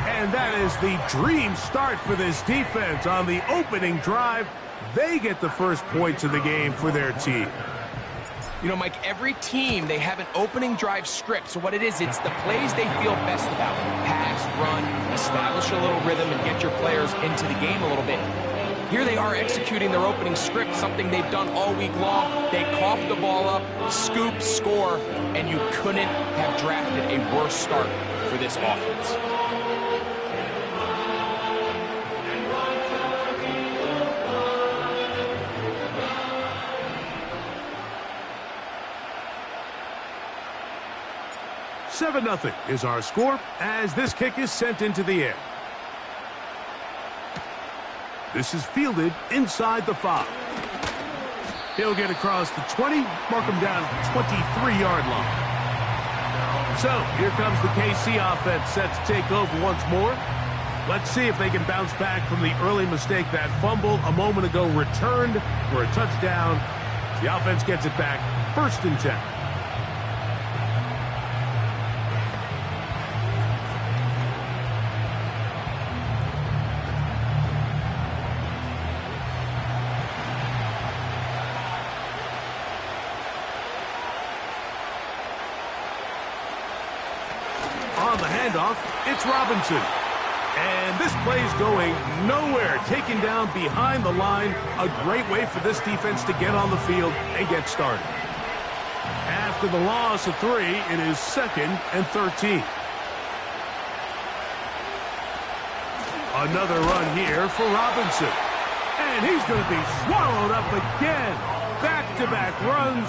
And that is the dream start for this defense. On the opening drive, they get the first points of the game for their team. You know, Mike, every team, they have an opening drive script. So what it is, it's the plays they feel best about. Pass, run, establish a little rhythm, and get your players into the game a little bit. Here they are executing their opening script, something they've done all week long. They cough the ball up, scoop, score, and you couldn't have drafted a worse start for this offense. Nothing is our score as this kick is sent into the air. This is fielded inside the 5. He'll get across the 20, mark him down at the 23-yard line. So here comes the KC offense set to take over once more. Let's see if they can bounce back from the early mistake. That fumble a moment ago returned for a touchdown. The offense gets it back, 1st and 10. On the handoff, it's Robinson. And this play's going nowhere. Taken down behind the line. A great way for this defense to get on the field and get started. After the loss of 3, it is 2nd and 13. Another run here for Robinson. And he's going to be swallowed up again. Back-to-back runs,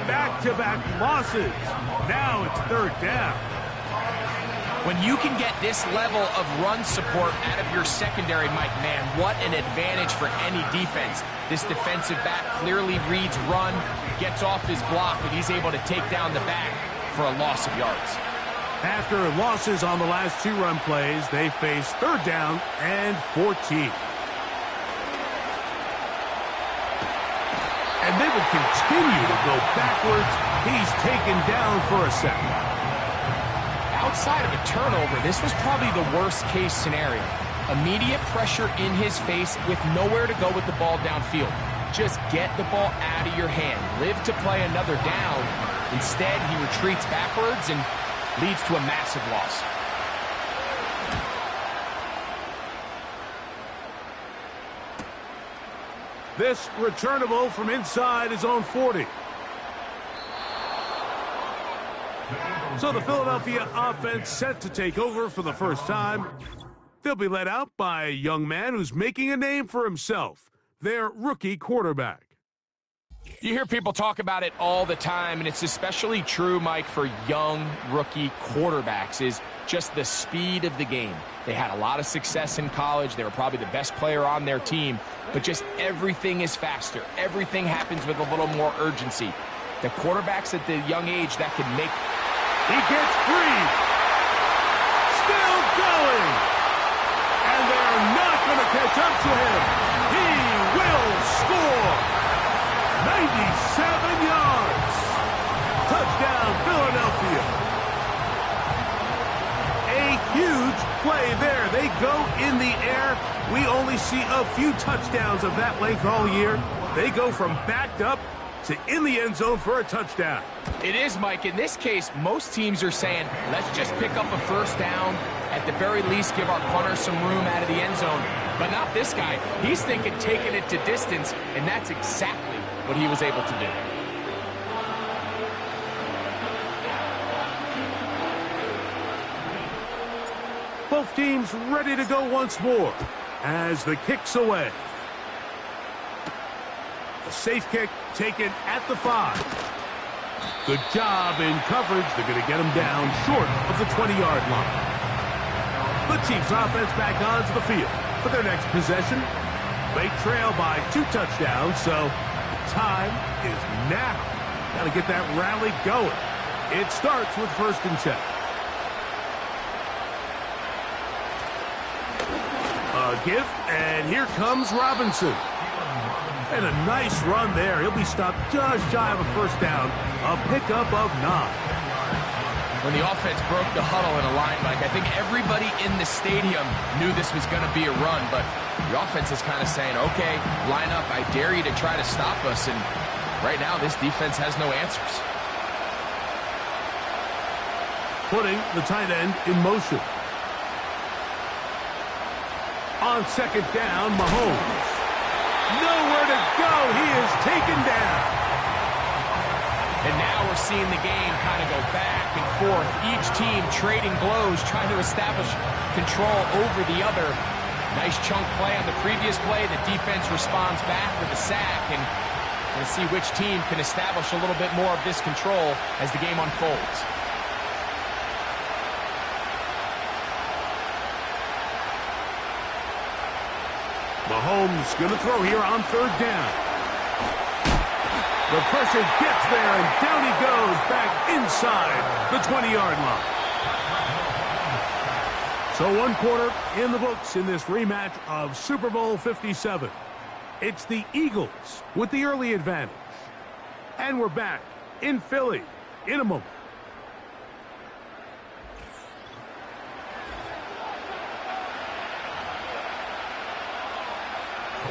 back-to-back losses. Now it's 3rd down. When you can get this level of run support out of your secondary, Mike, man, what an advantage for any defense. This defensive back clearly reads run, gets off his block, and he's able to take down the back for a loss of yards. After losses on the last 2 run plays, they face 3rd down and 14. And they will continue to go backwards. He's taken down for a second. Outside of a turnover, this was probably the worst-case scenario. Immediate pressure in his face with nowhere to go with the ball downfield. Just get the ball out of your hand. Live to play another down. Instead, he retreats backwards and leads to a massive loss. This returnable from inside his own 40. So the Philadelphia offense set to take over for the first time. They'll be led out by a young man who's making a name for himself, their rookie quarterback. You hear people talk about it all the time, and it's especially true, Mike, for young rookie quarterbacks, is just the speed of the game. They had a lot of success in college. They were probably the best player on their team, but just everything is faster. Everything happens with a little more urgency. The quarterbacks at the young age that can make... He gets free. Still going. And they're not going to catch up to him. He will score. 97 yards. Touchdown, Philadelphia. A huge play there. They go in the air. We only see a few touchdowns of that length all year. They go from backed up to in the end zone for a touchdown. It is, Mike. In this case, most teams are saying, let's just pick up a 1st down. At the very least, give our punter some room out of the end zone. But not this guy. He's thinking taking it to distance, and that's exactly what he was able to do. Both teams ready to go once more as the kick's away. A safe kick taken at the 5. Good job in coverage. They're going to get him down short of the 20-yard line. The Chiefs offense back onto the field for their next possession. They trail by 2 touchdowns, so time is now. Got to get that rally going. It starts with 1st and 10. A give, and here comes Robinson. And a nice run there. He'll be stopped just shy of a 1st down. A pickup of 9. When the offense broke the huddle in a line, Mike, I think everybody in the stadium knew this was going to be a run, but the offense is kind of saying, okay, line up, I dare you to try to stop us, and right now this defense has no answers. Putting the tight end in motion. On 2nd down, Mahomes. Nowhere to go. He is taken down. And now we're seeing the game kind of go back and forth. Each team trading blows, trying to establish control over the other. Nice chunk play on the previous play. The defense responds back with a sack. And we're going to see which team can establish a little bit more of this control as the game unfolds. Mahomes going to throw here on 3rd down. The pressure gets there, and down he goes back inside the 20-yard line. So 1 quarter in the books in this rematch of Super Bowl 57. It's the Eagles with the early advantage. And we're back in Philly in a moment.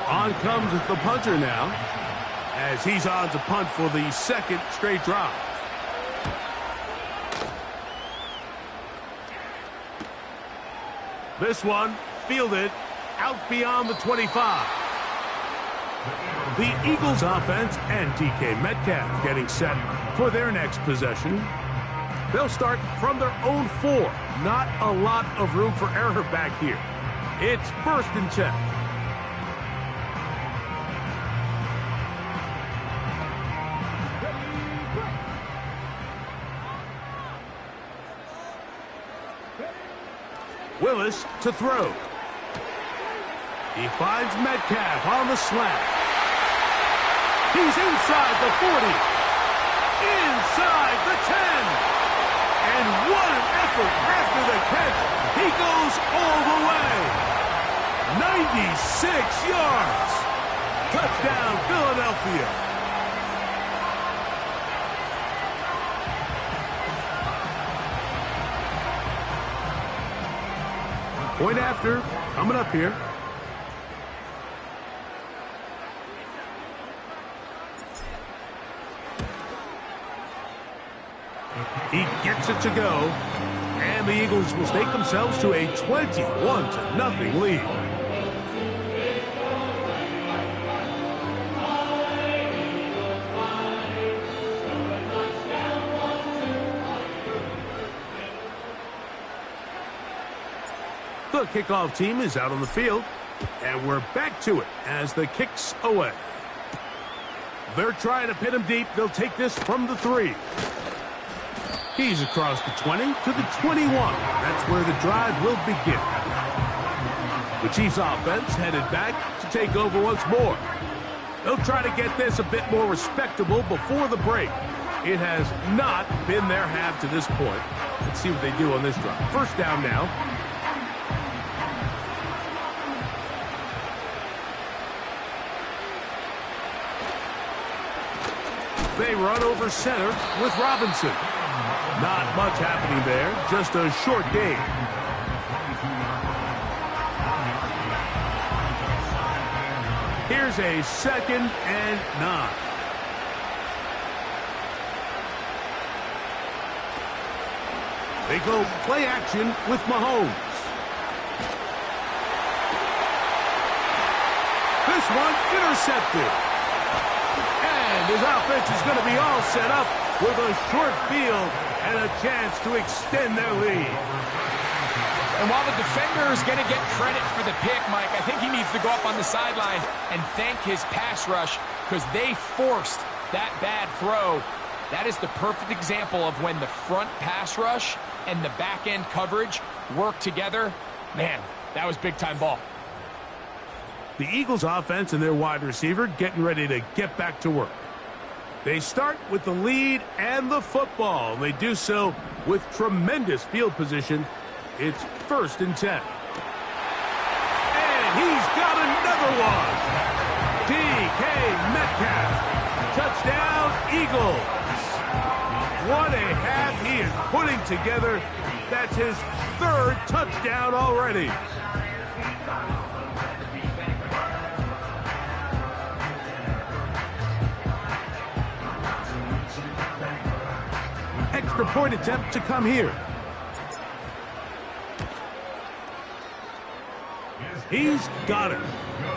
On comes the punter now, as he's on to punt for the 2nd straight drive. This one fielded out beyond the 25. The Eagles offense and DK Metcalf getting set for their next possession. They'll start from their own 4. Not a lot of room for error back here. It's 1st and 10. Willis to throw. He finds Metcalf on the slant. He's inside the 40. Inside the 10. And what an effort after the catch. He goes all the way. 96 yards. Touchdown, Philadelphia. Point after, coming up here. He gets it to go. And the Eagles will stake themselves to a 21-0 lead. The kickoff team is out on the field, and we're back to it as the kick's away. They're trying to pin him deep. They'll take this from the 3. He's across the 20 to the 21. That's where the drive will begin. The Chiefs offense headed back to take over once more. They'll try to get this a bit more respectable before the break. It has not been their half to this point. Let's see what they do on this drive. 1st down now. They run over center with Robinson. Not much happening there, just a short gain. Here's a 2nd and 9. They go play action with Mahomes. This one intercepted. And his offense is going to be all set up with a short field and a chance to extend their lead. And while the defender is going to get credit for the pick, Mike, I think he needs to go up on the sideline and thank his pass rush because they forced that bad throw. That is the perfect example of when the front pass rush and the back end coverage work together. Man, that was big-time ball. The Eagles offense and their wide receiver getting ready to get back to work. They start with the lead and the football. They do so with tremendous field position. It's 1st and 10. And he's got another one. DK Metcalf. Touchdown, Eagles. What a half he is putting together. That's his 3rd touchdown already. Extra point attempt to come here. He's got it.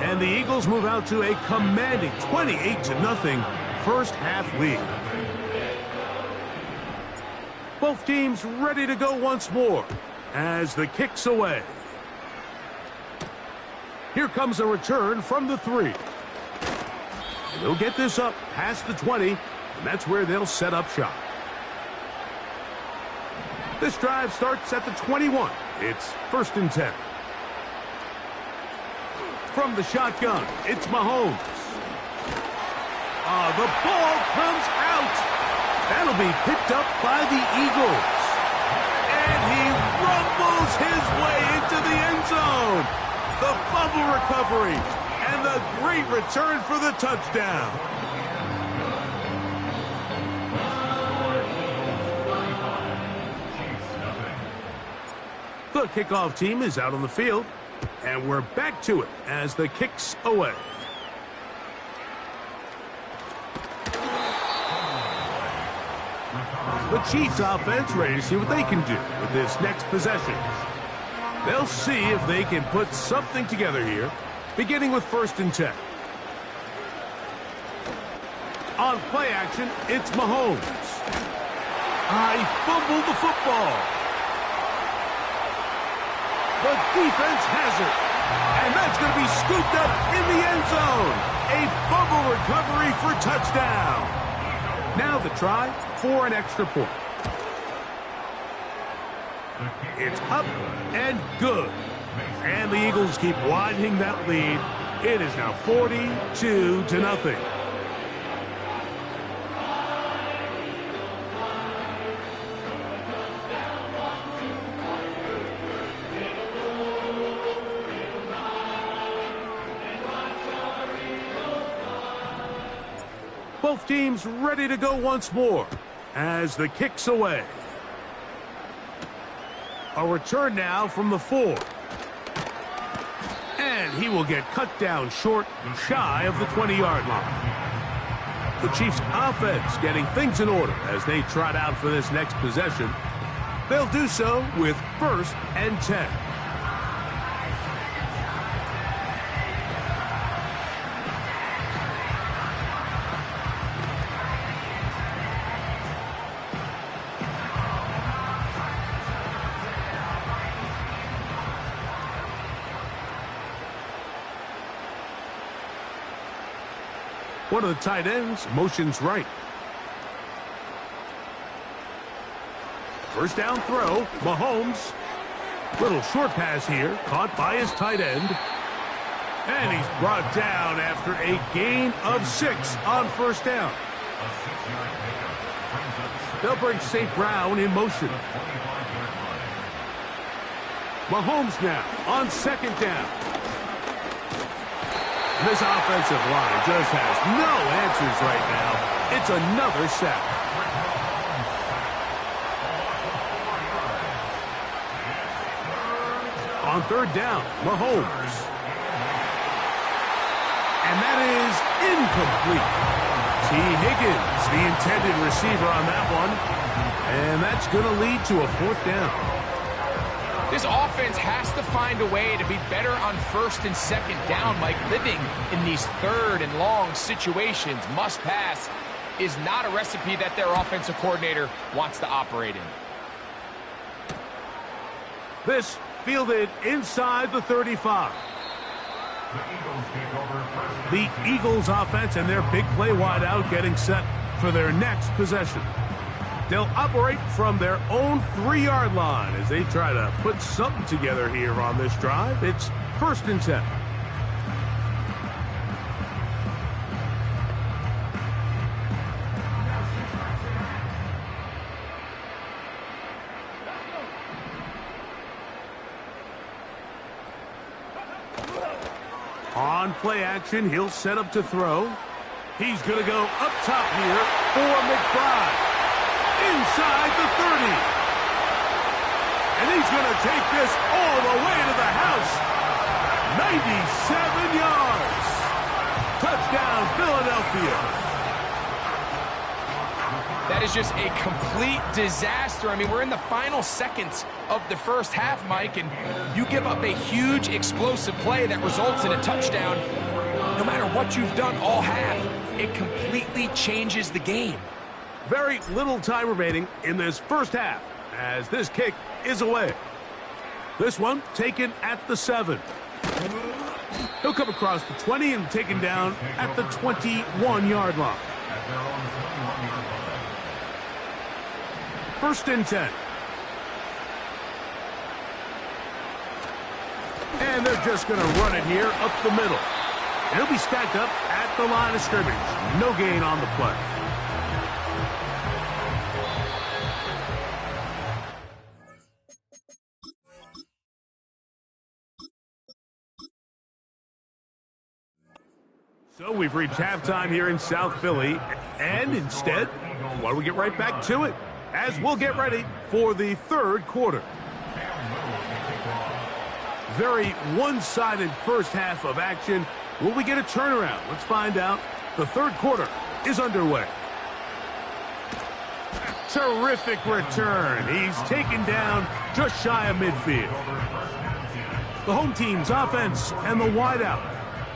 And the Eagles move out to a commanding 28-0 first half lead. Both teams ready to go once more as the kick's away. Here comes a return from the 3. They'll get this up past the 20, and that's where they'll set up shop. This drive starts at the 21. It's 1st and 10. From the shotgun, it's Mahomes. The ball comes out. That'll be picked up by the Eagles. And he rumbles his way into the end zone. The fumble recovery and the great return for the touchdown. The kickoff team is out on the field, and we're back to it as the kick's away. The Chiefs offense ready to see what they can do with this next possession. They'll see if they can put something together here, beginning with 1st and 10. On play action, it's Mahomes. He fumbled the football. The defense has it. And that's going to be scooped up in the end zone. A fumble recovery for touchdown. Now the try for an extra point. It's up and good. And the Eagles keep widening that lead. It is now 42-0. Both teams ready to go once more as the kick's away. A return now from the 4. And he will get cut down short, shy of the 20-yard line. The Chiefs' offense getting things in order as they trot out for this next possession. They'll do so with 1st and 10. One of the tight ends motions right. First down throw, Mahomes. Little short pass here, caught by his tight end. And he's brought down after a gain of 6 on 1st down. They'll bring St. Brown in motion. Mahomes now on 2nd down. This offensive line just has no answers right now. It's another sack. On 3rd down, Mahomes. And that is incomplete. T. Higgins, the intended receiver on that one. And that's going to lead to a 4th down. This offense has to find a way to be better on 1st and 2nd down, Mike. Living in these 3rd and long situations, must pass, is not a recipe that their offensive coordinator wants to operate in. This fielded inside the 35. The Eagles offense and their big play wide out getting set for their next possession. They'll operate from their own 3-yard line as they try to put something together here on this drive. It's 1st and 10. On play action, he'll set up to throw. He's going to go up top here for McBride. Inside the 30. And he's going to take this all the way to the house. 97 yards. Touchdown, Philadelphia. That is just a complete disaster. I mean, we're in the final seconds of the first half, Mike, and you give up a huge explosive play that results in a touchdown. No matter what you've done all half, it completely changes the game. Very little time remaining in this first half as this kick is away. This one taken at the 7. He'll come across the 20 and taken down at the 21-yard line. First and 10. And they're just going to run it here up the middle. He'll be stacked up at the line of scrimmage. No gain on the play. So we've reached halftime here in South Philly. And instead, why don't we get right back to it? As we'll get ready for the third quarter. Very one-sided first half of action. Will we get a turnaround? Let's find out. The third quarter is underway. Terrific return. He's taken down just shy of midfield. The home team's offense and the wideout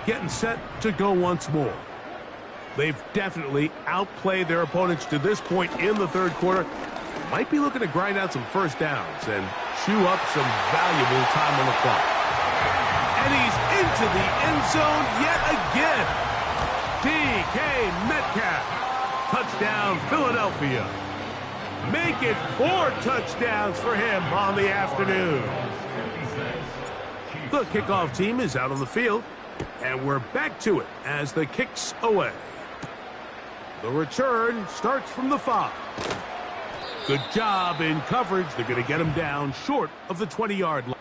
getting set to go once more. They've definitely outplayed their opponents to this point in the third quarter. Might be looking to grind out some first downs and chew up some valuable time on the clock. And he's into the end zone yet again. DK Metcalf. Touchdown, Philadelphia. Make it 4 touchdowns for him on the afternoon. The kickoff team is out on the field, and we're back to it as the kick's away. The return starts from the 5. Good job in coverage. They're going to get him down short of the 20-yard line.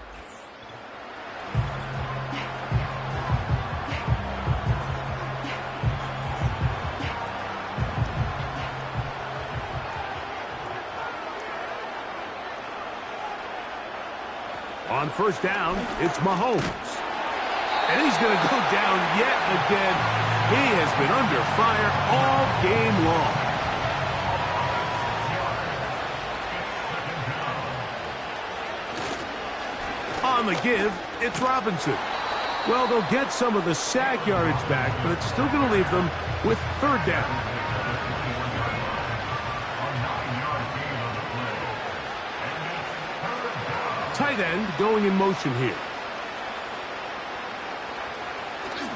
On first down, it's Mahomes. And he's going to go down yet again. He has been under fire all game long. On the give, it's Robinson. Well, they'll get some of the sack yardage back, but it's still going to leave them with third down. Tight end going in motion here.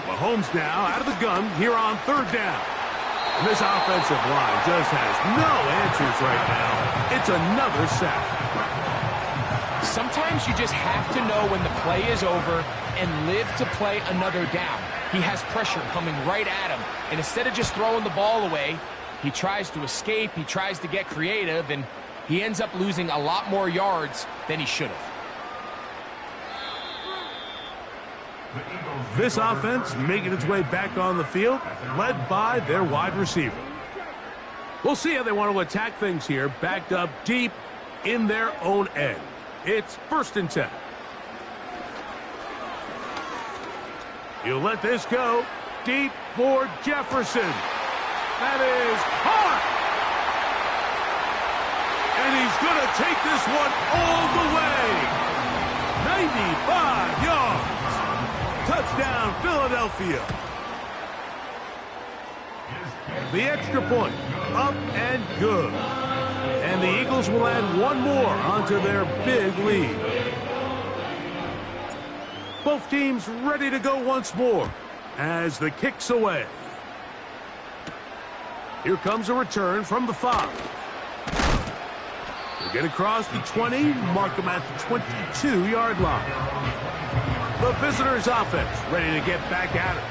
Mahomes now out of the gun here on third down. And this offensive line just has no answers right now. It's another sack. Sometimes you just have to know when the play is over and live to play another down. He has pressure coming right at him, and instead of just throwing the ball away, he tries to escape, he tries to get creative, and he ends up losing a lot more yards than he should have. This offense making its way back on the field, led by their wide receiver. We'll see how they want to attack things here, backed up deep in their own end. It's first and 10. He'll let this go deep for Jefferson. That is hard. And he's going to take this one all the way. 95 yards. Touchdown, Philadelphia. The extra point, up and good. And the Eagles will add one more onto their big lead. Both teams ready to go once more as the kick's away. Here comes a return from the 5. They get across the 20, mark them at the 22-yard line. The visitors' offense ready to get back at it.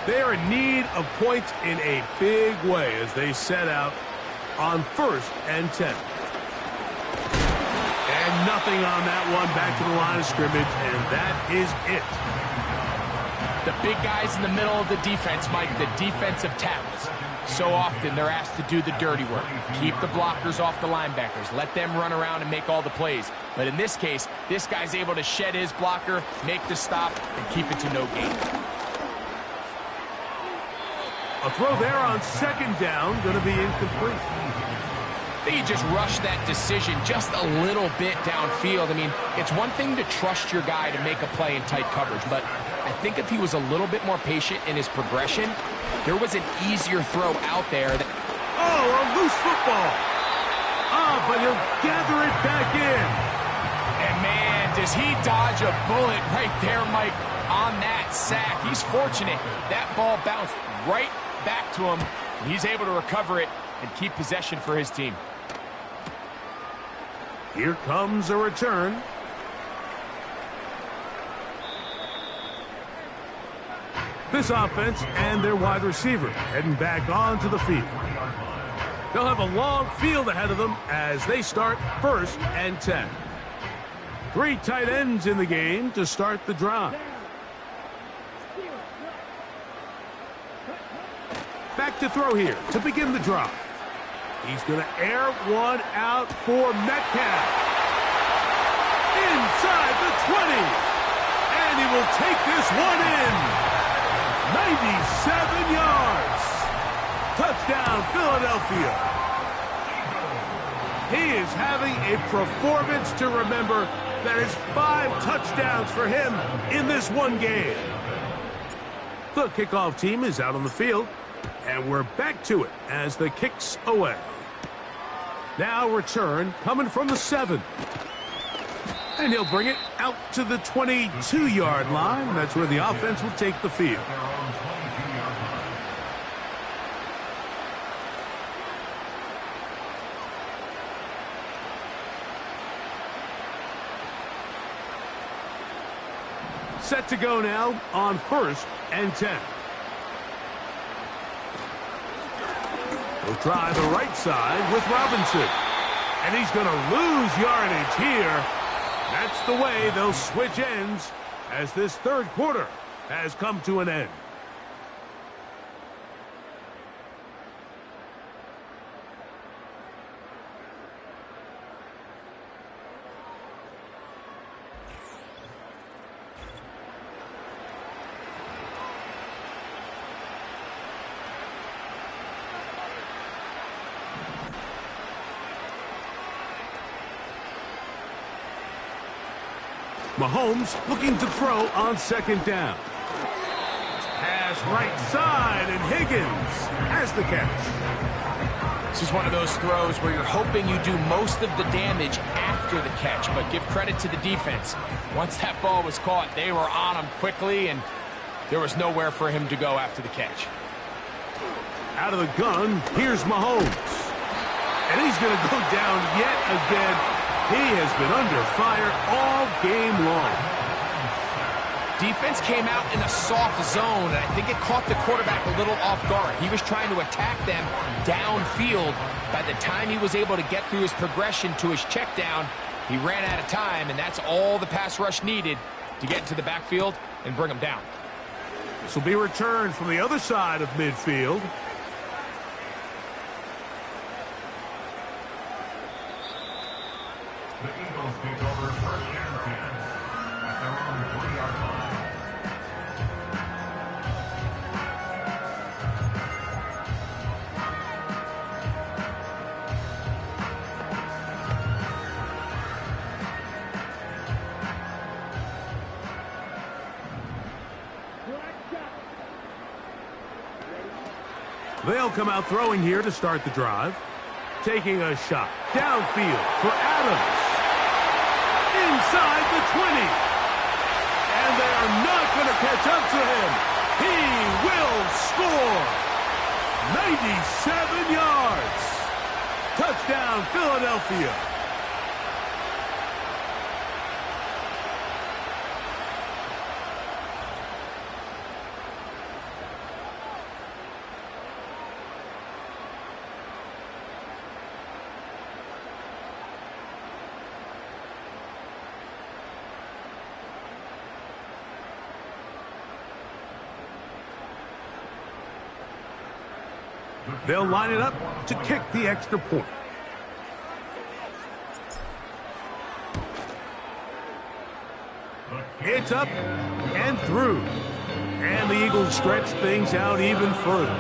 They are in need of points in a big way as they set out on first and 10. And nothing on that one, back to the line of scrimmage, and that is it. The big guys in the middle of the defense, Mike, the defensive tackles. So often they're asked to do the dirty work. Keep the blockers off the linebackers. Let them run around and make all the plays. But in this case, this guy's able to shed his blocker, make the stop, and keep it to no gain. A throw there on second down, going to be incomplete. I think he just rushed that decision just a little bit downfield. I mean, it's one thing to trust your guy to make a play in tight coverage, but I think if he was a little bit more patient in his progression, there was an easier throw out there. Oh, a loose football. But he'll gather it back in. And man, does he dodge a bullet right there, Mike, on that sack. He's fortunate. That ball bounced right back to him. And he's able to recover it and keep possession for his team. Here comes a return. This offense and their wide receiver heading back onto the field. They'll have a long field ahead of them as they start 1st and 10. 3 tight ends in the game to start the drive. Back to throw here to begin the drive. He's going to air one out for Metcalf. Inside the 20. And he will take this one in. 97 yards. Touchdown, Philadelphia. He is having a performance to remember. That is 5 touchdowns for him in this one game. The kickoff team is out on the field. And we're back to it as the kick's away. Now return coming from the 7. And he'll bring it out to the 22-yard line. That's where the offense will take the field. Set to go now on 1st and 10. He'll try the right side with Robinson. And he's going to lose yardage here. That's the way they'll switch ends as this 3rd quarter has come to an end. Mahomes looking to throw on 2nd down. Pass right side, and Higgins has the catch. This is one of those throws where you're hoping you do most of the damage after the catch, but give credit to the defense. Once that ball was caught, they were on him quickly, and there was nowhere for him to go after the catch. Out of the gun, here's Mahomes. And he's going to go down yet again. He has been under fire all game long. Defense came out in a soft zone, and I think it caught the quarterback a little off guard. He was trying to attack them downfield. By the time he was able to get through his progression to his check down, he ran out of time, and that's all the pass rush needed to get into the backfield and bring him down. This will be returned from the other side of midfield. The Eagles take over 1st and 10 at their own 20-yard line. They'll come out throwing here to start the drive. Taking a shot downfield for Adams. Inside the 20. And they are not going to catch up to him. He will score. 97 yards. Touchdown, Philadelphia. They'll line it up to kick the extra point. It's up and through. And the Eagles stretch things out even further.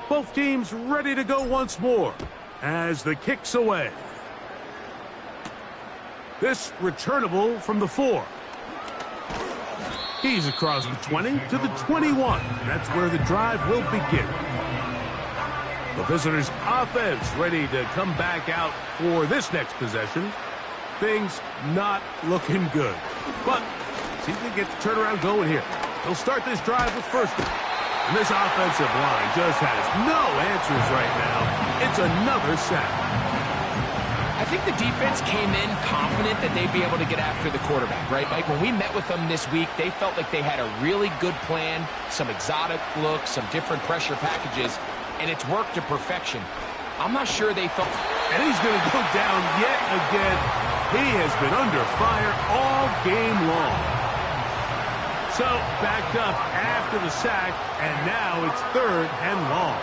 Both teams ready to go once more as the kick's away. This returnable from the 4. He's across the 20 to the 21. That's where the drive will begin. The visitors' offense ready to come back out for this next possession. Things not looking good. But see if they get the turnaround going here. They'll start this drive with first down. And this offensive line just has no answers right now. It's another sack. I think the defense came in confident that they'd be able to get after the quarterback, right, Mike? When we met with them this week, they felt like they had a really good plan, some exotic looks, some different pressure packages, and it's worked to perfection. I'm not sure they thought... And he's going to go down yet again. He has been under fire all game long. So, backed up after the sack, and now it's 3rd and long.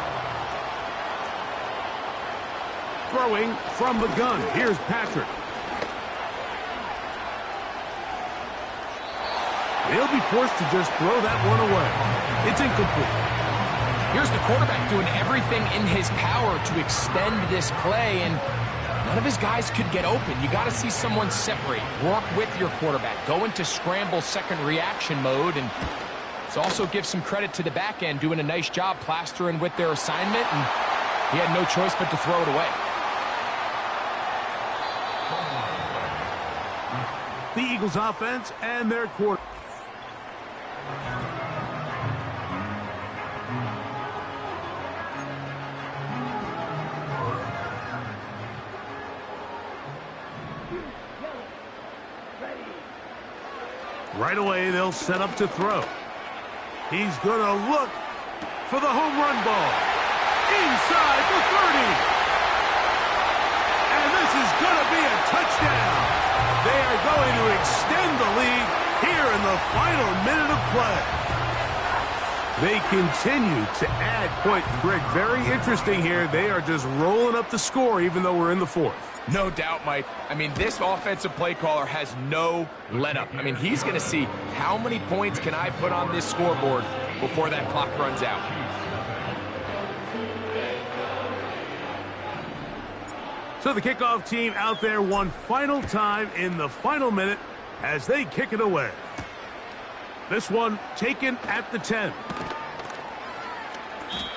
Throwing from the gun. Here's Patrick. He'll be forced to just throw that one away. It's incomplete. Here's the quarterback doing everything in his power to extend this play, and none of his guys could get open. You got to see someone separate. Work with your quarterback. Go into scramble second reaction mode, and let's also give some credit to the back end doing a nice job plastering with their assignment, and he had no choice but to throw it away. The Eagles offense and their quarterback. Right away, they'll set up to throw. He's going to look for the home run ball. Inside the 30. And this is going to be a touchdown. They are going to extend the lead here in the final minute of play. They continue to add points. Greg, very interesting here. They are just rolling up the score even though we're in the 4th. No doubt, Mike. I mean, this offensive play caller has no let-up. I mean, he's going to see how many points can I put on this scoreboard before that clock runs out. So the kickoff team out there one final time in the final minute as they kick it away. This one taken at the 10.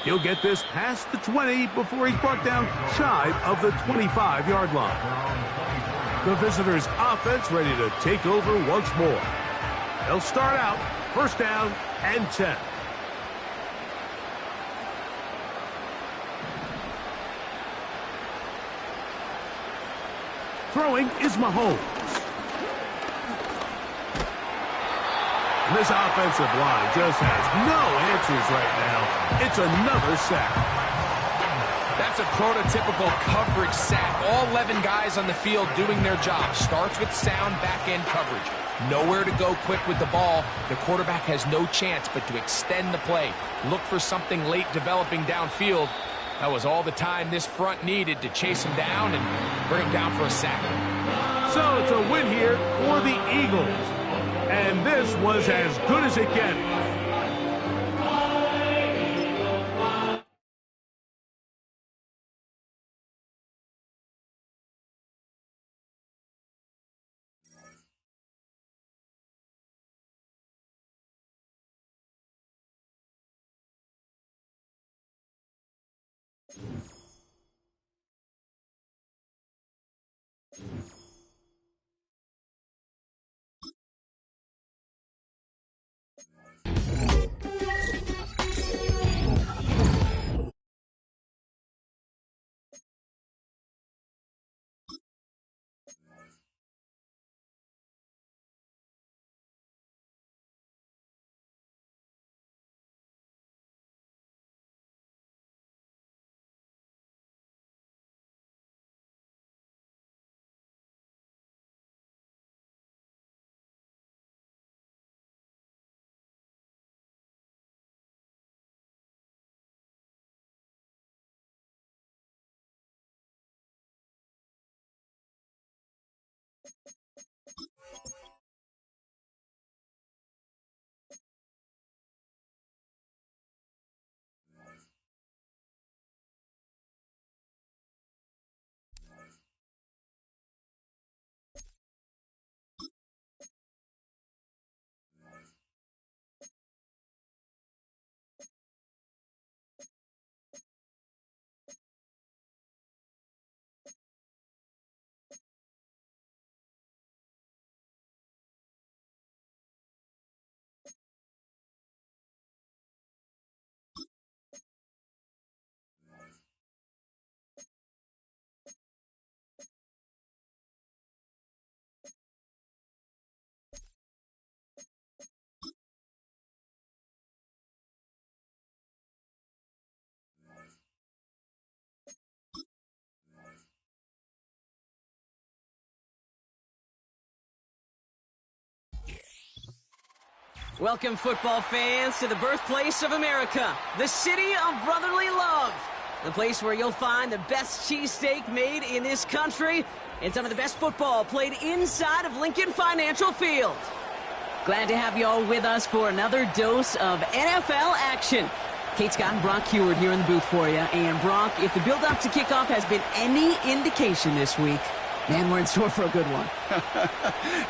He'll get this past the 20 before he's brought down shy of the 25-yard line. The visitors' offense ready to take over once more. They'll start out first down and 10. Throwing is Mahomes. And this offensive line just has no answers right now. It's another sack. That's a prototypical coverage sack. All 11 guys on the field doing their job. Starts with sound back-end coverage. Nowhere to go quick with the ball. The quarterback has no chance but to extend the play. Look for something late developing downfield. That was all the time this front needed to chase him down and bring him down for a sack. So it's a win here for the Eagles. And this was as good as it gets. Welcome, football fans, to the birthplace of America, the city of brotherly love. The place where you'll find the best cheesesteak made in this country and some of the best football played inside of Lincoln Financial Field. Glad to have you all with us for another dose of NFL action. Kate Scott and Brock Heward here in the booth for you. And Brock, if the build-up to kickoff has been any indication this week, man, we're in store for a good one.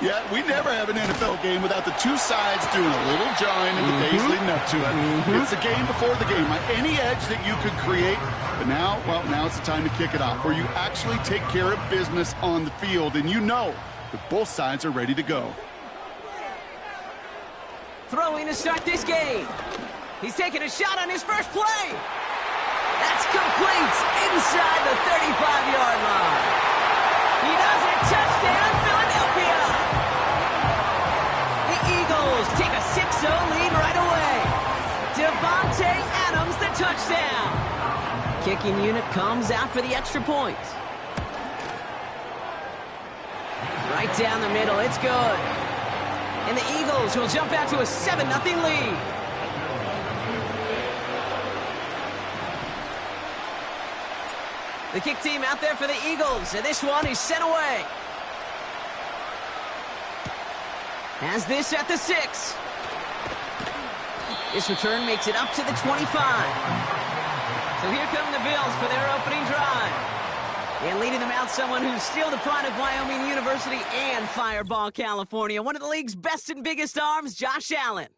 Yeah, we never have an NFL game without the two sides doing a little jawing in the days leading up to it. It's the game before the game. Any edge that you could create, but now, well, now it's the time to kick it off, where you actually take care of business on the field, and you know that both sides are ready to go. Throwing to start this game. He's taking a shot on his first play. That's complete inside the 35-yard line. He does it. Touchdown, Philadelphia. The Eagles take a 6-0 lead right away. Devontae Adams, the touchdown. Kicking unit comes out for the extra point. Right down the middle. It's good. And the Eagles will jump out to a 7-0 lead. The kick team out there for the Eagles, and this one is sent away. Has this at the 6. This return makes it up to the 25. So here come the Bills for their opening drive. And leading them out, someone who's still the pride of Wyoming University and Fireball, California. One of the league's best and biggest arms, Josh Allen.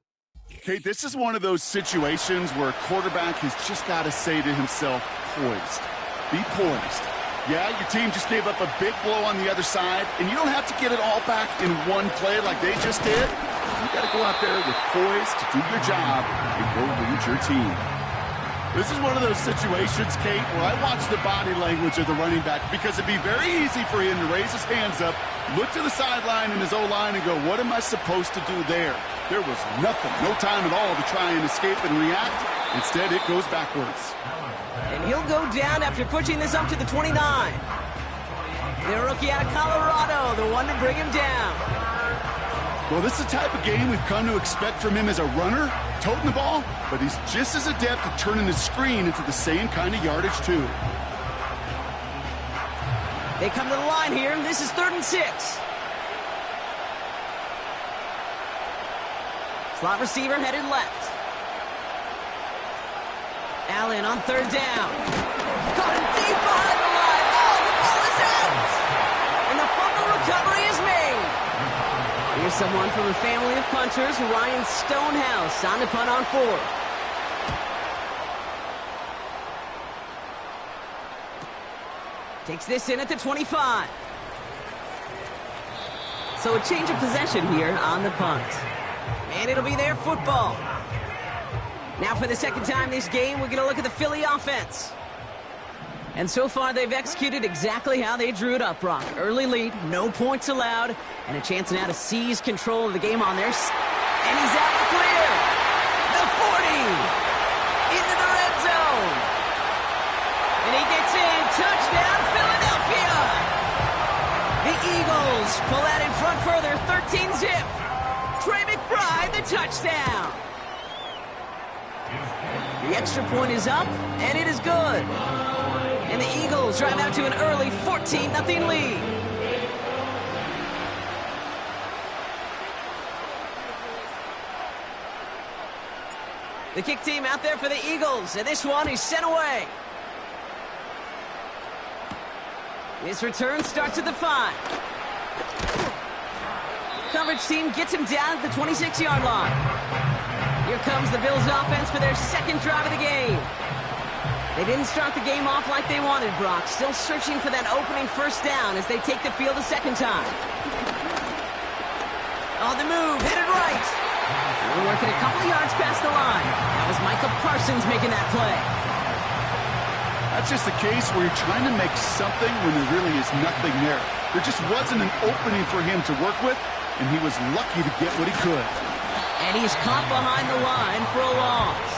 Kate, this is one of those situations where a quarterback has just got to say to himself, poised. Be poised. Yeah, your team just gave up a big blow on the other side, and you don't have to get it all back in one play like they just did. You got to go out there with poise to do your job and go lead your team. This is one of those situations, Kate, where I watch the body language of the running back, because it'd be very easy for him to raise his hands up, look to the sideline in his O-line and go, what am I supposed to do there? There was nothing, no time at all to try and escape and react. Instead, it goes backwards. And he'll go down after pushing this up to the 29. The rookie out of Colorado, the one to bring him down. Well, this is the type of game we've come to expect from him as a runner, toting the ball, but he's just as adept at turning the screen into the same kind of yardage, too. They come to the line here. This is 3rd and 6. Slot receiver headed left. Allen on 3rd down. Caught him deep behind the line. Oh, the ball is out! And the fumble recovery is made. Here's someone from a family of punters, Ryan Stonehouse, on the punt on 4th. Takes this in at the 25. So a change of possession here on the punt. And it'll be their football. Now for the second time this game, we're going to look at the Philly offense. And so far, they've executed exactly how they drew it up, Brock. Early lead, no points allowed, and a chance now to seize control of the game on theirs. And he's out the clear. The 40. Into the red zone. And he gets in. Touchdown, Philadelphia. The Eagles pull out in front further, 13-zip. Trey McBride, the touchdown. The extra point is up, and it is good. And the Eagles drive out to an early 14-0 lead. The kick team out there for the Eagles, and this one is sent away. This return starts at the 5. Coverage team gets him down at the 26-yard line. Here comes the Bills offense for their second drive of the game. They didn't start the game off like they wanted, Brock. Still searching for that opening first down as they take the field a second time. On the move, headed right. They're working a couple of yards past the line. That was Micah Parsons making that play. That's just the case where you're trying to make something when there really is nothing there. There just wasn't an opening for him to work with, and he was lucky to get what he could. And he's caught behind the line for a loss.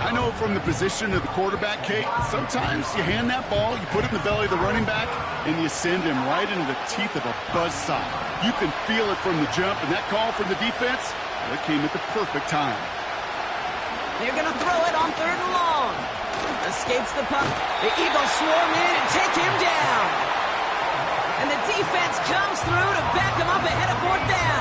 I I know from the position of the quarterback, Kate, sometimes you hand that ball, you put it in the belly of the running back, and you send him right into the teeth of a buzzsaw. You can feel it from the jump, and that call from the defense, well, it came at the perfect time. They're going to throw it on 3rd and long. Escapes the puck. The Eagles swarm in and take him down. And the defense comes through to back him up ahead of 4th down.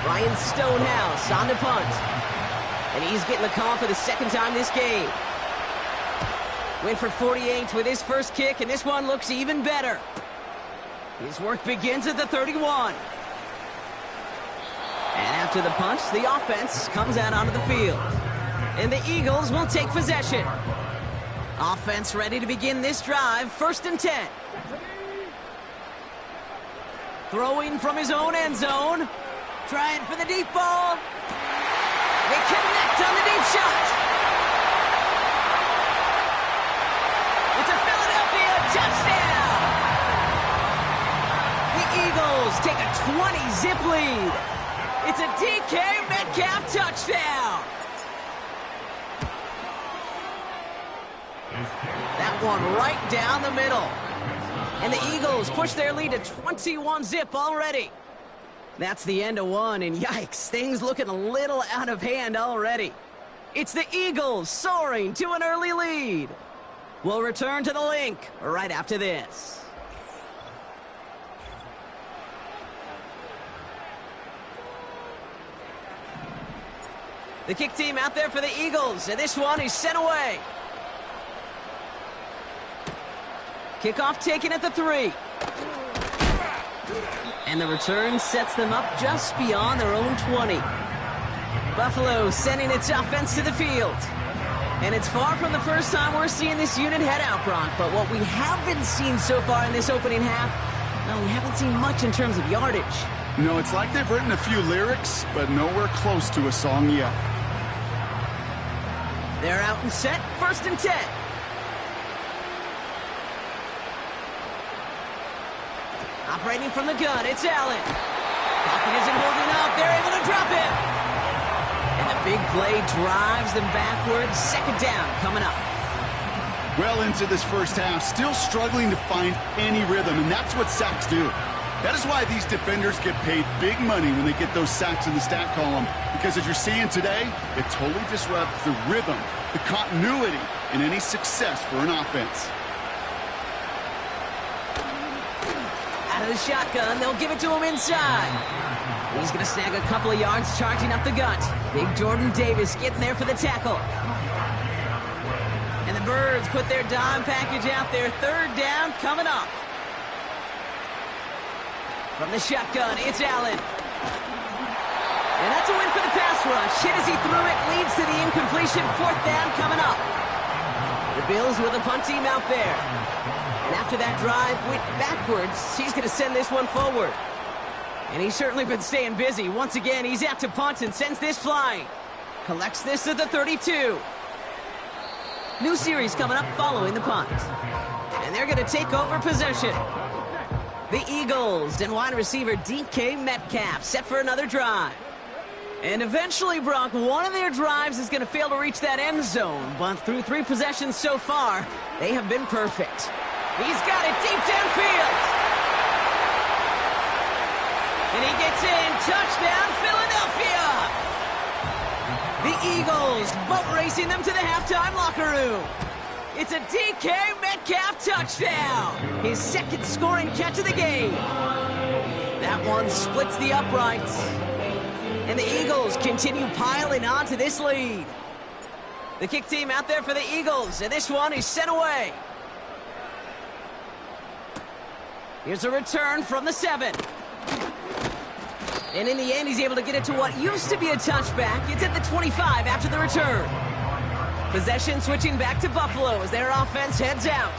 Ryan Stonehouse on the punt. And he's getting the call for the 2nd time this game. Went for 48 with his first kick, and this one looks even better. His work begins at the 31. And after the punch, the offense comes out onto the field. And the Eagles will take possession. Offense ready to begin this drive, 1st and 10. Throwing from his own end zone. Trying for the deep ball. They connect on the deep shot. It's a Philadelphia touchdown. The Eagles take a 20-zip lead. It's a DK Metcalf touchdown. That one right down the middle. And the Eagles push their lead to 21-zip already. That's the end of one, and yikes, things looking a little out of hand already. It's the Eagles soaring to an early lead. We'll return to the link right after this. The kick team out there for the Eagles, and this one is sent away. Kickoff taken at the 3. And the return sets them up just beyond their own 20. Buffalo sending its offense to the field. And it's far from the first time we're seeing this unit head out, Brock. But what we haven't seen so far in this opening half, well, we haven't seen much in terms of yardage. No, it's like they've written a few lyrics, but nowhere close to a song yet. They're out and set, 1st and 10. Operating from the gun, it's Allen. Pocket isn't holding up. They're able to drop him. And the big play drives them backwards. 2nd down coming up. Well into this first half, still struggling to find any rhythm, and that's what sacks do. That is why these defenders get paid big money when they get those sacks in the stat column. Because as you're seeing today, it totally disrupts the rhythm, the continuity, and any success for an offense. Out of the shotgun, they'll give it to him inside. He's going to snag a couple of yards charging up the gut. Big Jordan Davis getting there for the tackle. And the Birds put their dime package out there. 3rd down coming up. From the shotgun, it's Allen. And that's a win for the pass rush. Hit as he threw it, leads to the incompletion. 4th down coming up. The Bills with a punt team out there. And after that drive went backwards, he's going to send this one forward. And he's certainly been staying busy. Once again, he's out to punt and sends this flying. Collects this at the 32. New series coming up following the punt. And they're going to take over possession. The Eagles and wide receiver DK Metcalf set for another drive. And eventually, Brock, one of their drives is going to fail to reach that end zone. But through 3 possessions so far, they have been perfect. He's got it deep downfield. And he gets in. Touchdown, Philadelphia. The Eagles boat racing them to the halftime locker room. It's a DK Metcalf touchdown. His 2nd scoring catch of the game. That one splits the uprights. And the Eagles continue piling on to this lead. The kick team out there for the Eagles. And this one is sent away. Here's a return from the 7. And in the end, he's able to get it to what used to be a touchback. It's at the 25 after the return. Possession switching back to Buffalo as their offense heads out.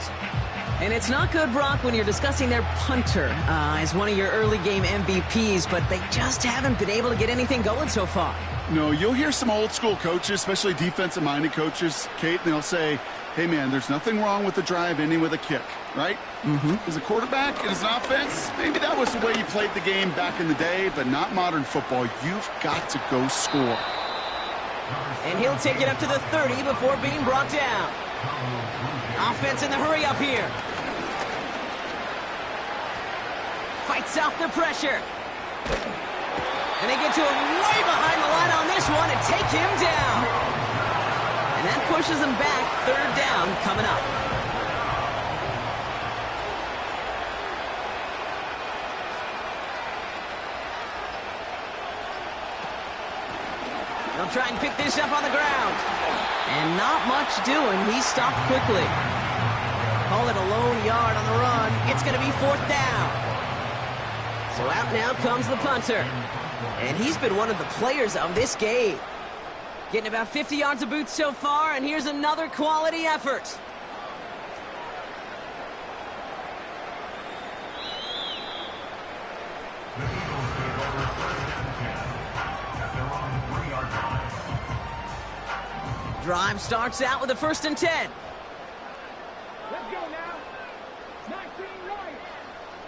And it's not good, Brock, when you're discussing their punter as one of your early game MVPs, but they just haven't been able to get anything going so far. No, you'll hear some old school coaches, especially defensive-minded coaches, Kate, and they'll say, hey, man, there's nothing wrong with the drive ending with a kick, right? As a quarterback and as an offense, maybe that was the way you played the game back in the day, but not modern football. You've got to go score. And he'll take it up to the 30 before being brought down. Offense in the hurry up here. Fights off the pressure. And they get to him way behind the line on this one and take him down. And that pushes them back. Third down coming up. They'll try and pick this up on the ground. And not much doing. He stopped quickly. Call it a lone yard on the run. It's going to be fourth down. So out now comes the punter. And he's been one of the players of this game. Getting about 50 yards of boots so far, and here's another quality effort. Drive starts out with a 1st and 10. Let's go now. 19 right.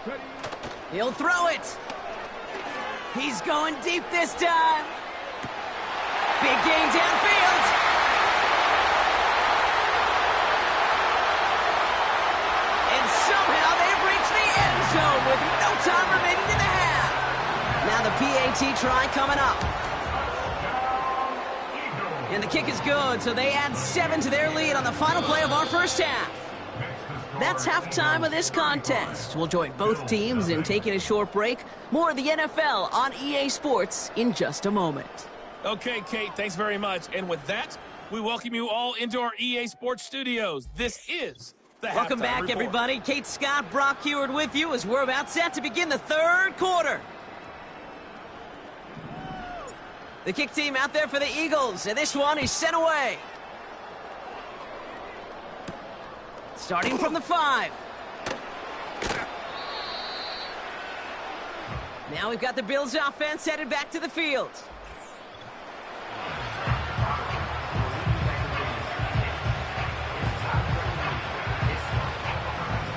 Ready. He'll throw it. He's going deep this time. Big gain downfield. And somehow they've reached the end zone with no time remaining in the half. Now the PAT try coming up. And the kick is good, so they add 7 to their lead on the final play of our first half. That's halftime of this contest. We'll join both teams in taking a short break. More of the NFL on EA Sports in just a moment. Okay, Kate, thanks very much. And with that, we welcome you all into our EA Sports studios. This is the Welcome Halftime back, Report. everybody. Kate Scott, Brock Heward with you as we're about set to begin the third quarter. The kick team out there for the Eagles, and this one is sent away. Starting from the 5. Now we've got the Bills offense headed back to the field.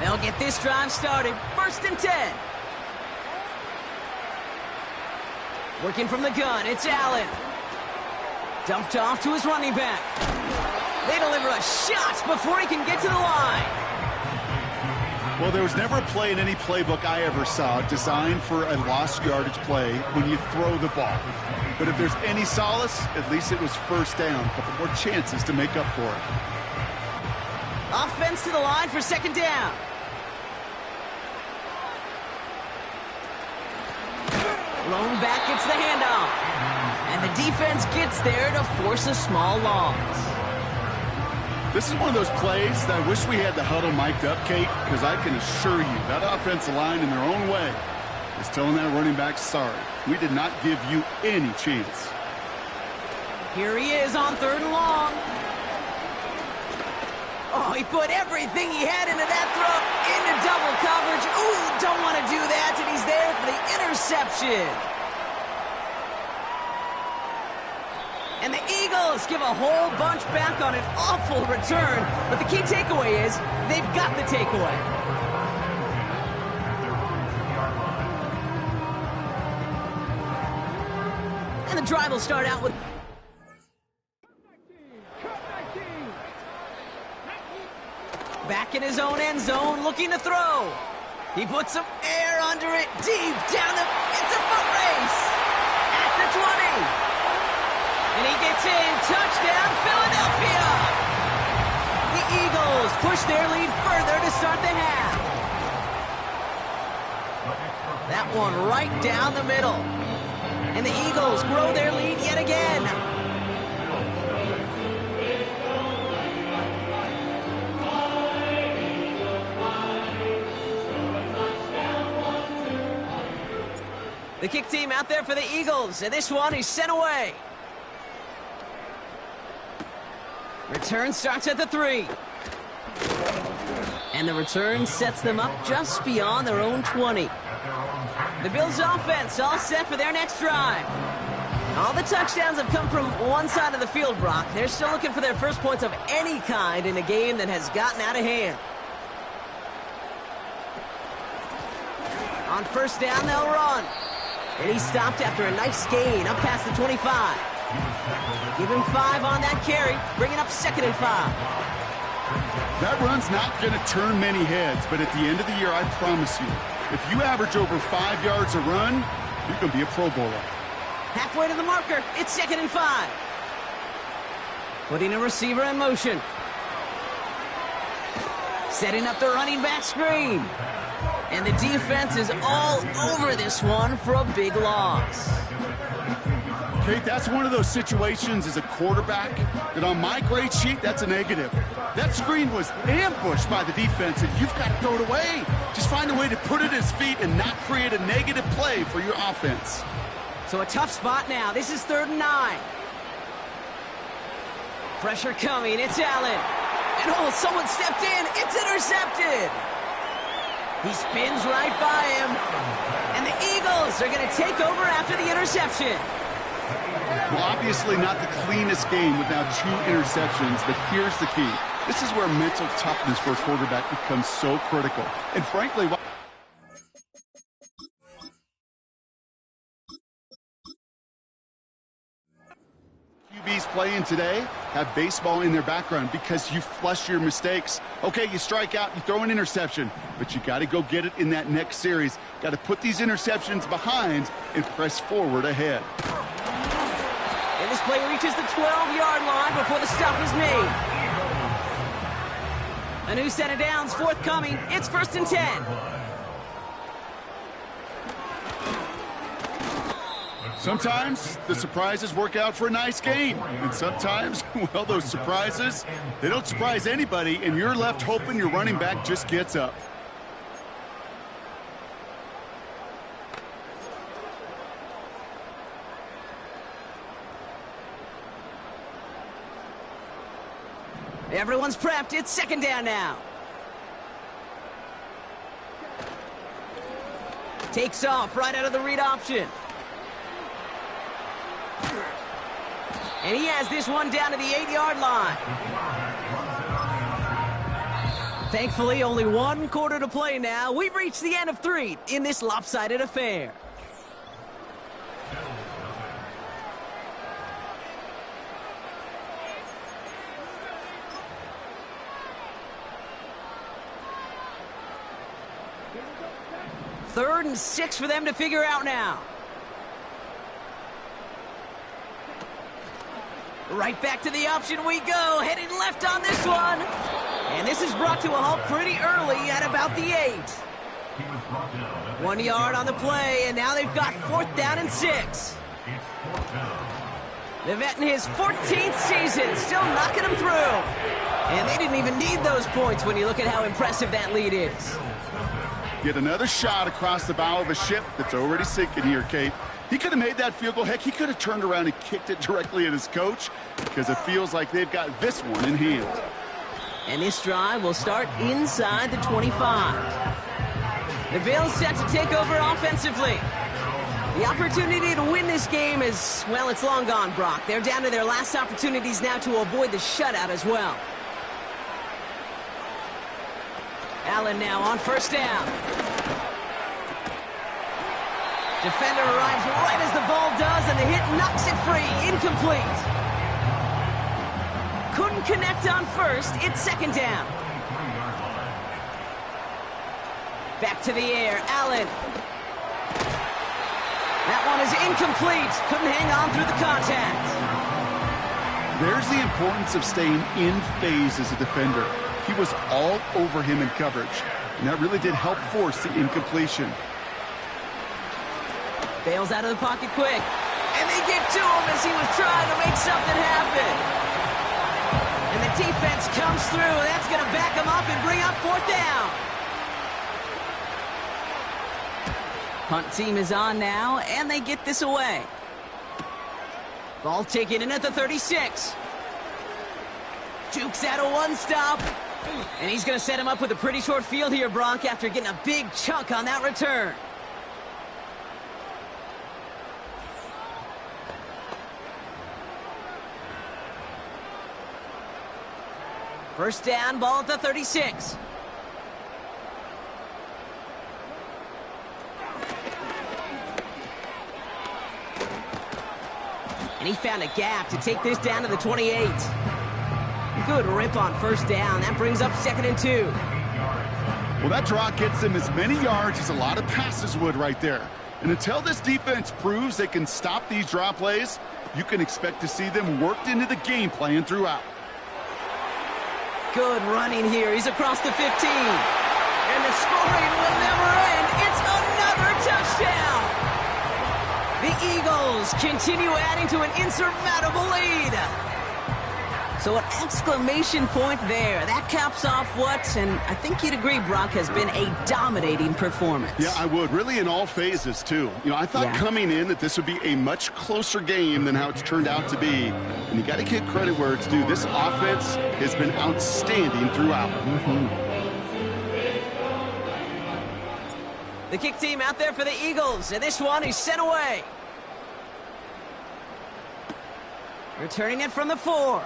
They'll get this drive started. 1st and 10. Working from the gun, it's Allen. Dumped off to his running back. They deliver a shot before he can get to the line. Well, there was never a play in any playbook I ever saw designed for a lost yardage play when you throw the ball. But if there's any solace, at least it was 1st down. A couple more chances to make up for it. Offense to the line for 2nd down. Lone back gets the handoff. And the defense gets there to force a small loss. This is one of those plays that I wish we had the huddle mic'd up, Kate, because I can assure you that offensive line in their own way is telling that running back, sorry, we did not give you any chance. Here he is on 3rd and long. Oh, he put everything he had into that throw, into double coverage. Ooh, don't want to do that, and he's there for the interception. And the Eagles give a whole bunch back on an awful return, but the key takeaway is they've got the takeaway. And the drive will start out with... Back in his own end zone, looking to throw. He puts some air under it, deep down the... It's a foot race! At the 20. And he gets in. Touchdown, Philadelphia! The Eagles push their lead further to start the half. That one right down the middle. And the Eagles grow their lead yet again. The kick team out there for the Eagles, and this one is sent away. Return starts at the 3. And the return sets them up just beyond their own 20. The Bills offense all set for their next drive. All the touchdowns have come from one side of the field, Brock. They're still looking for their first points of any kind in a game that has gotten out of hand. On first down, they'll run. And he stopped after a nice gain up past the 25. Give him 5 on that carry, bringing up 2nd and 5. That run's not going to turn many heads, but at the end of the year, I promise you, if you average over 5 yards a run, you're going to be a Pro Bowler. Halfway to the marker, it's 2nd and 5. Putting a receiver in motion. Setting up the running back screen. And the defense is all over this one for a big loss. Kate, that's one of those situations as a quarterback that on my grade sheet, that's a negative. That screen was ambushed by the defense, and you've got to throw it away. Just find a way to put it at his feet and not create a negative play for your offense. So a tough spot now. This is 3rd and 9. Pressure coming. It's Allen. And oh, someone stepped in. It's intercepted. He spins right by him. And the Eagles are going to take over after the interception. Well, obviously not the cleanest game with now 2 interceptions, but here's the key. This is where mental toughness for a quarterback becomes so critical. And frankly, QBs playing today have baseball in their background because you flush your mistakes. Okay, you strike out, you throw an interception, but you got to go get it in that next series. Got to put these interceptions behind and press forward ahead. And this play reaches the 12-yard line before the stop is made. A new set of downs forthcoming. It's 1st and 10. Sometimes the surprises work out for a nice game. And sometimes, well, those surprises, they don't surprise anybody, and you're left hoping your running back just gets up. Everyone's prepped. It's 2nd down now. Takes off right out of the read option. And he has this one down to the 8-yard line. Thankfully, only 1 quarter to play now. We've reached the end of 3 in this lopsided affair. Third and 6 for them to figure out now. Right back to the option we go, heading left on this one. And this is brought to a halt pretty early at about the 8. 1 yard on the play, and now they've got 4th down and 6. The vet in his 14th season, still knocking them through. And they didn't even need those points when you look at how impressive that lead is. Get another shot across the bow of a ship that's already sinking here, Kate. He could have made that field goal. Heck, he could have turned around and kicked it directly at his coach because it feels like they've got this one in hand. And this drive will start inside the 25. The Bills set to take over offensively. The opportunity to win this game is, well, it's long gone, Brock. They're down to their last opportunities now to avoid the shutout as well. Allen now on first down. Defender arrives right as the ball does, and the hit knocks it free. Incomplete. Couldn't connect on first. It's 2nd down. Back to the air. Allen. That one is incomplete. Couldn't hang on through the contact. There's the importance of staying in phase as a defender. He was all over him in coverage, and that really did help force the incompletion. Bails out of the pocket quick. And they get to him as he was trying to make something happen. And the defense comes through. That's going to back him up and bring up 4th down. Punt team is on now, and they get this away. Ball taken in at the 36. Jukes out a 1-stop. And he's going to set him up with a pretty short field here, Bronk, after getting a big chunk on that return. First down, ball at the 36. And he found a gap to take this down to the 28. Good rip on first down. That brings up 2nd and 2. Well, that draw gets them as many yards as a lot of passes would right there. And until this defense proves they can stop these draw plays, you can expect to see them worked into the game plan throughout. Good running here. He's across the 15. And the scoring will never end. It's another touchdown. The Eagles continue adding to an insurmountable lead. So an exclamation point there. That caps off what, and I think you'd agree, Brock, has been a dominating performance. Yeah, I would. Really in all phases, too. You know, I thought coming in that this would be a much closer game than how it's turned out to be. And you got to give credit where it's due. This offense has been outstanding throughout. The kick team out there for the Eagles, and this one is sent away. Returning it from the 4.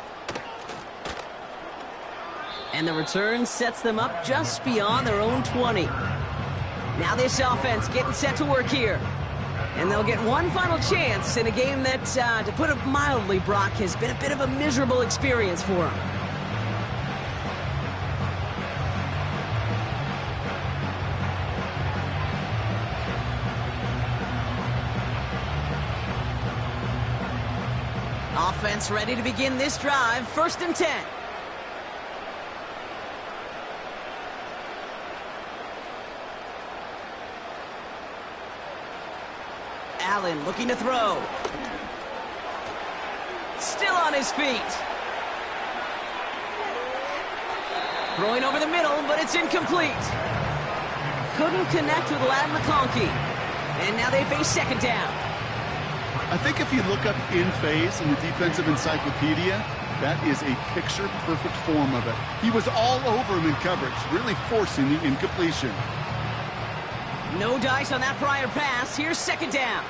And the return sets them up just beyond their own 20. Now this offense getting set to work here. And they'll get one final chance in a game that, to put it mildly, Brock, has been a bit of a miserable experience for them. Offense ready to begin this drive. 1st and 10. Allen looking to throw. Still on his feet. Throwing over the middle, but it's incomplete. Couldn't connect with Ladd McConkey. And now they face 2nd down. I think if you look up in phase in the defensive encyclopedia, that is a picture-perfect form of it. He was all over him in coverage, really forcing the incompletion. No dice on that prior pass. Here's 2nd down.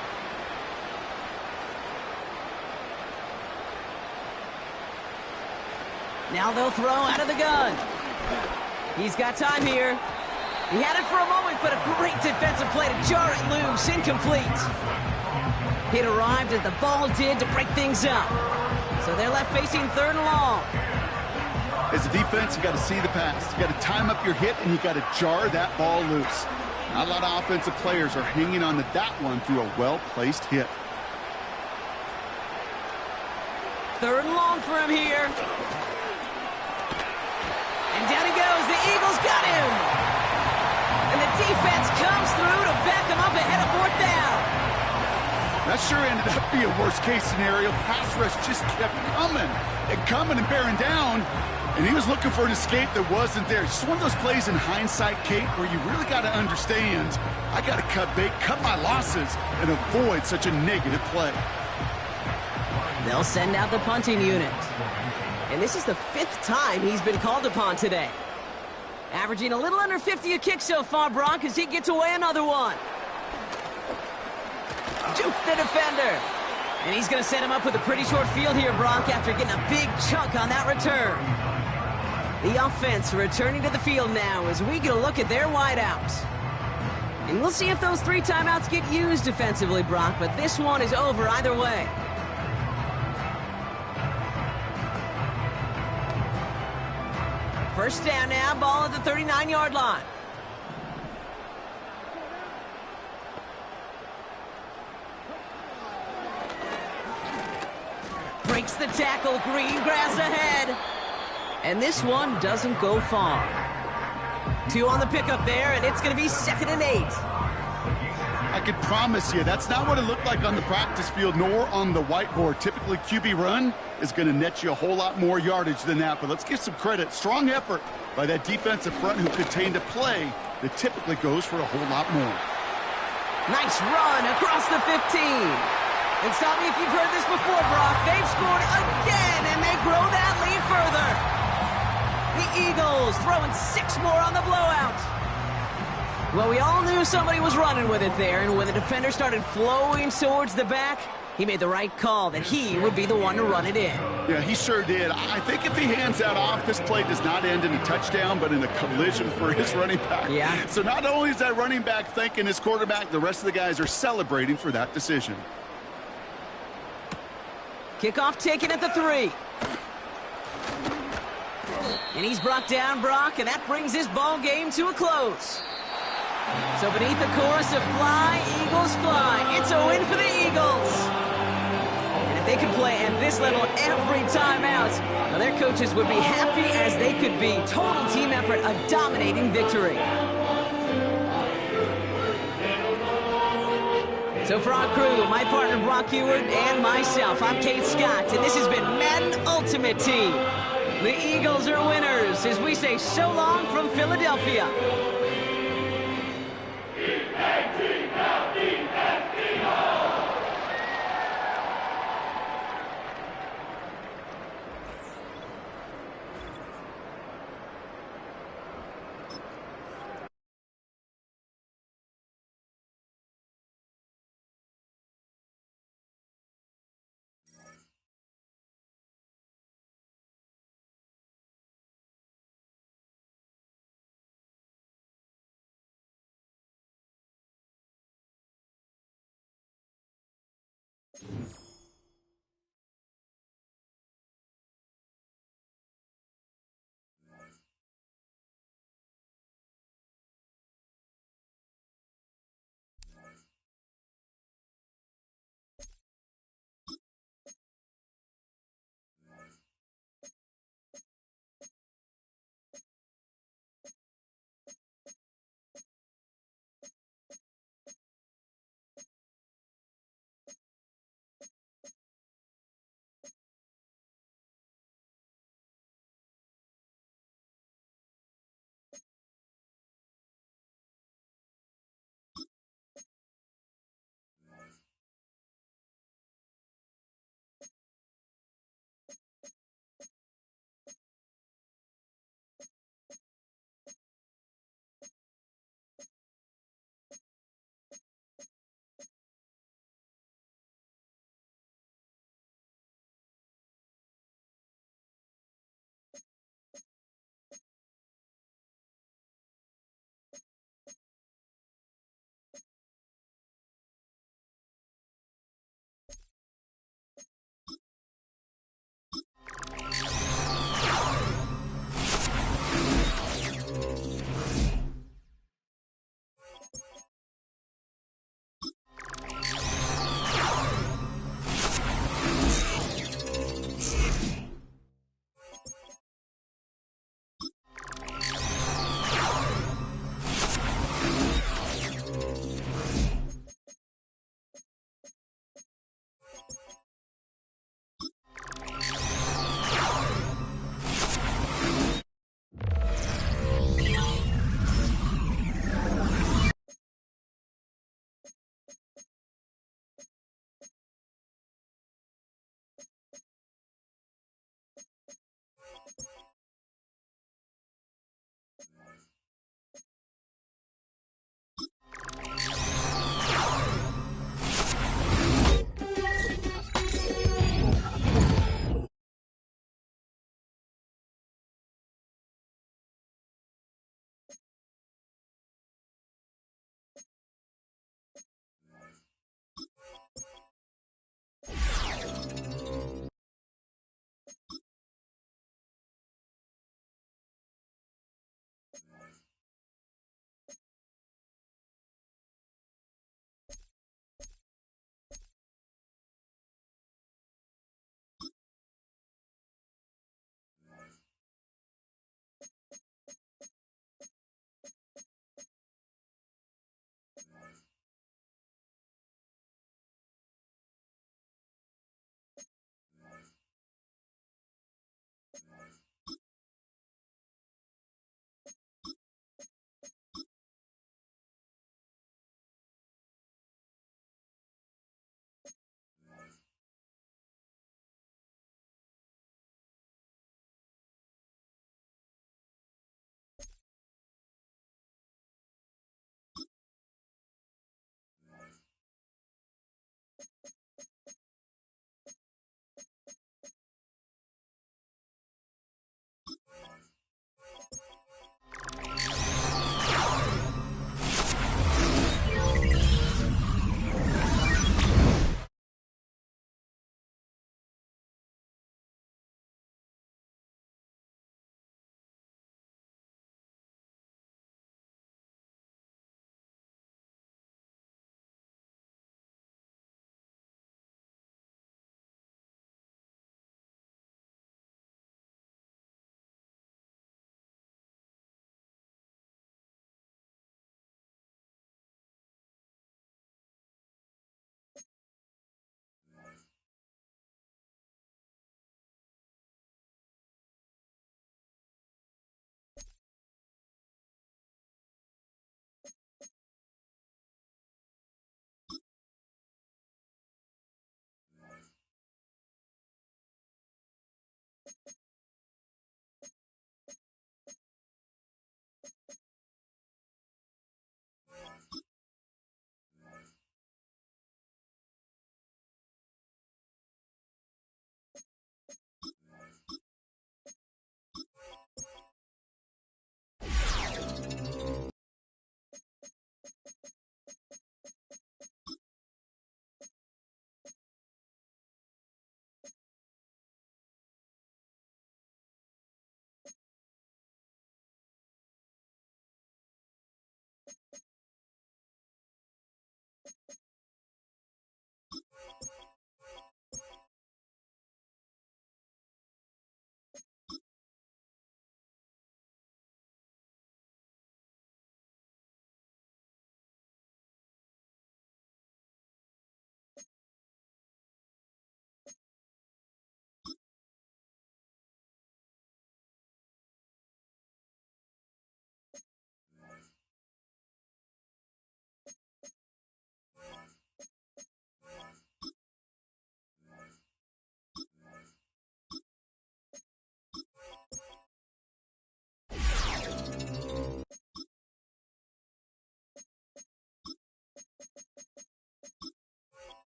Now they'll throw out of the gun. He's got time here. He had it for a moment, but a great defensive play to jar it loose. Incomplete. It arrived as the ball did to break things up. So they're left facing 3rd and long. As a defense, you got to see the pass. You got to time up your hit, and you got to jar that ball loose. Not a lot of offensive players are hanging on to that one through a well-placed hit. 3rd and long for him here. And down he goes. The Eagles got him. And the defense comes through to back him up ahead of 4th down. That sure ended up being a worst-case scenario. Pass rush just kept coming and bearing down. And he was looking for an escape that wasn't there. Just one of those plays in hindsight, Kate, where you really got to understand, I got to cut bait, cut my losses, and avoid such a negative play. They'll send out the punting unit. And this is the 5th time he's been called upon today. Averaging a little under 50 a kick so far, Brock, as he gets away another one. Juke the defender. And he's going to set him up with a pretty short field here, Brock, after getting a big chunk on that return. The offense returning to the field now as we get a look at their wideouts. And we'll see if those 3 timeouts get used defensively, Brock, but this one is over either way. First down now, ball at the 39-yard line. Breaks the tackle, green grass ahead. And this one doesn't go far. 2 on the pickup there, and it's going to be 2nd and 8. I can promise you that's not what it looked like on the practice field nor on the whiteboard. Typically, QB run is going to net you a whole lot more yardage than that. But let's give some credit. Strong effort by that defensive front who contained a play that typically goes for a whole lot more. Nice run across the 15. And stop me if you've heard this before, Brock. They've scored again, and they grow that lead further. The Eagles throwing 6 more on the blowout. Well, we all knew somebody was running with it there, and when the defender started flowing towards the back, he made the right call that he would be the one to run it in. Yeah, he sure did. I think if he hands that off, this play does not end in a touchdown, but in a collision for his running back. Yeah. So not only is that running back thanking his quarterback, the rest of the guys are celebrating for that decision. Kickoff taken at the 3. And he's brought down, Brock, and that brings this ball game to a close. So beneath the chorus of Fly, Eagles Fly, it's a win for the Eagles. And if they could play at this level every time out, well, their coaches would be happy as they could be. Total team effort, a dominating victory. So for our crew, my partner Brock Ewart and myself, I'm Kate Scott, and this has been Madden Ultimate Team. The Eagles are winners as we say so long from Philadelphia.